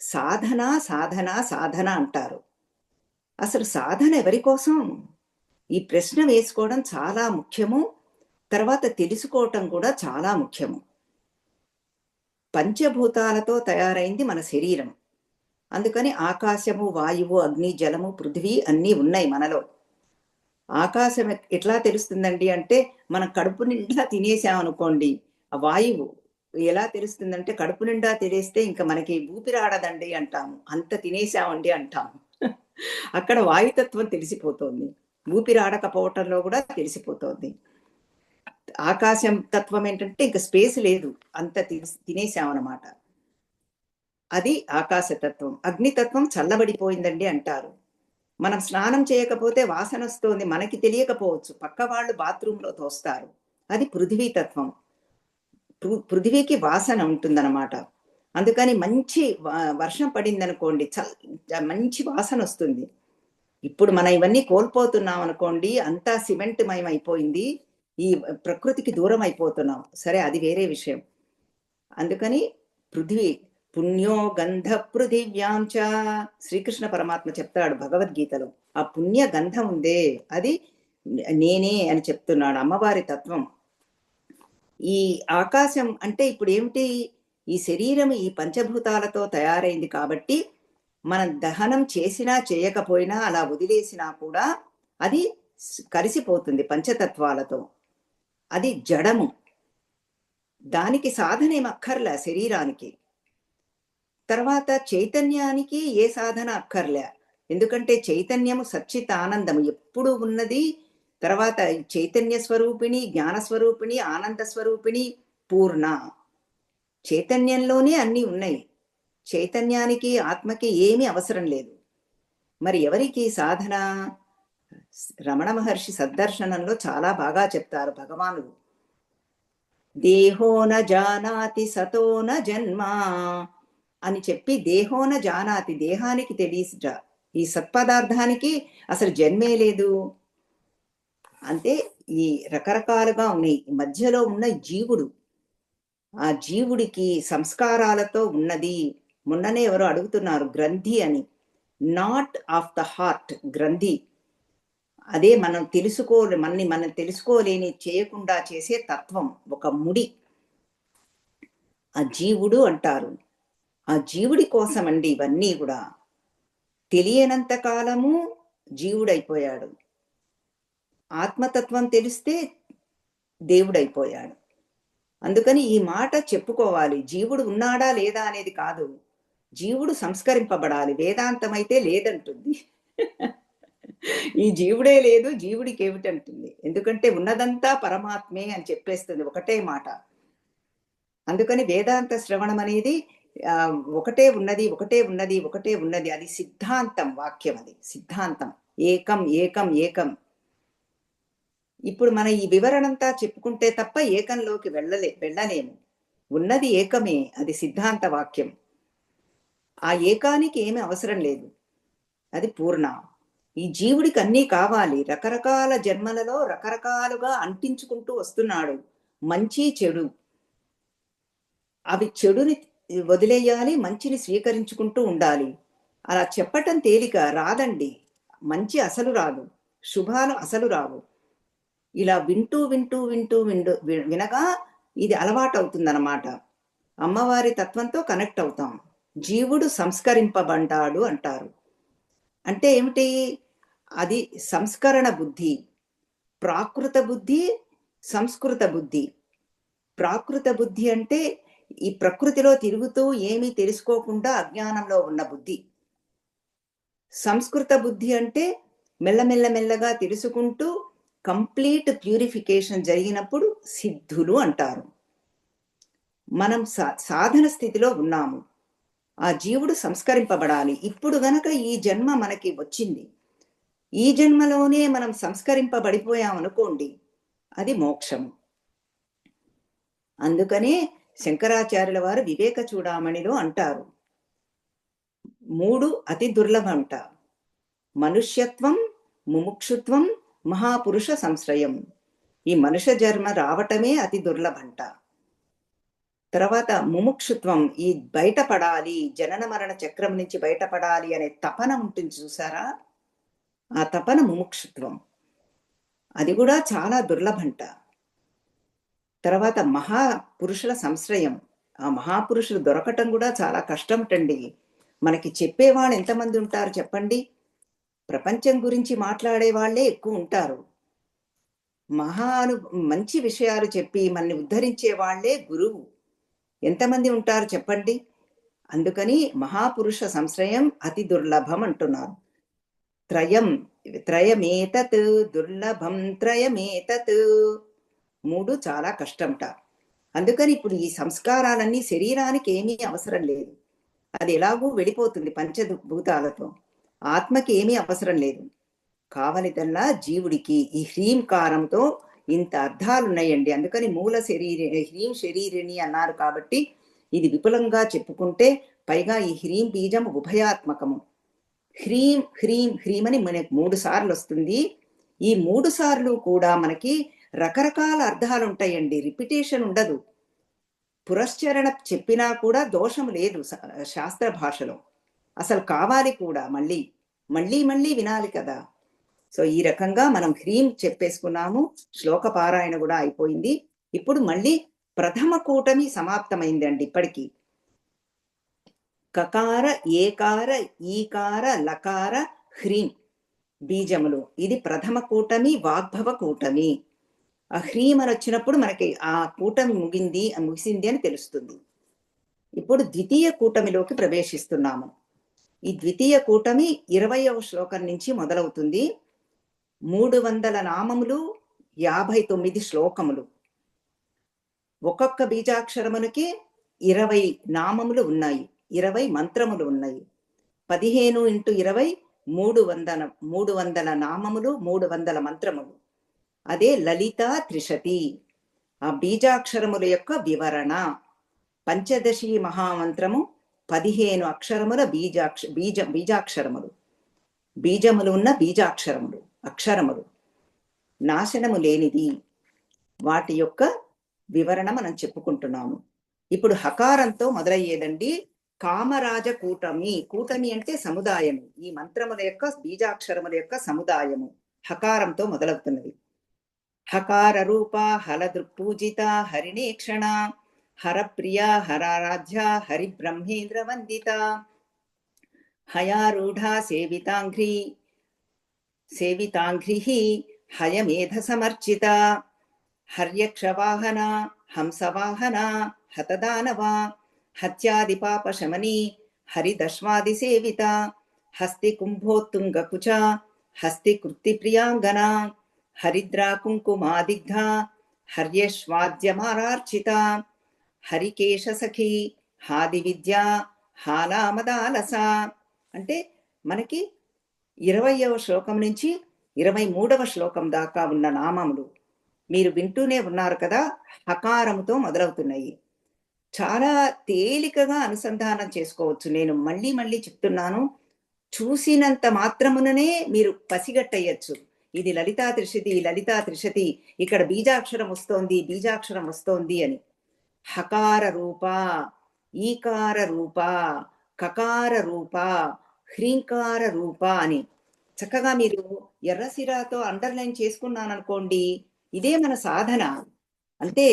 సాధన సాధన సాధన అంటారు. అసలు సాధన ఎవరి కోసం? ఈ ప్రశ్న వేసుకోవడం చాలా ముఖ్యము. తర్వాత తెలుసుకోవటం కూడా చాలా ముఖ్యము. పంచభూతాలతో తయారైంది మన శరీరం. అందుకని ఆకాశము, వాయువు, అగ్ని, జలము, పృథివీ అన్నీ ఉన్నాయి మనలో. ఆకాశం ఎట్లా తెలుస్తుందండి అంటే, మనం కడుపు నిండా తినేసామనుకోండి, ఆ వాయువు ఎలా తెలుస్తుందంటే, కడుపు నిండా తినేస్తే ఇంకా మనకి ఊపిరాడదండి అంటాము. అంత తినేసామండి అంటాము. అక్కడ వాయుతత్వం తెలిసిపోతోంది. ఊపిరాడకపోవటంలో కూడా తెలిసిపోతోంది. ఆకాశం తత్వం ఏంటంటే ఇంకా స్పేస్ లేదు, అంత తినేసామన్నమాట. అది ఆకాశతత్వం. అగ్నితత్వం చల్లబడిపోయిందండి అంటారు. మనం స్నానం చేయకపోతే వాసన వస్తోంది, మనకి తెలియకపోవచ్చు, పక్క వాళ్ళు బాత్రూంలో తోస్తారు. అది పృథివీ తత్వం. పృథివీకి వాసన ఉంటుందన్నమాట. అందుకని మంచి వర్షం పడిందనుకోండి, మంచి వాసన వస్తుంది. ఇప్పుడు మనం ఇవన్నీ కోల్పోతున్నాం అనుకోండి, అంతా సిమెంట్ మయం అయిపోయింది, ఈ ప్రకృతికి దూరం అయిపోతున్నాం. సరే, అది వేరే విషయం. అందుకని పృథివీ పుణ్యో గంధ పృథివ్యాంచ, శ్రీకృష్ణ పరమాత్మ చెప్తాడు భగవద్గీతలో. ఆ పుణ్య గంధం ఉందే, అది నేనే అని చెప్తున్నాడు, అమ్మవారి తత్వం. ఈ ఆకాశం అంటే ఇప్పుడు ఏమిటి? ఈ శరీరం ఈ పంచభూతాలతో తయారైంది కాబట్టి మనం దహనం చేసినా చేయకపోయినా అలా వదిలేసినా కూడా అది కలిసిపోతుంది పంచతత్వాలతో. అది జడము. దానికి సాధన ఏమక్కర్లే శరీరానికి. తర్వాత చైతన్యానికి ఏ సాధన అక్కర్లే. ఎందుకంటే చైతన్యము సచ్చిత్ ఆనందము ఎప్పుడు ఉన్నది. తర్వాత చైతన్య స్వరూపిణి, జ్ఞాన స్వరూపిణి, ఆనంద స్వరూపిణి, పూర్ణ. చైతన్యంలోనే అన్నీ ఉన్నాయి. చైతన్యానికి, ఆత్మకి ఏమీ అవసరం లేదు. మరి ఎవరికి సాధన? రమణ మహర్షి సద్దర్శనంలో చాలా బాగా చెప్తారు భగవానుడు. దేహోన జానాతి సతోన జన్మ అని చెప్పి, దేహోన జానాతి, దేహానికి తెలియట, ఈ సత్పదార్థానికి అసలు జన్మే లేదు. అంటే ఈ రకరకాలుగా ఉన్నాయి. మధ్యలో ఉన్న జీవుడు, ఆ జీవుడికి సంస్కారాలతో ఉన్నది. మొన్ననే ఎవరో అడుగుతున్నారు గ్రంథి అని. నాట్ ఆఫ్ ద హార్ట్, గ్రంథి. అదే మనం మనం తెలుసుకోలేని, చేయకుండా చేసే తత్వం, ఒక ముడి. ఆ జీవుడు అంటారు. ఆ జీవుడి కోసమండి ఇవన్నీ కూడా. తెలియనంత కాలము జీవుడైపోయాడు. ఆత్మతత్వం తెలిస్తే దేవుడైపోయాడు. అందుకని ఈ మాట చెప్పుకోవాలి. జీవుడు ఉన్నాడా లేదా అనేది కాదు, జీవుడు సంస్కరింపబడాలి. వేదాంతం అయితే లేదంటుంది. ఈ జీవుడే లేదు, జీవుడికి ఏమిటంటుంది. ఎందుకంటే ఉన్నదంతా పరమాత్మే అని చెప్పేస్తుంది ఒకటే మాట. అందుకని వేదాంత శ్రవణం అనేది ఒకటే ఉన్నది, ఒకటే ఉన్నది, ఒకటే ఉన్నది. అది సిద్ధాంతం, వాక్యం. అది సిద్ధాంతం. ఏకం ఏకం ఏకం. ఇప్పుడు మన ఈ వివరణంతా చెప్పుకుంటే తప్ప ఏకంలోకి వెళ్ళలేము. ఉన్నది ఏకమే, అది సిద్ధాంత వాక్యం. ఆ ఏకానికి ఏమీ అవసరం లేదు, అది పూర్ణ. ఈ జీవుడికి అన్నీ కావాలి. రకరకాల జన్మలలో రకరకాలుగా అంటించుకుంటూ వస్తున్నాడు, మంచి చెడు. అవి చెడుని వదిలేయాలి, మంచిని స్వీకరించుకుంటూ ఉండాలి. అలా చెప్పటం తేలిక, రాదండి. మంచి అసలు రాదు, శుభాలు అసలు రావు. ఇలా వింటూ వింటూ వింటూ వినగా ఇది అలవాటు అవుతుందన్నమాట. అమ్మవారి తత్వంతో కనెక్ట్ అవుతాం. జీవుడు సంస్కరింపబడ్డాడు అంటారు. అంటే ఏమిటి? అది సంస్కరణ బుద్ధి. ప్రాకృత బుద్ధి, సంస్కృత బుద్ధి. ప్రాకృత బుద్ధి అంటే ఈ ప్రకృతిలో తిరుగుతూ ఏమీ తెలుసుకోకుండా అజ్ఞానంలో ఉన్న బుద్ధి. సంస్కృత బుద్ధి అంటే మెల్లమెల్లగా తెలుసుకుంటూ కంప్లీట్ ప్యూరిఫికేషన్ జరిగినప్పుడు సిద్ధులు అంటారు. మనం సాధన స్థితిలో ఉన్నాము. ఆ జీవుడు సంస్కరింపబడాలి. ఇప్పుడు గనక ఈ జన్మ మనకి వచ్చింది, ఈ జన్మలోనే మనం సంస్కరింపబడిపోయామనుకోండి, అది మోక్షము. అందుకనే శంకరాచార్యుల వారు వివేక చూడామణిలో అంటారు, 3 అతి దుర్లభంట: మనుష్యత్వం, ముముక్షుత్వం, మహాపురుష సంశ్రయం. ఈ మనుష్య జన్మ రావటమే అతి దుర్లభంట. తర్వాత ముముక్షుత్వం, ఈ బయటపడాలి, జనన మరణ చక్రం నుంచి బయటపడాలి అనే తపన ఉంటుంది చూసారా, ఆ తపన ముముక్షుత్వం. అది కూడా చాలా దుర్లభంట. తర్వాత మహాపురుషుల సంశ్రయం, ఆ మహాపురుషులు దొరకటం కూడా చాలా కష్టంటండి. మనకి చెప్పేవాళ్ళు ఎంతమంది ఉంటారు చెప్పండి? ప్రపంచం గురించి మాట్లాడే వాళ్ళే ఎక్కువ ఉంటారు. మంచి విషయాలు చెప్పి మనల్ని ఉద్ధరించే వాళ్ళే గురువు. ఎంతమంది ఉంటారు చెప్పండి? అందుకని మహాపురుష సంశ్రయం అతి దుర్లభం అంటున్నారు. త్రయమేతత్ దుర్లభం త్రయమేతత్. 3 చాలా కష్టంట. అందుకని ఇప్పుడు ఈ సంస్కారాలన్నీ శరీరానికి ఏమీ అవసరం లేదు, అది ఎలాగూ వెళ్ళిపోతుంది పంచభూతాలతో. ఆత్మకి ఏమీ అవసరం లేదు. కావలిదల్లా జీవుడికి ఈ హ్రీంకారంతో ఇంత అర్థాలు ఉన్నాయండి. అందుకని మూల హ్రీం శరీరిణి అన్నారు కాబట్టి ఇది విపులంగా చెప్పుకుంటే, పైగా ఈ హ్రీం బీజం ఉభయాత్మకము. హ్రీం హ్రీం హ్రీం అని మనకి 3 సార్లు వస్తుంది. ఈ 3 సార్లు కూడా మనకి రకరకాల అర్థాలు ఉంటాయండి, రిపిటేషన్ ఉండదు. పురశ్చరణ చెప్పినా కూడా దోషం లేదు శాస్త్ర భాషలో. అసలు కావాలి కూడా, మళ్ళీ మళ్ళీ మళ్ళీ వినాలి కదా. సో ఈ రకంగా మనం హ్రీం చెప్పేసుకున్నాము. శ్లోక పారాయణ కూడా అయిపోయింది. ఇప్పుడు మళ్ళీ ప్రథమ కూటమి సమాప్తమైందండి. ఇప్పటికీ కకార, ఏకార, ఈకార, లకార, హ్రీం బీజములు. ఇది ప్రథమ కూటమి, వాగ్భవ కూటమి. ఆ హ్రీం అని వచ్చినప్పుడు మనకి ఆ కూటమి ముగిసింది అని తెలుస్తుంది. ఇప్పుడు ద్వితీయ కూటమిలోకి ప్రవేశిస్తున్నాము. ఈ ద్వితీయ కూటమి 20వ శ్లోకం నుంచి మొదలవుతుంది. 300 నామములు, 59 శ్లోకములు. ఒక్కొక్క బీజాక్షరమునికి 20 నామములు ఉన్నాయి, 20 మంత్రములు ఉన్నాయి. 15 × 20 300 నామములు, 300 మంత్రములు. అదే లలిత త్రిశతి. ఆ బీజాక్షరముల యొక్క వివరణ. పంచదశి మహామంత్రము 15 అక్షరముల బీజాక్షరములు. బీజములు ఉన్న బీజాక్షరములు, అక్షరములు నాశనము లేనిది. వాటి యొక్క వివరణ మనం చెప్పుకుంటున్నాము. ఇప్పుడు హకారంతో మొదలయ్యేదండి కామరాజ కూటమి. కూటమి అంటే సముదాయము. ఈ మంత్రముల యొక్క బీజాక్షరముల యొక్క సముదాయము హకారంతో మొదలవుతున్నది. హకార రూప హలదృక్పూజిత హరిణేక్షణ హరప్రియ హరారాధ్య హరిబ్రహ్మేంద్ర వందిత హయారూఢ సేవితాంఘ్రి హయమేధ సమర్చిత హర్యక్షవాహన హంసవాహన హతదానవ హత్యాదిపాప శమని హరిదశ్వాది సేవిత హస్తి కుంభోత్తుంగకుచ హస్తి కృత్తి ప్రియాంగన హరిద్రా కుంకుమాదిగ్ధ హర్యశ్వాద్యమారార్చిత హరికేశ సఖి హాది విద్య హాలామదాలస. అంటే మనకి 20వ శ్లోకం నుంచి 23వ శ్లోకం దాకా ఉన్న నామములు మీరు వింటూనే ఉన్నారు కదా. హకారముతో మొదలవుతున్నాయి. చాలా తేలికగా అనుసంధానం చేసుకోవచ్చు. నేను మళ్ళీ మళ్ళీ చెప్తున్నాను, చూసినంత మాత్రముననే మీరు పసిగట్టయ్యచ్చు. ఇది లలితా త్రిశతి, లలితా త్రిశతి, ఇక్కడ బీజాక్షరం వస్తోంది అని. హకార రూప, ఈకార రూప, కకార రూప, హ్రీంకార రూప అని చక్కగా మీరు ఎర్రసిరాతో అండర్లైన్ చేసుకున్నాను అనుకోండి, ఇదే మన సాధన. అంటే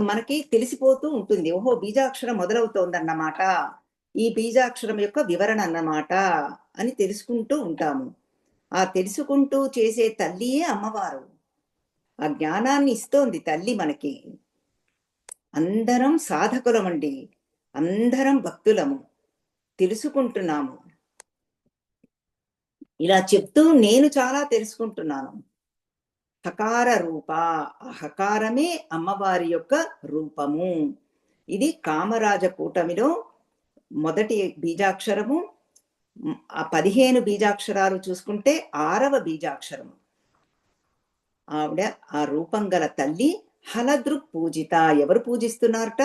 మనకి తెలిసిపోతూ ఉంటుంది, ఓహో బీజాక్షరం మొదలవుతోందన్నమాట. ఈ బీజాక్షరం యొక్క వివరణ అన్నమాట అని తెలుసుకుంటూ ఉంటాము. ఆ తెలుసుకుంటూ చేసే తల్లియే అమ్మవారు. ఆ జ్ఞానాన్ని ఇస్తోంది తల్లి మనకి. అందరం సాధకులమండి. అందరం భక్తులము. తెలుసుకుంటున్నాము. ఇలా చెప్తూ నేను చాలా తెలుసుకుంటున్నాను. హకార రూప. ఆ హకారమే అమ్మవారి యొక్క రూపము. ఇది కామరాజ కూటమిలో మొదటి బీజాక్షరము. ఆ 15 బీజాక్షరాలు చూసుకుంటే 6వ బీజాక్షరము. ఆవిడ ఆ రూపం గల తల్లి హలదృక్ పూజిత. ఎవరు పూజిస్తున్నారట?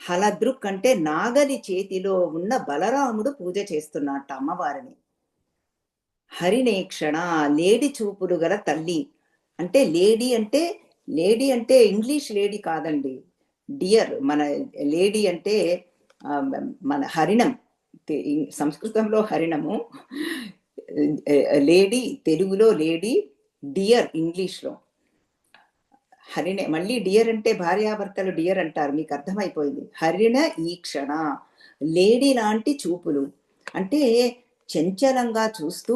హలదృక్ అంటే నాగలి చేతిలో ఉన్న బలరాముడు పూజ చేస్తున్నట్ట అమ్మవారిని. హరినేక్షణ లేడి చూపులు గల తల్లి. అంటే లేడీ అంటే ఇంగ్లీష్ లేడీ కాదండి. డియర్. మన లేడీ అంటే మన హరిణం. సంస్కృతంలో హరిణము, లేడీ తెలుగులో లేడీ, డియర్ ఇంగ్లీష్లో. హరిణే. మళ్ళీ డియర్ అంటే భార్యాభర్తలు డియర్ అంటారు, మీకు అర్థమైపోయింది. హరిణ ఈక్షణ, లేడీ లాంటి చూపులు. అంటే చంచలంగా చూస్తూ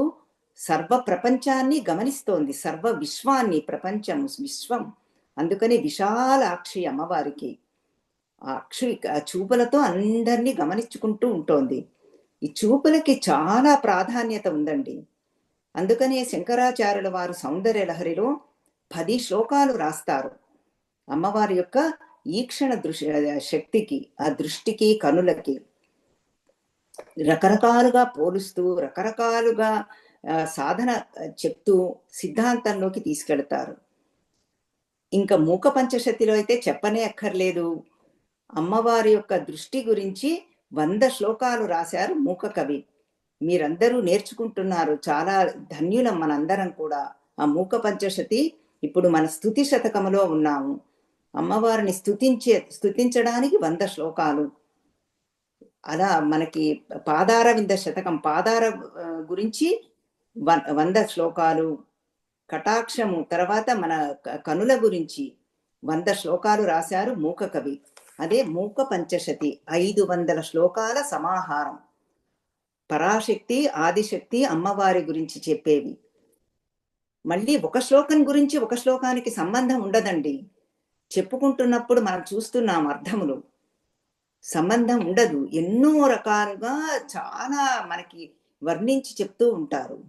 సర్వ ప్రపంచాన్ని గమనిస్తోంది, సర్వ విశ్వాన్ని. ప్రపంచం విశ్వం. అందుకని విశాలాక్షి అమ్మవారికి. ఆ అక్షి చూపులతో అందరినీ గమనించుకుంటూ ఉంటోంది. ఈ చూపులకి చాలా ప్రాధాన్యత ఉందండి. అందుకనే శంకరాచార్యుల వారు సౌందర్య లహరిలో 10 శ్లోకాలు రాస్తారు అమ్మవారి యొక్క ఈక్షణ శక్తికి, ఆ దృష్టికి, కనులకి. రకరకాలుగా పోలుస్తూ, రకరకాలుగా సాధన చెప్తూ సిద్ధాంతంలోకి తీసుకెళ్తారు. ఇంకా మూక పంచశతిలో అయితే చెప్పనే అక్కర్లేదు. అమ్మవారి యొక్క దృష్టి గురించి 100 శ్లోకాలు రాశారు మూక కవి. మీరందరూ నేర్చుకుంటున్నారు. చాలా ధన్యులం మనందరం కూడా. ఆ మూక పంచశతి ఇప్పుడు మన స్తుతి శతకములో ఉన్నాము. అమ్మవారిని స్తుతించడానికి 100 శ్లోకాలు. అలా మనకి పాదారవింద శతకం, పాదార గురించి 100 శ్లోకాలు. కటాక్షము తర్వాత మన కనుల గురించి 100 శ్లోకాలు రాశారు మూక కవి. అదే మూక పంచశతి, 500 శ్లోకాల సమాహారం. పరాశక్తి, ఆదిశక్తి, అమ్మవారి గురించి చెప్పేవి. మళ్ళీ ఒక శ్లోకం గురించి ఒక శ్లోకానికి సంబంధం ఉండదండి. చెప్పుకుంటున్నప్పుడు మనం చూస్తున్నాం అర్థములు. సంబంధం ఉండదు. ఎన్నో రకాలుగా చాలా మనకి వర్ణించి చెప్తూ ఉంటారు.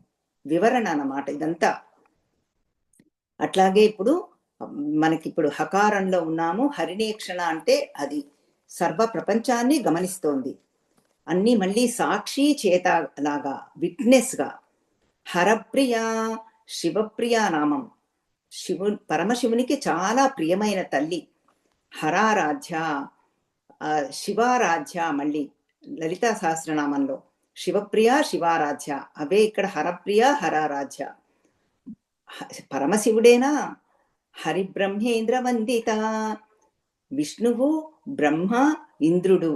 వివరణ అన్నమాట ఇదంతా. అట్లాగే ఇప్పుడు మనకిప్పుడు హకారంలో ఉన్నాము. హరినేక్షణ అంటే అది సర్వ ప్రపంచాన్ని గమనిస్తోంది. అన్ని మళ్ళీ సాక్షి చేత లాగా, విట్నెస్గా. హరప్రియ, శివప్రియ నామం. పరమశివునికి చాలా ప్రియమైన తల్లి. హరారాధ్య, శివారాధ్య. మళ్ళీ లలితా సహస్రనామంలో శివప్రియ, శివారాధ్య. అవే ఇక్కడ హరప్రియ, హరారాధ్య. పరమశివుడేనా? హరిబ్రహ్మేంద్ర వందిత. విష్ణువు, బ్రహ్మ, ఇంద్రుడు,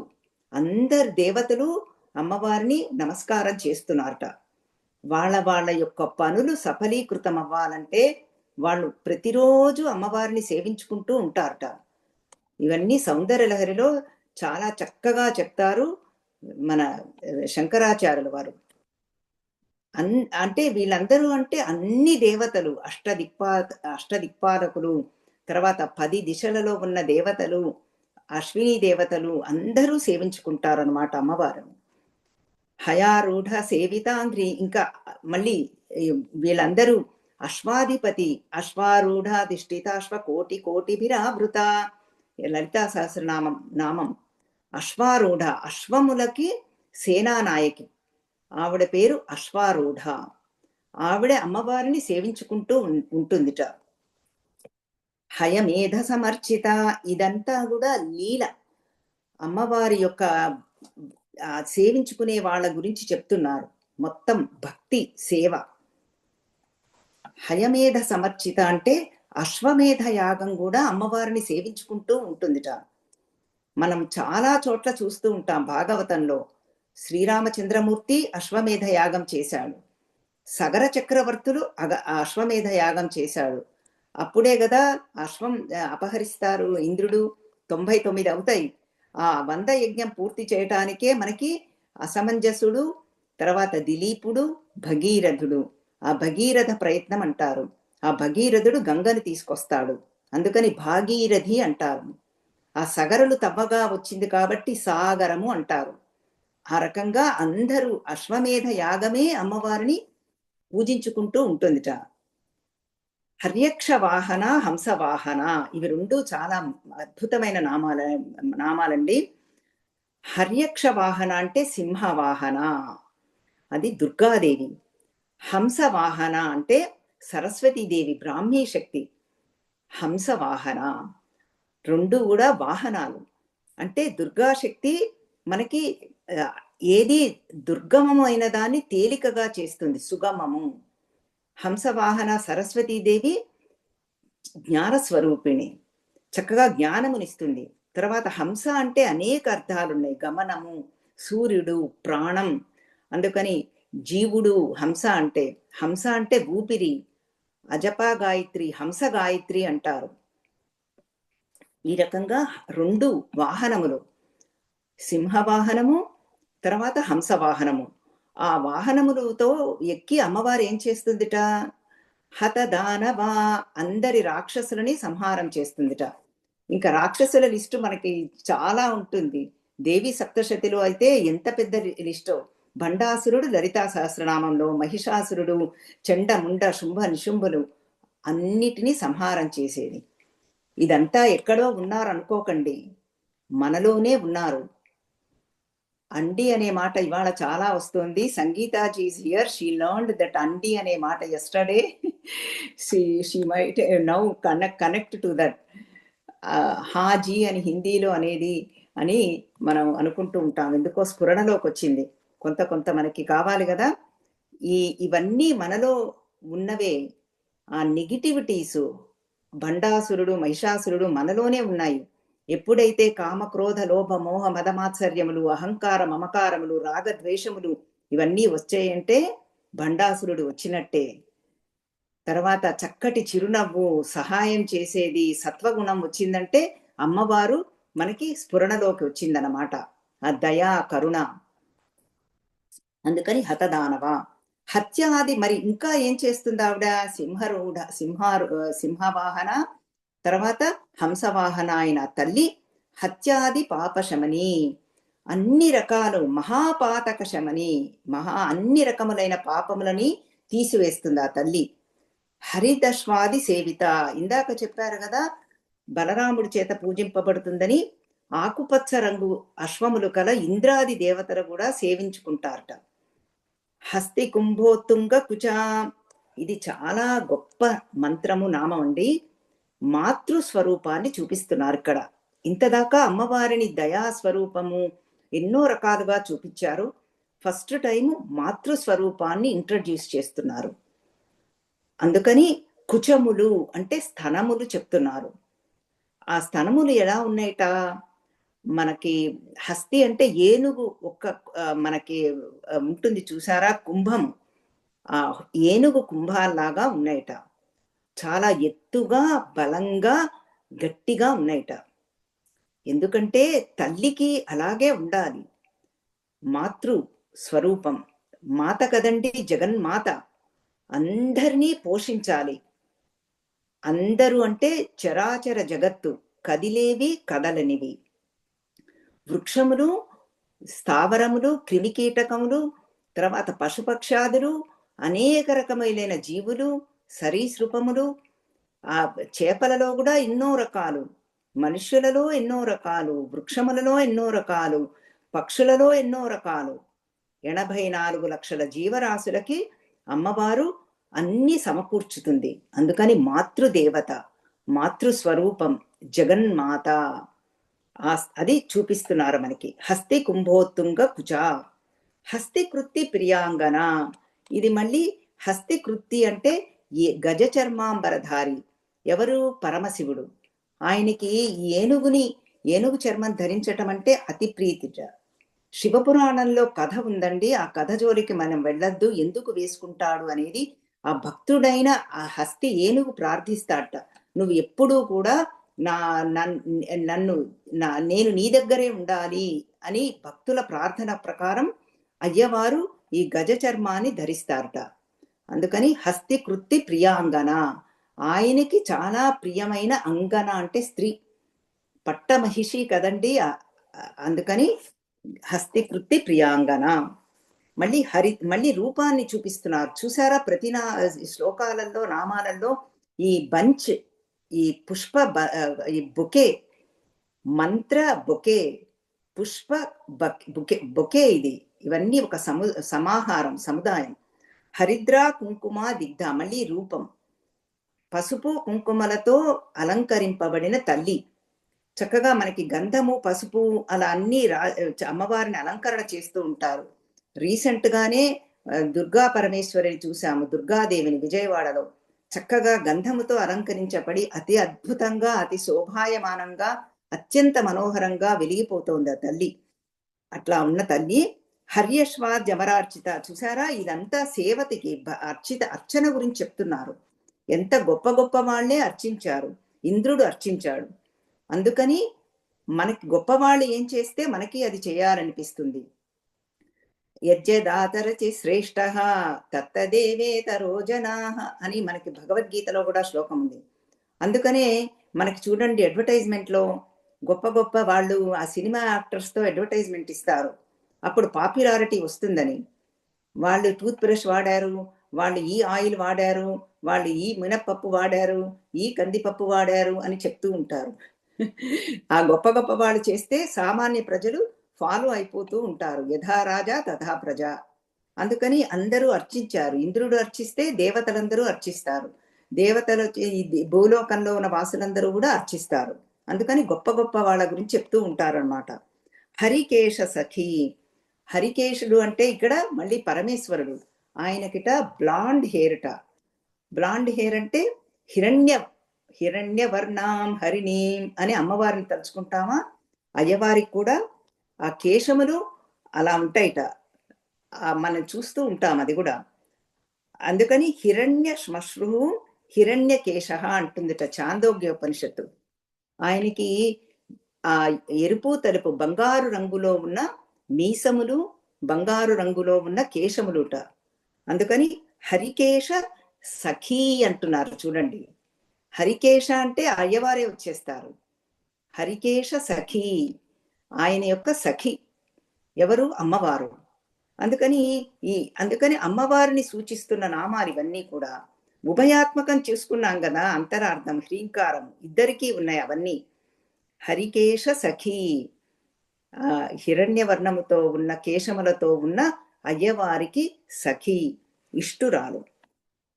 అందరు దేవతలు అమ్మవారిని నమస్కారం చేస్తున్నారట. వాళ్ళ యొక్క పనులు సఫలీకృతం అవ్వాలంటే వాళ్ళు ప్రతిరోజు అమ్మవారిని సేవించుకుంటూ ఉంటారట. ఇవన్నీ సౌందర్య లహరిలో చాలా చక్కగా చెప్తారు మన శంకరాచార్యుల వారు. అంటే వీళ్ళందరూ అంటే అన్ని దేవతలు, అష్టదిక్పాలకులు, తర్వాత 10 దిశలలో ఉన్న దేవతలు, అశ్విని దేవతలు అందరూ సేవించుకుంటారనమాట అమ్మవారు. హయారూఢ సేవితాంగ్రి. ఇంకా మళ్ళీ వీళ్ళందరూ అశ్వాధిపతి, అశ్వారూఢాధిష్ఠితాశ్వ కోటి కోటిభిరావృత. లలితా సహస్రనామం. అశ్వారూఢ, అశ్వములకి సేనానాయకి. ఆవిడ పేరు అశ్వారూఢ. ఆవిడ అమ్మవారిని సేవించుకుంటూ ఉంటుందిట. హయమేధ సమర్చిత. ఇదంతా కూడా లీల. అమ్మవారి యొక్క సేవించుకునే వాళ్ళ గురించి చెప్తున్నారు. మొత్తం భక్తి సేవ. హయమేధ సమర్చిత అంటే అశ్వమేధ యాగం కూడా అమ్మవారిని సేవించుకుంటూ ఉంటుందిట. మనం చాలా చోట్ల చూస్తూ ఉంటాం భాగవతంలో. శ్రీరామచంద్రమూర్తి అశ్వమేధ యాగం చేశాడు. సగర చక్రవర్తులు అశ్వమేధ యాగం చేశాడు. అప్పుడే కదా అశ్వం అపహరిస్తారు ఇంద్రుడు. 99 అవుతాయి. ఆ 100 యజ్ఞం పూర్తి చేయటానికే మనకి అసమంజసుడు, తర్వాత దిలీపుడు, భగీరథుడు. ఆ భగీరథ ప్రయత్నం అంటారు. ఆ భగీరథుడు గంగని తీసుకొస్తాడు. అందుకని భాగీరథి అంటారు. ఆ సగరులు తవ్వగా వచ్చింది కాబట్టి సాగరము అంటారు. ఆ రకంగా అందరూ అశ్వమేధ యాగమే అమ్మవారిని పూజించుకుంటూ ఉంటుందిట. హర్యక్ష వాహన, హంస వాహన, ఇవి రెండు చాలా అద్భుతమైన నామాలండి. హర్యక్ష వాహన అంటే సింహ వాహన, అది దుర్గాదేవి. హంస వాహన అంటే సరస్వతీదేవి, బ్రాహ్మీ శక్తి. హంస వాహన, రెండు కూడా వాహనాలు. అంటే దుర్గాశక్తి మనకి ఏది దుర్గమము అయిన దాన్ని తేలికగా చేస్తుంది, సుగమము. హంసవాహన సరస్వతీదేవి జ్ఞానస్వరూపిణి, చక్కగా జ్ఞానమునిస్తుంది. తర్వాత హంస అంటే అనేక అర్థాలున్నాయి. గమనము, సూర్యుడు, ప్రాణం. అందుకని జీవుడు హంస అంటే. హంస అంటే ఊపిరి. అజపా గాయత్రి, హంస గాయత్రి అంటారు. ఈ రకంగా రెండు వాహనములు, సింహవాహనము, తర్వాత హంసవాహనము. ఆ వాహనములతో ఎక్కి అమ్మవారు ఏం చేస్తుందిట? హతదానవా, అందరి రాక్షసులని సంహారం చేస్తుందిట. ఇంకా రాక్షసుల లిస్టు మనకి చాలా ఉంటుంది. దేవి సప్తశతిలో అయితే ఎంత పెద్ద లిస్టో. భండాసురుడు లలితా సహస్రనామంలో, మహిషాసురుడు, చండ ముండ శుంభ నిశుంభులు అన్నిటినీ సంహారం చేసేది. ఇదంతా ఎక్కడో ఉన్నారు అనుకోకండి, మనలోనే ఉన్నారు. అండి అనే మాట ఇవాళ చాలా వస్తుంది. సంగీతాజీ is here, she learned that అండి అనే మాట yesterday. She might now connect to that. హాజీ అని హిందీలో అనేది అని మనం అనుకుంటూ ఉంటాం. ఎందుకో స్ఫురణలోకి వచ్చింది. కొంత కొంత మనకి కావాలి కదా. ఇవన్నీ మనలో ఉన్నవే. ఆ నెగిటివిటీసు, భండాసురుడు, మహిషాసురుడు మనలోనే ఉన్నాయి. ఎప్పుడైతే కామ, క్రోధ, లోభ, మోహ, మదమాత్సర్యములు, అహంకార, మమకారములు, రాగద్వేషములు ఇవన్నీ వచ్చాయంటే భండాసురుడు వచ్చినట్టే. తర్వాత చక్కటి చిరునవ్వు, సహాయం చేసేది, సత్వగుణం వచ్చిందంటే అమ్మవారు మనకి స్ఫురణలోకి వచ్చిందనమాట. ఆ దయా, కరుణ. అందుకని హతదానవ. హత్యాది మరి ఇంకా ఏం చేస్తుంది ఆవిడ? సింహవాహన, తర్వాత హంసవాహన అయిన తల్లి హత్యాది పాపశమని, అన్ని రకాలు మహాపాతక శమని, అన్ని రకములైన పాపములని తీసివేస్తుంది ఆ తల్లి. హరిదశ్వాది సేవిత, ఇందాక చెప్పారు కదా బలరాముడి చేత పూజింపబడుతుందని. ఆకుపచ్చ రంగు అశ్వములు కల ఇంద్రాది దేవతలు కూడా సేవించుకుంటారట. హస్తి కుంభోత్తుంగ కుచ, ఇది చాలా గొప్ప మంత్రము, నామం అండి. మాతృస్వరూపాన్ని చూపిస్తున్నారు ఇక్కడ. ఇంతదాకా అమ్మవారిని దయాస్వరూపము ఎన్నో రకాలుగా చూపించారు. ఫస్ట్ టైం మాతృస్వరూపాన్ని ఇంట్రడ్యూస్ చేస్తున్నారు. అందుకని కుచములు అంటే స్తనములు చెప్తున్నారు. ఆ స్తనములు ఎలా ఉన్నాయట? మనకి హస్తి అంటే ఏనుగు ఒక్క మనకి ఉంటుంది చూసారా, కుంభం. ఆ ఏనుగు కుంభాల్లాగా ఉన్నాయట. చాలా ఎత్తుగా, బలంగా, గట్టిగా ఉన్నాయట. ఎందుకంటే తల్లికి అలాగే ఉండాలి. మాతృ స్వరూపం, మాత కదండి, జగన్మాత. అందరినీ పోషించాలి. అందరూ అంటే చరాచర జగత్తు, కదిలేవి, కదలనివి. వృక్షములు, స్థావరములు, క్రిమికీటకములు, తర్వాత పశుపక్షాదులు, అనేక రకమైన జీవులు, సరీసృపములు. ఆ చేపలలో కూడా ఎన్నో రకాలు, మనుష్యులలో ఎన్నో రకాలు, వృక్షములలో ఎన్నో రకాలు, పక్షులలో ఎన్నో రకాలు. 84 లక్షల జీవరాశులకి అమ్మవారు అన్ని సమకూర్చుతుంది. అందుకని మాతృదేవత, మాతృస్వరూపం, జగన్మాత. అది చూపిస్తున్నారు మనకి. హస్తి కుంభోత్తుంగ కుచ, హస్తి కృత్తి ప్రియాంగన. ఇది మళ్ళీ హస్తి కృత్తి అంటే గజ చర్మాంబరధారి. ఎవరు? పరమశివుడు. ఆయనకి ఏనుగు చర్మం ధరించటం అంటే అతి ప్రీతిట. శివపురాణంలో కథ ఉందండి. ఆ కథ జోలికి మనం వెళ్ళొద్దు. ఎందుకు వేసుకుంటాడు అనేది ఆ భక్తుడైన ఆ హస్తి ఏనుగు ప్రార్థిస్తాడట, నువ్వు ఎప్పుడూ కూడా నా నన్ను నేను నీ దగ్గరే ఉండాలి అని భక్తుల ప్రార్థన ప్రకారం అయ్యవారు ఈ గజ చర్మాన్ని ధరిస్తారట. అందుకని హస్తి కృత్తి ప్రియాంగన, ఆయనకి చాలా ప్రియమైన అంగన అంటే స్త్రీ, పట్టమహిషి కదండి. అందుకని హస్తి కృత్తి ప్రియాంగన. మళ్ళీ రూపాన్ని చూపిస్తున్నారు చూసారా, ప్రతి శ్లోకాలలో నామాలలో ఈ బంచ్, ఈ పుష్ప ఈ బొకే, మంత్ర బొకే, పుష్ప బొకే, ఇవన్నీ ఒక సమాహారం, సముదాయం. హరిద్ర కుంకుమ దిగ్ధ, మళ్ళీ రూపం, పసుపు కుంకుమలతో అలంకరింపబడిన తల్లి. చక్కగా మనకి గంధము పసుపు అలా అన్ని అమ్మవారిని అలంకరణ చేస్తూ ఉంటారు. రీసెంట్ గానే దుర్గా పరమేశ్వరిని చూసాము, దుర్గాదేవిని విజయవాడలో చక్కగా గంధముతో అలంకరించబడి అతి అద్భుతంగా, అతి శోభాయమానంగా, అత్యంత మనోహరంగా వెలిగిపోతోంది ఆ తల్లి. అట్లా ఉన్న తల్లి హర్యశ్వ జమరార్చిత. చూసారా, ఇదంతా సేవతికి అర్చన గురించి చెప్తున్నారు. ఎంత గొప్ప గొప్ప వాళ్ళే అర్చించారు, ఇంద్రుడు అర్చించాడు. అందుకని మనకి గొప్పవాళ్ళు ఏం చేస్తే మనకి అది చేయాలనిపిస్తుంది. యజ్జదాతరచి శ్రేష్ఠ తత్తదేవేతరో జనాః అని మనకి భగవద్గీతలో కూడా శ్లోకం ఉంది. అందుకనే మనకి చూడండి, అడ్వర్టైజ్మెంట్లో గొప్ప గొప్ప వాళ్ళు ఆ సినిమా యాక్టర్స్తో అడ్వర్టైజ్మెంట్ ఇస్తారు. అప్పుడు పాపులారిటీ వస్తుందని. వాళ్ళు టూత్ బ్రష్ వాడారు, వాళ్ళు ఈ ఆయిల్ వాడారు, వాళ్ళు ఈ మినప్పప్పు వాడారు, ఈ కందిపప్పు వాడారు అని చెప్తూ ఉంటారు. ఆ గొప్ప గొప్ప వాళ్ళు చేస్తే సామాన్య ప్రజలు ఫాలో అయిపోతూ ఉంటారు. యథా రాజా తథా ప్రజ. అందుకని అందరూ అర్చించారు. ఇంద్రుడు అర్చిస్తే దేవతలందరూ అర్చిస్తారు, దేవతలు భూలోకంలో ఉన్న వాసులందరూ కూడా అర్చిస్తారు. అందుకని గొప్ప గొప్ప వాళ్ళ గురించి చెప్తూ ఉంటారన్నమాట. హరికేశ సఖి, హరికేశుడు అంటే ఇక్కడ మళ్ళీ పరమేశ్వరుడు. ఆయనకిట బ్లాండ్ హెయిర్ట. బ్లాండ్ హెయిర్ అంటే హిరణ్యవర్ణాం హరిణీం అని అమ్మవారిని తలుచుకుంటామా, అయ్యవారికి కూడా ఆ కేశములు అలా ఉంటాయిట, మనం చూస్తూ ఉంటాం అది కూడా. అందుకని హిరణ్య శ్మశ్రు హిరణ్య కేశ అంటుందిట చాందోగ్య ఉపనిషత్తు. ఆయనకి ఆ ఎరుపు తెలుపు బంగారు రంగులో ఉన్న మీసములు, బంగారు రంగులో ఉన్న కేశములుట. అందుకని హరికేశ సఖీ అంటున్నారు చూడండి. హరికేశ అంటే అయ్యవారే వచ్చేస్తారు. హరికేశ సఖీ, ఆయన యొక్క సఖి ఎవరు, అమ్మవారు. అందుకని అమ్మవారిని సూచిస్తున్న నామాలు ఇవన్నీ కూడా. ఉభయాత్మకం చూసుకున్నాం కదా, అంతరార్థం హ్రీంకారం ఇద్దరికీ ఉన్నాయి అవన్నీ. హరికేశ సఖీ, హిరణ్యవర్ణముతో ఉన్న కేశములతో ఉన్న అయ్యవారికి సఖీ, ఇష్టురాలు.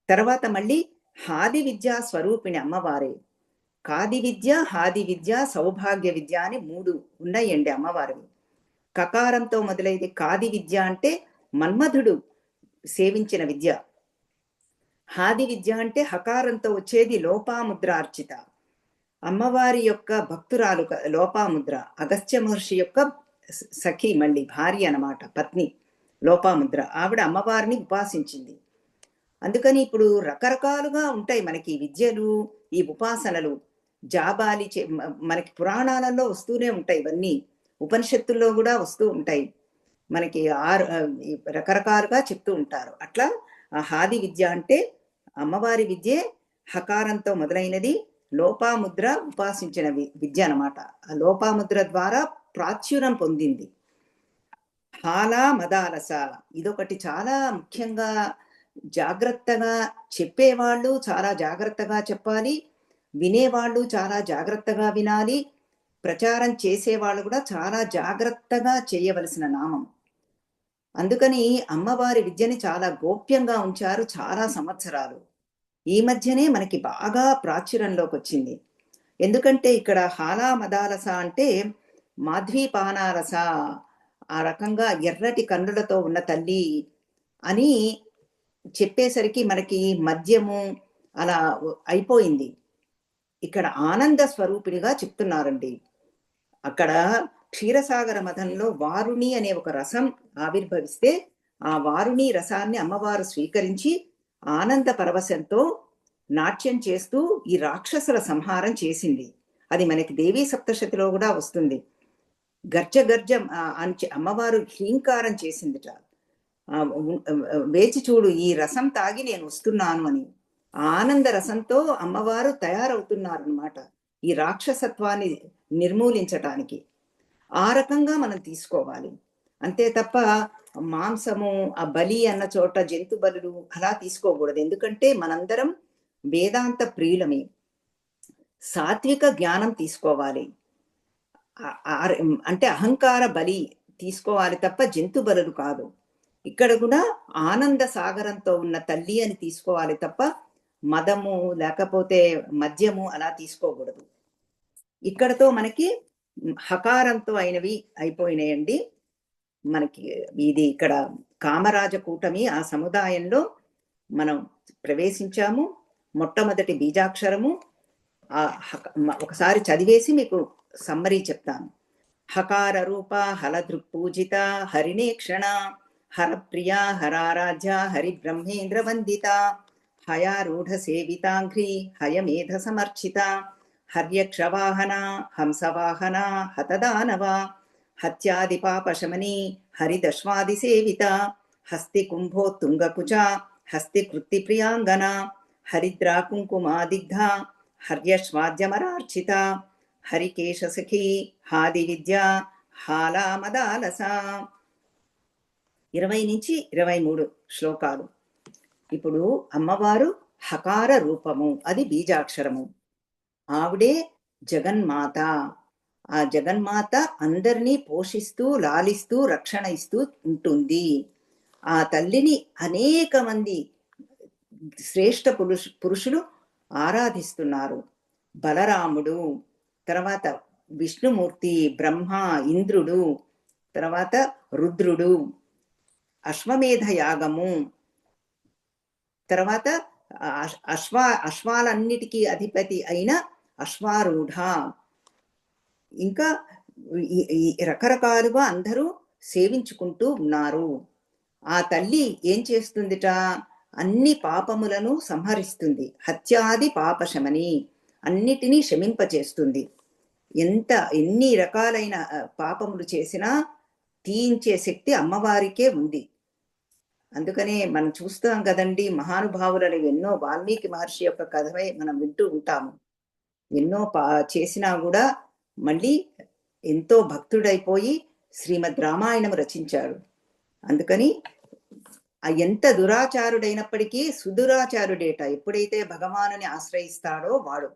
తర్వాత మళ్ళీ హాది విద్యా స్వరూపిణి అమ్మవారే. కాది విద్య, హాది విద్య, సౌభాగ్య విద్య అని 3 ఉన్నాయండి అమ్మవారివి. కకారంతో మొదలైంది. కాది విద్య అంటే మన్మధుడు సేవించిన విద్య. హాది విద్య అంటే హకారంతో వచ్చేది లోపాముద్ర అర్చిత. అమ్మవారి యొక్క భక్తురాలు లోపాముద్ర, అగస్త్య మహర్షి యొక్క సఖి, మళ్ళీ భార్య అన్నమాట, పత్ని లోపాముద్ర. ఆవిడ అమ్మవారిని ఉపాసించింది. అందుకని ఇప్పుడు రకరకాలుగా ఉంటాయి మనకి విద్యలు, ఈ ఉపాసనలు. జాబాలి మనకి పురాణాలలో వస్తూనే ఉంటాయి ఇవన్నీ, ఉపనిషత్తుల్లో కూడా వస్తూ ఉంటాయి. మనకి రకరకాలుగా చెప్తూ ఉంటారు. అట్లా ఆ హాది విద్య అంటే అమ్మవారి విద్యే, హకారంతో మొదలైనది, లోపాముద్ర ఉపాసించిన విద్య అన్నమాట. ఆ లోపాముద్ర ద్వారా ప్రాచుర్యం పొందింది. హాలా మదాలస, ఇదొకటి చాలా ముఖ్యంగా. జాగ్రత్తగా చెప్పేవాళ్ళు చాలా జాగ్రత్తగా చెప్పాలి, వినేవాళ్ళు చాలా జాగ్రత్తగా వినాలి, ప్రచారం చేసేవాళ్ళు కూడా చాలా జాగ్రత్తగా చేయవలసిన నామం. అందుకని అమ్మవారి విద్యని చాలా గోప్యంగా ఉంచారు చాలా సంవత్సరాలు. ఈ మధ్యనే మనకి బాగా ప్రాచుర్యంలోకి వచ్చింది. ఎందుకంటే ఇక్కడ హాలా మదాలస అంటే మాధ్వీపానారస, ఆ రకంగా ఎర్రటి కన్నులతో ఉన్న తల్లి అని చెప్పేసరికి మనకి మద్యము అలా అయిపోయింది. ఇక్కడ ఆనంద స్వరూపిణిగా చెప్తున్నారండి. అక్కడ క్షీరసాగర మథంలో వారుణి అనే ఒక రసం ఆవిర్భవిస్తే ఆ వారుణి రసాన్ని అమ్మవారు స్వీకరించి ఆనంద పరవశంతో నాట్యం చేస్తూ ఈ రాక్షసుల సంహారం చేసింది. అది మనకి దేవీ సప్తశతిలో కూడా వస్తుంది. గర్జ గర్జ అని అమ్మవారు హ్రీంకారం చేసిందిట. వేచి చూడు, ఈ రసం తాగి నేను వస్తున్నాను అని. ఆనంద రసంతో అమ్మవారు తయారవుతున్నారనమాట ఈ రాక్షసత్వాన్ని నిర్మూలించటానికి. ఆ రకంగా మనం తీసుకోవాలి. అంతే తప్ప మాంసము, ఆ బలి అన్న చోట జంతు బలులు అలా తీసుకోకూడదు. ఎందుకంటే మనందరం వేదాంత ప్రియులమే. సాత్విక జ్ఞానం తీసుకోవాలి. అంటే అహంకార బలి తీసుకోవాలి తప్ప జంతు బలులు కాదు. ఇక్కడ కూడా ఆనంద సాగరంతో ఉన్న తల్లి అని తీసుకోవాలి తప్ప మదము లేకపోతే మద్యము అలా తీసుకోకూడదు. ఇక్కడతో మనకి హకారంతో అయినవి అయిపోయినాయండి. మనకి ఇది ఇక్కడ కామరాజ కూటమి ఆ సముదాయంలో మనం ప్రవేశించాము. మొట్టమొదటి బీజాక్షరము ఒకసారి చదివేసి మీకు సమ్మరీ చెప్తాను. హకార రూప హలదృక్పూజిత హరినేక్షణ హరప్రియ హరారాధ్య హరి బ్రహ్మేంద్ర వందిత హయారూఢ సేవితాంఘ్రి హయమేధ సమర్చిత హర్యక్షవాహన హంసవాహన హతదానవ హత్యాది పాపశమని హరిదశ్వాది సేవిత హస్తి కుంభోత్తుంగకుచ హస్తి కృత్తి ప్రియాంగన హరిద్రా కుంకుమాదిగ్ధ హర్యశ్వాద్యమరార్చిత హరికేశ సఖీ హాది విద్య హాలామదాలస. 20 నుంచి 23 శ్లోకాలు. ఇప్పుడు అమ్మవారు హకార రూపము, అది బీజాక్షరము. ఆవిడే జగన్మాత. ఆ జగన్మాత అందరినీ పోషిస్తూ లాలిస్తూ రక్షణ ఇస్తూ ఉంటుంది. ఆ తల్లిని అనేక మంది శ్రేష్ఠ పురుషులు ఆరాధిస్తున్నారు. బలరాముడు, తర్వాత విష్ణుమూర్తి, బ్రహ్మ, ఇంద్రుడు, తర్వాత రుద్రుడు, అశ్వమేధ యాగము, తర్వాత అశ్వాలన్నిటికీ అధిపతి అయిన అశ్వారూఢ, ఇంకా రకరకాలుగా అందరూ సేవించుకుంటూ ఉన్నారు. ఆ తల్లి ఏం చేస్తుందిట? అన్ని పాపములను సంహరిస్తుంది. హత్యాది పాపశమని, అన్నిటినీ శమింపచేస్తుంది. ఎన్ని రకాలైన పాపములు చేసినా తీయించే శక్తి అమ్మవారికే ఉంది. అందుకనే మనం చూస్తాం కదండి, మహానుభావులని ఎన్నో, వాల్మీకి మహర్షి యొక్క కథవే మనం వింటూ ఉంటాము. ఎన్నో చేసినా కూడా మళ్ళీ ఎంతో భక్తుడైపోయి శ్రీమద్ రామాయణం రచించాడు. అందుకని ఎంత దురాచారుడైనప్పటికీ సుదురాచారుడేట. ఎప్పుడైతే భగవానుని ఆశ్రయిస్తాడో వాడు.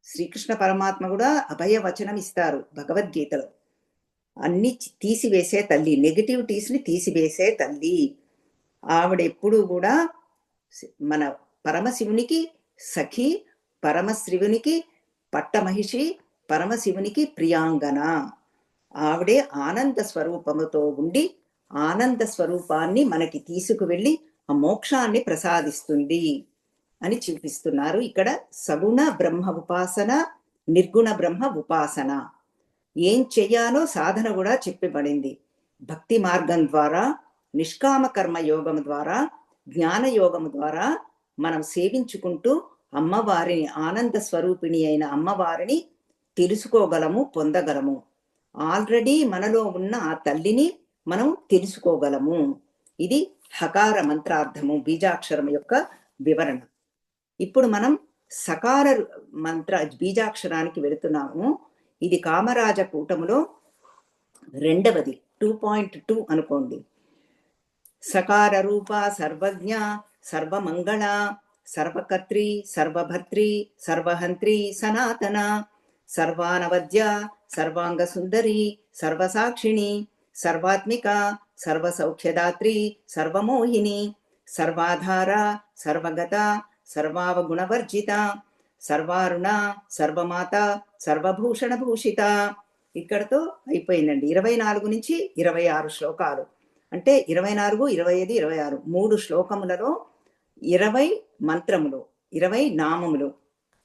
శ్రీకృష్ణ పరమాత్మ కూడా అభయ వచనం ఇస్తారు భగవద్గీతలో. అన్ని తీసివేసే తల్లి, నెగిటివిటీస్ని తీసివేసే తల్లి ఆవిడ. ఎప్పుడూ కూడా మన పరమశివునికి సఖి, పరమశివునికి పట్టమహిషి, పరమశివునికి ప్రియాంగన. ఆవిడే ఆనంద స్వరూపముతో ఉండి ఆనంద స్వరూపాన్ని మనకి తీసుకువెళ్ళి ఆ మోక్షాన్ని ప్రసాదిస్తుంది అని చూపిస్తున్నారు. ఇక్కడ సగుణ బ్రహ్మ ఉపాసన, నిర్గుణ బ్రహ్మ ఉపాసన ఏం చెయ్యాలో సాధన కూడా చెప్పబడింది. భక్తి మార్గం ద్వారా, నిష్కామ కర్మ యోగం ద్వారా, జ్ఞాన యోగం ద్వారా మనం సేవించుకుంటూ అమ్మవారిని, ఆనంద స్వరూపిణి అయిన అమ్మవారిని తెలుసుకోగలము, పొందగలము. ఆల్రెడీ మనలో ఉన్న ఆ తల్లిని మనం తెలుసుకోగలము. ఇది హకార మంత్రార్థము, బీజాక్షరం యొక్క వివరణ. ఇప్పుడు మనం సకార మంత్ర బీజాక్షరానికి వెళుతున్నాము. ఇది కామరాజ కూటములో రెండవది, 2.2 అనుకోండి. సకార రూప సర్వజ్ఞ సర్వమంగళ సర్వకర్త్రి సర్వభర్త్రి సర్వహంత్రి సనాతన సర్వానవద్య సర్వాంగ సుందరి సర్వసాక్షిణి సర్వాత్మిక సర్వసౌఖ్యదాత్రి సర్వమోహిని సర్వాధార సర్వగత సర్వావగుణవర్జిత సర్వారుణ సర్వమాత సర్వభూషణ భూషిత. ఇక్కడతో అయిపోయిందండి. 24 నుంచి 26 శ్లోకాలు. అంటే 24, 25, 26 3 శ్లోకములలో 20 మంత్రములు, 20 నామములు.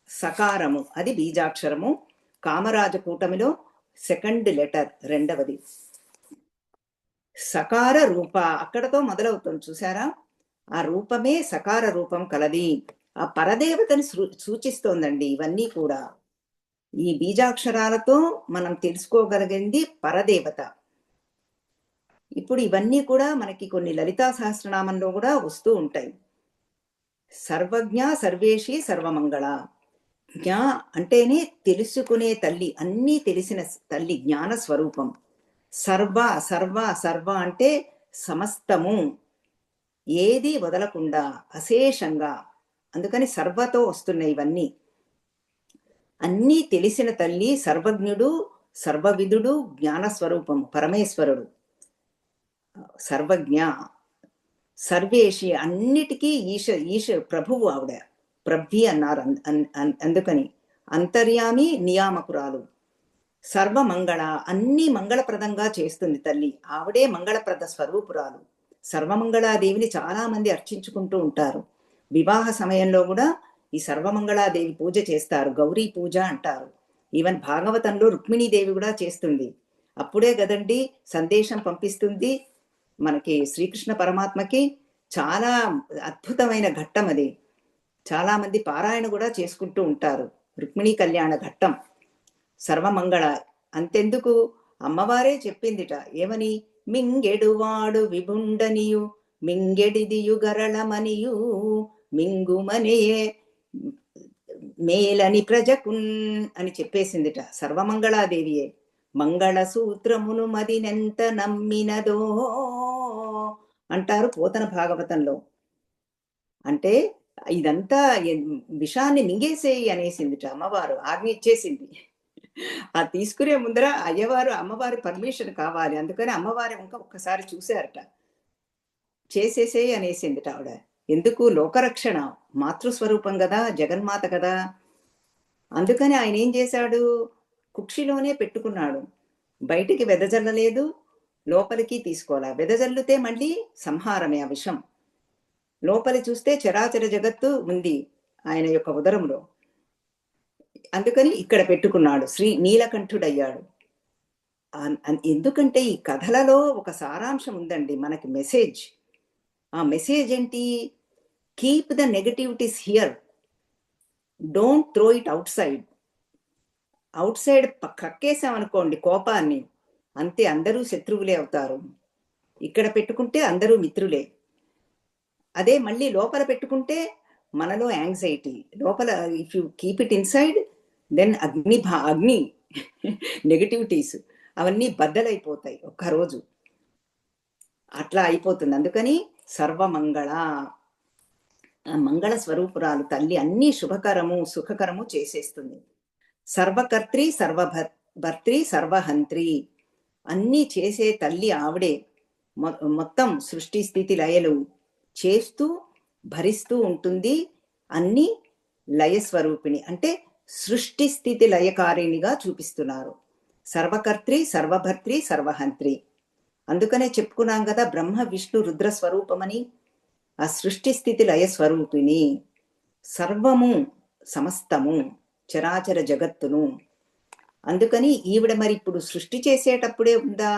సకారము అది బీజాక్షరము. కామరాజ కూటమిలో సెకండ్ లెటర్, రెండవది. సకార రూప అక్కడతో మొదలవుతుంది, చూసారా? ఆ రూపమే సకార రూపం కలది. ఆ పరదేవతని సూచిస్తోందండి ఇవన్నీ కూడా. ఈ బీజాక్షరాలతో మనం తెలుసుకోగలిగింది పరదేవత. ఇప్పుడు ఇవన్నీ కూడా మనకి కొన్ని లలితా సహస్రనామంలో కూడా వస్తూ ఉంటాయి. సర్వజ్ఞ సర్వేషి సర్వమంగళ. జ్ఞ అంటేనే తెలుసుకునే తల్లి, అన్నీ తెలిసిన తల్లి, జ్ఞాన స్వరూపం. సర్వ సర్వ సర్వ అంటే సమస్తము, ఏది వదలకుండా అశేషంగా. అందుకని సర్వతో వస్తున్నాయి ఇవన్నీ. అన్నీ తెలిసిన తల్లి, సర్వజ్ఞుడు, సర్వవిధుడు, జ్ఞానస్వరూపము పరమేశ్వరుడు. సర్వజ్ఞ, సర్వేషి అన్నిటికీ ఈశ ప్రభువు ఆవిడ. ప్రభి అన్నారు అందుకని. అంతర్యామి, నియామకురాలు. సర్వమంగళ, అన్ని మంగళప్రదంగా చేస్తుంది తల్లి. ఆవిడే మంగళప్రద స్వరూపురాలు. సర్వమంగళాదేవిని చాలా మంది అర్చించుకుంటూ ఉంటారు. వివాహ సమయంలో కూడా ఈ సర్వమంగళాదేవి పూజ చేస్తారు, గౌరీ పూజ అంటారు. ఈవెన్ భాగవతంలో రుక్మిణీదేవి కూడా చేస్తుంది. అప్పుడే కదండి సందేశం పంపిస్తుంది మనకి శ్రీకృష్ణ పరమాత్మకి. చాలా అద్భుతమైన ఘట్టం అది. చాలా మంది పారాయణ కూడా చేసుకుంటూ ఉంటారు రుక్మిణీ కళ్యాణ ఘట్టం. సర్వమంగళ అంతెందుకు, అమ్మవారే చెప్పిందిట ఏమని, మింగెడువాడు విభుండనియు మింగెడిదియు గరళమనియు మింగుమనియే మేలని ప్రజకున్ అని చెప్పేసిందిట. సర్వమంగళాదేవియే. మంగళ సూత్రమును మదినెంత నమ్మినదో అంటారు పోతన భాగవతంలో. అంటే ఇదంతా విషాన్ని మింగేసేయి అనేసిందిట అమ్మవారు, ఆజ్ఞ ఇచ్చేసింది. ఆ తీసుకునే ముందర అయ్యవారు అమ్మవారి పర్మిషన్ కావాలి. అందుకని అమ్మవారి ఇంకా ఒక్కసారి చూశారట. చేసేసేయి అనేసిందిట ఆవిడ. ఎందుకు, లోకరక్షణ, మాతృస్వరూపం కదా, జగన్మాత కదా. అందుకని ఆయన ఏం చేశాడు, కుక్షిలోనే పెట్టుకున్నాడు. బయటికి వెదజల్లలేదు, లోపలికి తీసుకోవాలా. వెదజల్లితే మళ్ళీ సంహారమే ఆ విషం. లోపలి చూస్తే చరాచర జగత్తు ఉంది ఆయన యొక్క ఉదరంలో. అందుకని ఇక్కడ పెట్టుకున్నాడు, శ్రీ నీలకంఠుడయ్యాడు. ఎందుకంటే ఈ కథలలో ఒక సారాంశం ఉందండి మనకి, మెసేజ్. ఆ మెసేజ్ ఏంటి, keep the negativities here, don't throw it outside. Outside కక్కేసామనుకోండి కోపాన్ని, అంతే, అందరూ శత్రువులే అవుతారు. ఇక్కడ పెట్టుకుంటే అందరూ మిత్రులే. అదే మళ్ళీ లోపల పెట్టుకుంటే మనలో యాంగ్జైటీ, లోపల if you keep it inside then అగ్ని నెగటివిటీస్ అవన్నీ బద్దలైపోతాయి ఒక్కరోజు. అట్లా అయిపోతుంది. అందుకని సర్వమంగళ, మంగళ స్వరూపురాలు తల్లి, అన్ని శుభకరము సుఖకరము చేసేస్తుంది. సర్వకర్త్రి సర్వభర్త్రి సర్వహంత్రి, అన్నీ చేసే తల్లి ఆవిడే. మొత్తం సృష్టి స్థితి లయలు చేస్తూ భరిస్తూ ఉంటుంది. అన్ని లయస్వరూపిణి అంటే సృష్టి స్థితి లయకారిణిగా చూపిస్తున్నారు. సర్వకర్త్రి సర్వభర్త్రి సర్వహంత్రి. అందుకనే చెప్పుకున్నాం కదా బ్రహ్మ విష్ణు రుద్ర స్వరూపమని. ఆ సృష్టి స్థితి లయ స్వరూపిణి, సర్వము సమస్తము చరాచర జగత్తును. అందుకని ఈవిడ మరి ఇప్పుడు సృష్టి చేసేటప్పుడే ఉందా,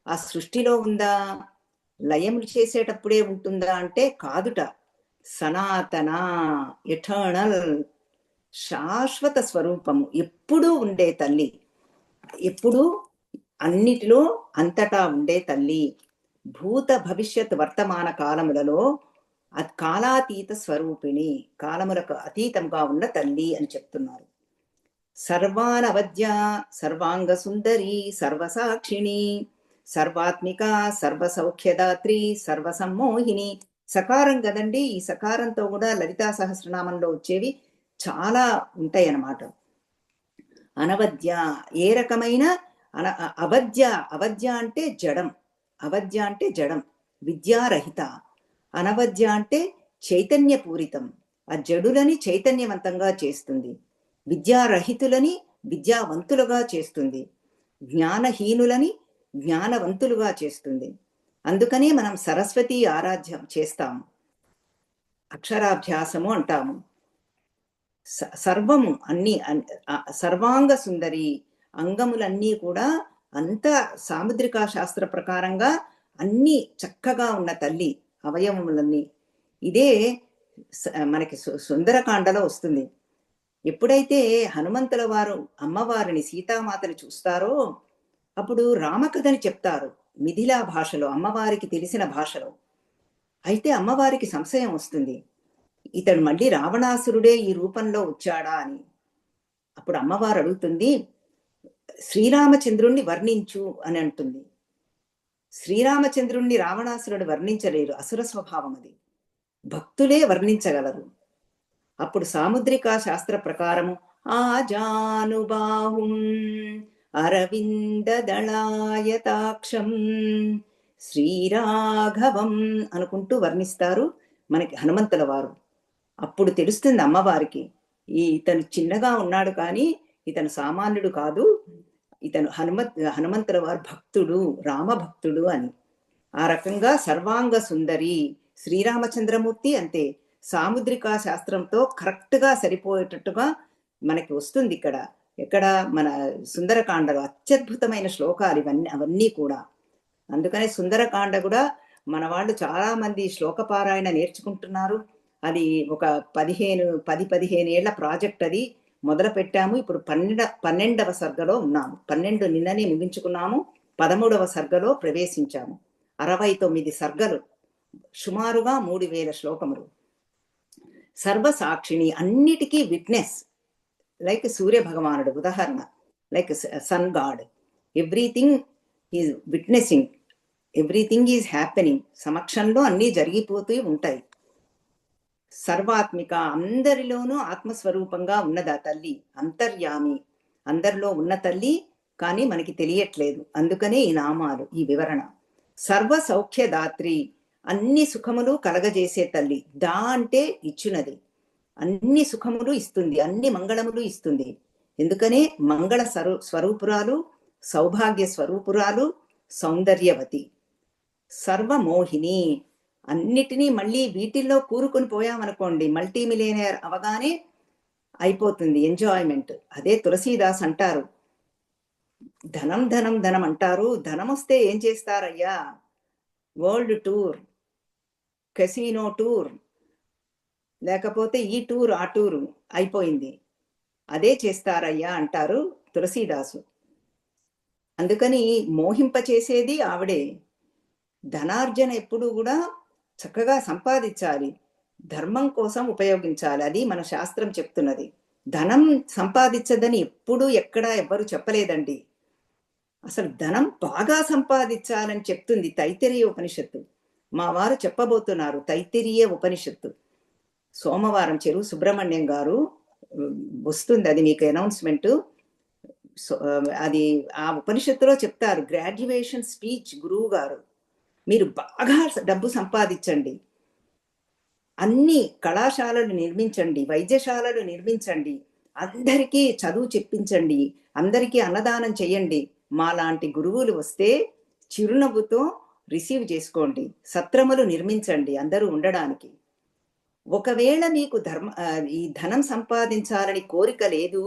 ఆ సృష్టిలో ఉందా, లయములు చేసేటప్పుడే ఉంటుందా అంటే కాదుట. సనాతన, ఎటర్నల్, శాశ్వత స్వరూపము, ఎప్పుడూ ఉండే తల్లి, ఎప్పుడూ అన్నిటిలో అంతటా ఉండే తల్లి. భూత భవిష్యత్ వర్తమాన కాలములలో కాలాతీత స్వరూపిణి, కాలములకు అతీతంగా ఉన్న తల్లి అని చెప్తున్నారు. సర్వానవద్య సర్వాంగ సుందరి సర్వసాక్షిణి సర్వాత్మిక సర్వసౌఖ్యదాత్రి సర్వసమ్మోహిని. సకారం కదండి, ఈ సకారంతో కూడా లలితా సహస్రనామంలో వచ్చేవి చాలా ఉంటాయి అన్నమాట. అనవద్య, ఏ రకమైన అవద్య, అవద్య అంటే జడం, అవద్య అంటే జడం, విద్యారహిత. అనవద్య అంటే చైతన్యపూరితం, ఆ జడులని చైతన్యవంతంగా చేస్తుంది. విద్యారహితులని విద్యావంతులుగా చేస్తుంది. జ్ఞానహీనులని జ్ఞానవంతులుగా చేస్తుంది. అందుకనే మనం సరస్వతి ఆరాధ్యం చేస్తాము, అక్షరాభ్యాసము అంటాము. సర్వము అన్ని, సర్వాంగ సుందరి, అంగములన్నీ కూడా అంత సాముద్రికా శాస్త్ర ప్రకారంగా అన్ని చక్కగా ఉన్న తల్లి, అవయవములన్నీ. ఇదే మనకి సుందరకాండలో వస్తుంది. ఎప్పుడైతే హనుమంతుల వారు అమ్మవారిని సీతామాతని చూస్తారో అప్పుడు రామకథని చెప్తారు మిథిలా భాషలో, అమ్మవారికి తెలిసిన భాషలో. అయితే అమ్మవారికి సంశయం వస్తుంది, ఇతడు మళ్ళీ రావణాసురుడే ఈ రూపంలో వచ్చాడా అని. అప్పుడు అమ్మవారు అడుగుతుంది, శ్రీరామచంద్రుణ్ణి వర్ణించు అని అంటుంది. శ్రీరామచంద్రుణ్ణి రావణాసురుడు వర్ణించలేరు, అసుర స్వభావం అది, భక్తులే వర్ణించగలరు. అప్పుడు సాముద్రికా శాస్త్ర ప్రకారము ఆజానుబాహుం అరవింద దళాయతాక్షం శ్రీరాఘవం అనుకుంటూ వర్ణిస్తారు మనకి హనుమంతుల వారు. అప్పుడు తెలుస్తుంది అమ్మవారికి, ఇతను చిన్నగా ఉన్నాడు కానీ ఇతను సామాన్యుడు కాదు, ఇతను హనుమంతుల వారు భక్తుడు, రామభక్తుడు అని. ఆ రకంగా సర్వాంగ సుందరి శ్రీరామచంద్రమూర్తి అంతే, సాముద్రికా శాస్త్రంతో కరెక్ట్గా సరిపోయేటట్టుగా మనకి వస్తుంది. ఎక్కడ మన సుందరకాండలో అత్యద్భుతమైన శ్లోకాలు ఇవన్నీ, అవన్నీ కూడా. అందుకనే సుందరకాండ కూడా మన వాళ్ళు చాలా మంది శ్లోకపారాయణ నేర్చుకుంటున్నారు. అది ఒక 10-15 ఏళ్ల ప్రాజెక్ట్, అది మొదలు పెట్టాము. ఇప్పుడు 12వ సర్గలో ఉన్నాము. 12 నిన్ననే ముగించుకున్నాము, 13వ సర్గలో ప్రవేశించాము. 69 సర్గలు, సుమారుగా 3000 శ్లోకములు. సర్వసాక్షిణి, అన్నిటికీ విట్నెస్, లైక్ సూర్య భగవానుడు ఉదాహరణ, like sun god. Everything is witnessing, everything is happening, సమక్షంలో అన్నీ జరిగిపోతూ ఉంటాయి. సర్వాత్మిక, అందరిలోనూ ఆత్మస్వరూపంగా ఉన్నదా తల్లి, అంతర్యామి, అందరిలో ఉన్న తల్లి కానీ మనకి తెలియట్లేదు. అందుకనే ఈ నామాలు, ఈ వివరణ. సర్వ సౌఖ్యదాత్రి, అన్ని సుఖములు కలగజేసే తల్లి. దా అంటే ఇచ్చునది, అన్ని సుఖములు ఇస్తుంది, అన్ని మంగళములు ఇస్తుంది. ఎందుకనే మంగళ స్వరూపురాలు, సౌభాగ్య స్వరూపురాలు, సౌందర్యవతి. సర్వమోహిని, అన్నిటినీ మళ్ళీ వీటిల్లో కూరుకొని పోయామనుకోండి, మల్టీ మిలియనర్ అవగానే అయిపోతుంది ఎంజాయ్మెంట్. అదే తులసీదాస్ అంటారు, ధనం ధనం ధనం అంటారు, ధనం వస్తే ఏం చేస్తారయ్యా, వరల్డ్ టూర్, కెసినో టూర్, లేకపోతే ఈ టూర్ ఆ టూరు అయిపోయింది, అదే చేస్తారయ్యా అంటారు తులసీదాసు. అందుకని మోహింపచేసేది ఆవిడే. ధనార్జన ఎప్పుడు కూడా చక్కగా సంపాదించాలి, ధర్మం కోసం ఉపయోగించాలి, అది మన శాస్త్రం చెప్తున్నది. ధనం సంపాదించదని ఎప్పుడూ ఎక్కడా ఎవ్వరు చెప్పలేదండి. అసలు ధనం బాగా సంపాదించాలని చెప్తుంది తైత్తిరీయ ఉపనిషత్తు. మా వారు చెప్పబోతున్నారు తైత్తిరీయ ఉపనిషత్తు. సోమవారం చెరువు సుబ్రహ్మణ్యం గారు వస్తుంది, అది మీకు అనౌన్స్మెంట్. అది ఆ ఉపనిషత్తులో చెప్తారు, గ్రాడ్యుయేషన్ స్పీచ్ గురువు గారు. మీరు బాగా డబ్బు సంపాదించండి, అన్ని కళాశాలలు నిర్మించండి, వైద్యశాలలు నిర్మించండి, అందరికీ చదువు చెప్పించండి, అందరికీ అన్నదానం చేయండి. మాలాంటి గురువులు వస్తే చిరునవ్వుతో రిసీవ్ చేసుకోండి, సత్రములు నిర్మించండి అందరూ ఉండడానికి. ఒకవేళ మీకు ఈ ధనం సంపాదించాలని కోరిక లేదు,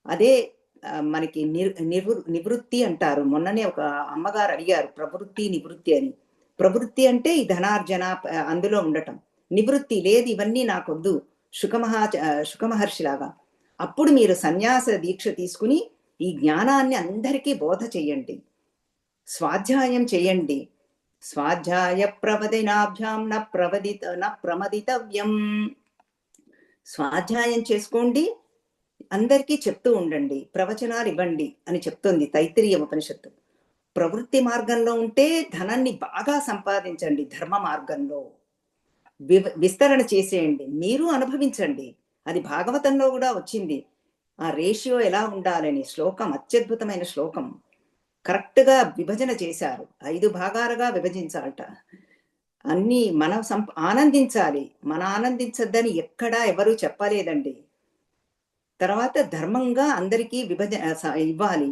అదే మనకి నివృత్తి అంటారు. మొన్ననే ఒక అమ్మగారు అడిగారు ప్రవృత్తి నివృత్తి అని. ప్రవృత్తి అంటే ఈ ధనార్జన అందులో ఉండటం, నివృత్తి లేదు ఇవన్నీ నాకొద్దు, శుకమహర్షిలాగా. అప్పుడు మీరు సన్యాస దీక్ష తీసుకుని ఈ జ్ఞానాన్ని అందరికీ బోధ చెయ్యండి, స్వాధ్యాయం చేయండి. స్వాధ్యాయ ప్రవదినాభ్యాం న ప్రమదితవ్యం. స్వాధ్యాయం చేసుకోండి, అందరికీ చెప్తూ ఉండండి, ప్రవచనాలు ఇవ్వండి అని చెప్తుంది తైత్తిరీయ ఉపనిషత్తు. ప్రవృత్తి మార్గంలో ఉంటే ధనాన్ని బాగా సంపాదించండి, ధర్మ మార్గంలో విస్తరణ చేసేయండి, మీరు అనుభవించండి. అది భాగవతంలో కూడా వచ్చింది, ఆ రేషియో ఎలా ఉండాలని. శ్లోకం అత్యద్భుతమైన శ్లోకం, కరెక్ట్గా విభజన చేశారు, 5 భాగాలుగా విభజించాలట. అన్నీ మనం ఆనందించాలి, మన ఆనందించద్దని ఎక్కడా ఎవరూ చెప్పలేదండి. తర్వాత ధర్మంగా అందరికీ ఇవ్వాలి,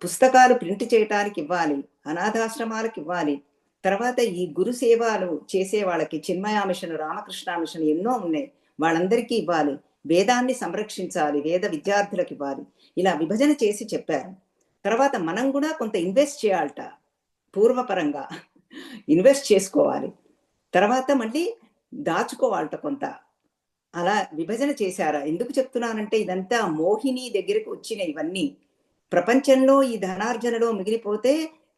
పుస్తకాలు ప్రింట్ చేయటానికి ఇవ్వాలి, అనాథాశ్రమాలకు ఇవ్వాలి. తర్వాత ఈ గురు సేవలు చేసే వాళ్ళకి చిన్మయ మిషన్, రామకృష్ణ మిషన్ ఎన్నో ఉన్నాయి, వాళ్ళందరికీ ఇవ్వాలి. వేదాన్ని సంరక్షించాలి, వేద విద్యార్థులకు ఇవ్వాలి. ఇలా విభజన చేసి చెప్పారు. తర్వాత మనం కూడా కొంత ఇన్వెస్ట్ చేయాలట, పూర్వపరంగా ఇన్వెస్ట్ చేసుకోవాలి. తర్వాత మళ్ళీ దాచుకోవాలట కొంత, అలా విభజన చేశారా? ఎందుకు చెప్తున్నానంటే ఇదంతా మోహిని దగ్గరకు వచ్చినాయి ఇవన్నీ. ప్రపంచంలో ఈ ధనార్జనలో మిగిలిపోతే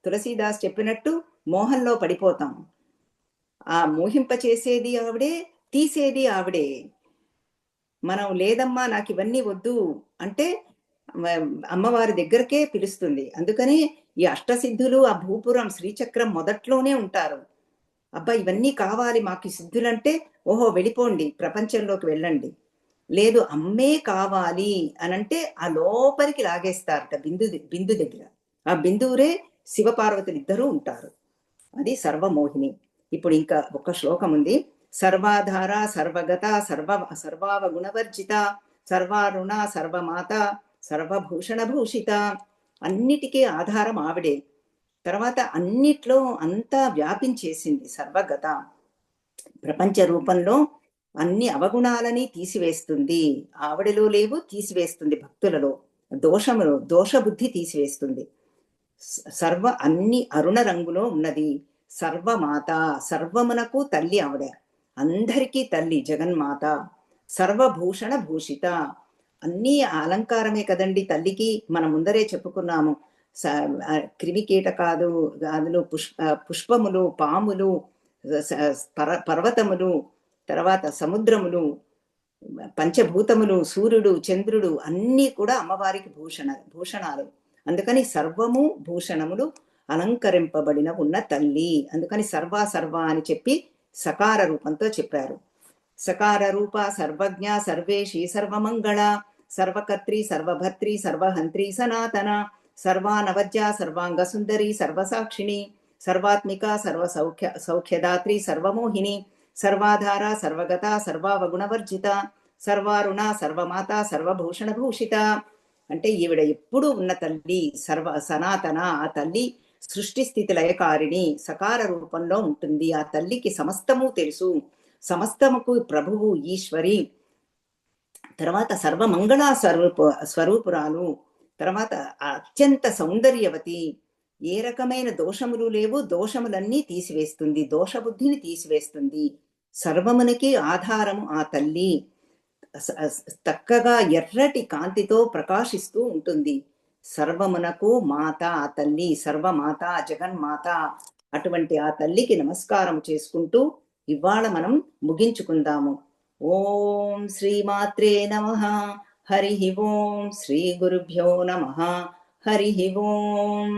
తులసీదాస్ చెప్పినట్టు మోహంలో పడిపోతాం. ఆ మోహింపచేసేది ఆవిడే, తీసేది ఆవిడే. మనం లేదమ్మా నాకివన్నీ వద్దు అంటే అమ్మవారి దగ్గరకే పిలుస్తుంది. అందుకని ఈ అష్టసిద్ధులు ఆ భూపురం శ్రీచక్రం మొదట్లోనే ఉంటారు. అబ్బా ఇవన్నీ కావాలి మాకు ఈ సిద్ధులంటే, ఓహో వెళ్ళిపోండి ప్రపంచంలోకి వెళ్ళండి. లేదు అమ్మే కావాలి అనంటే ఆ లోపలికి లాగేస్తారట బిందు దగ్గర. ఆ బిందువురే శివపార్వతులిద్దరూ ఉంటారు. అది సర్వమోహిని. ఇప్పుడు ఇంకా ఒక శ్లోకం ఉంది. సర్వాధార సర్వగత సర్వావగుణవర్జిత సర్వారుణ సర్వమాత సర్వభూషణ భూషిత. అన్నిటికీ ఆధారం ఆవిడే. తర్వాత అన్నిట్లో అంతా వ్యాపించేసింది సర్వగత. ప్రపంచ రూపంలో అన్ని అవగుణాలని తీసివేస్తుంది. ఆవిడలో లేవు తీసివేస్తుంది, భక్తులలో దోషములు దోషబుద్ధి తీసివేస్తుంది. సర్వ అన్ని అరుణ రంగులో ఉన్నది. సర్వమాత సర్వమునకు తల్లి ఆవిడ, అందరికీ తల్లి జగన్మాత. సర్వభూషణ భూషిత, అన్నీ అలంకారమే కదండి తల్లికి. మనం ముందరే చెప్పుకున్నాము. క్రిమి కీటకాదు గాదులు పుష్పములు పాములు పర్వతములు తర్వాత సముద్రములు పంచభూతములు సూర్యుడు చంద్రుడు అన్నీ కూడా అమ్మవారికి భూషణాలు. అందుకని సర్వము భూషణములు అలంకరింపబడిన ఉన్న తల్లి. అందుకని సర్వ అని చెప్పి సకార రూపంతో చెప్పారు. సకార రూప సర్వజ్ఞ సర్వేషి సర్వమంగళ సర్వకర్త్రి సర్వభర్త్రి సర్వహంత్రి సనాతన సర్వానవద్య సర్వాంగ సుందరి సర్వసాక్షిణి సర్వాత్మిక సౌఖ్యదాత్రి సర్వమోహిని సర్వాధార సర్వగత సర్వావగుణవర్జిత సర్వారుణ సర్వమాత సర్వభూషణ భూషిత. అంటే ఈవిడ ఎప్పుడు ఉన్న తల్లి, సనాతన. ఆ తల్లి సృష్టి స్థితి లయకారిణి సకార రూపంలో ఉంటుంది. ఆ తల్లికి సమస్తము తెలుసు, సమస్తముకు ప్రభువు ఈశ్వరి. తర్వాత సర్వమంగళ స్వరూపురాలు. తర్వాత అత్యంత సౌందర్యవతి. ఏ రకమైన దోషములు లేవు, దోషములన్నీ తీసివేస్తుంది, దోషబుద్ధిని తీసివేస్తుంది. సర్వమునికి ఆధారము ఆ తల్లి. చక్కగా ఎర్రటి కాంతితో ప్రకాశిస్తూ ఉంటుంది. సర్వమునకు మాత ఆ తల్లి, సర్వమాత జగన్మాత. అటువంటి ఆ తల్లికి నమస్కారం చేసుకుంటూ ఇవాళ మనం ముగించుకుందాము. ఓం శ్రీమాత్రే నమః. హరి ఓం శ్రీ గురుభ్యో నమః. హరి ఓం.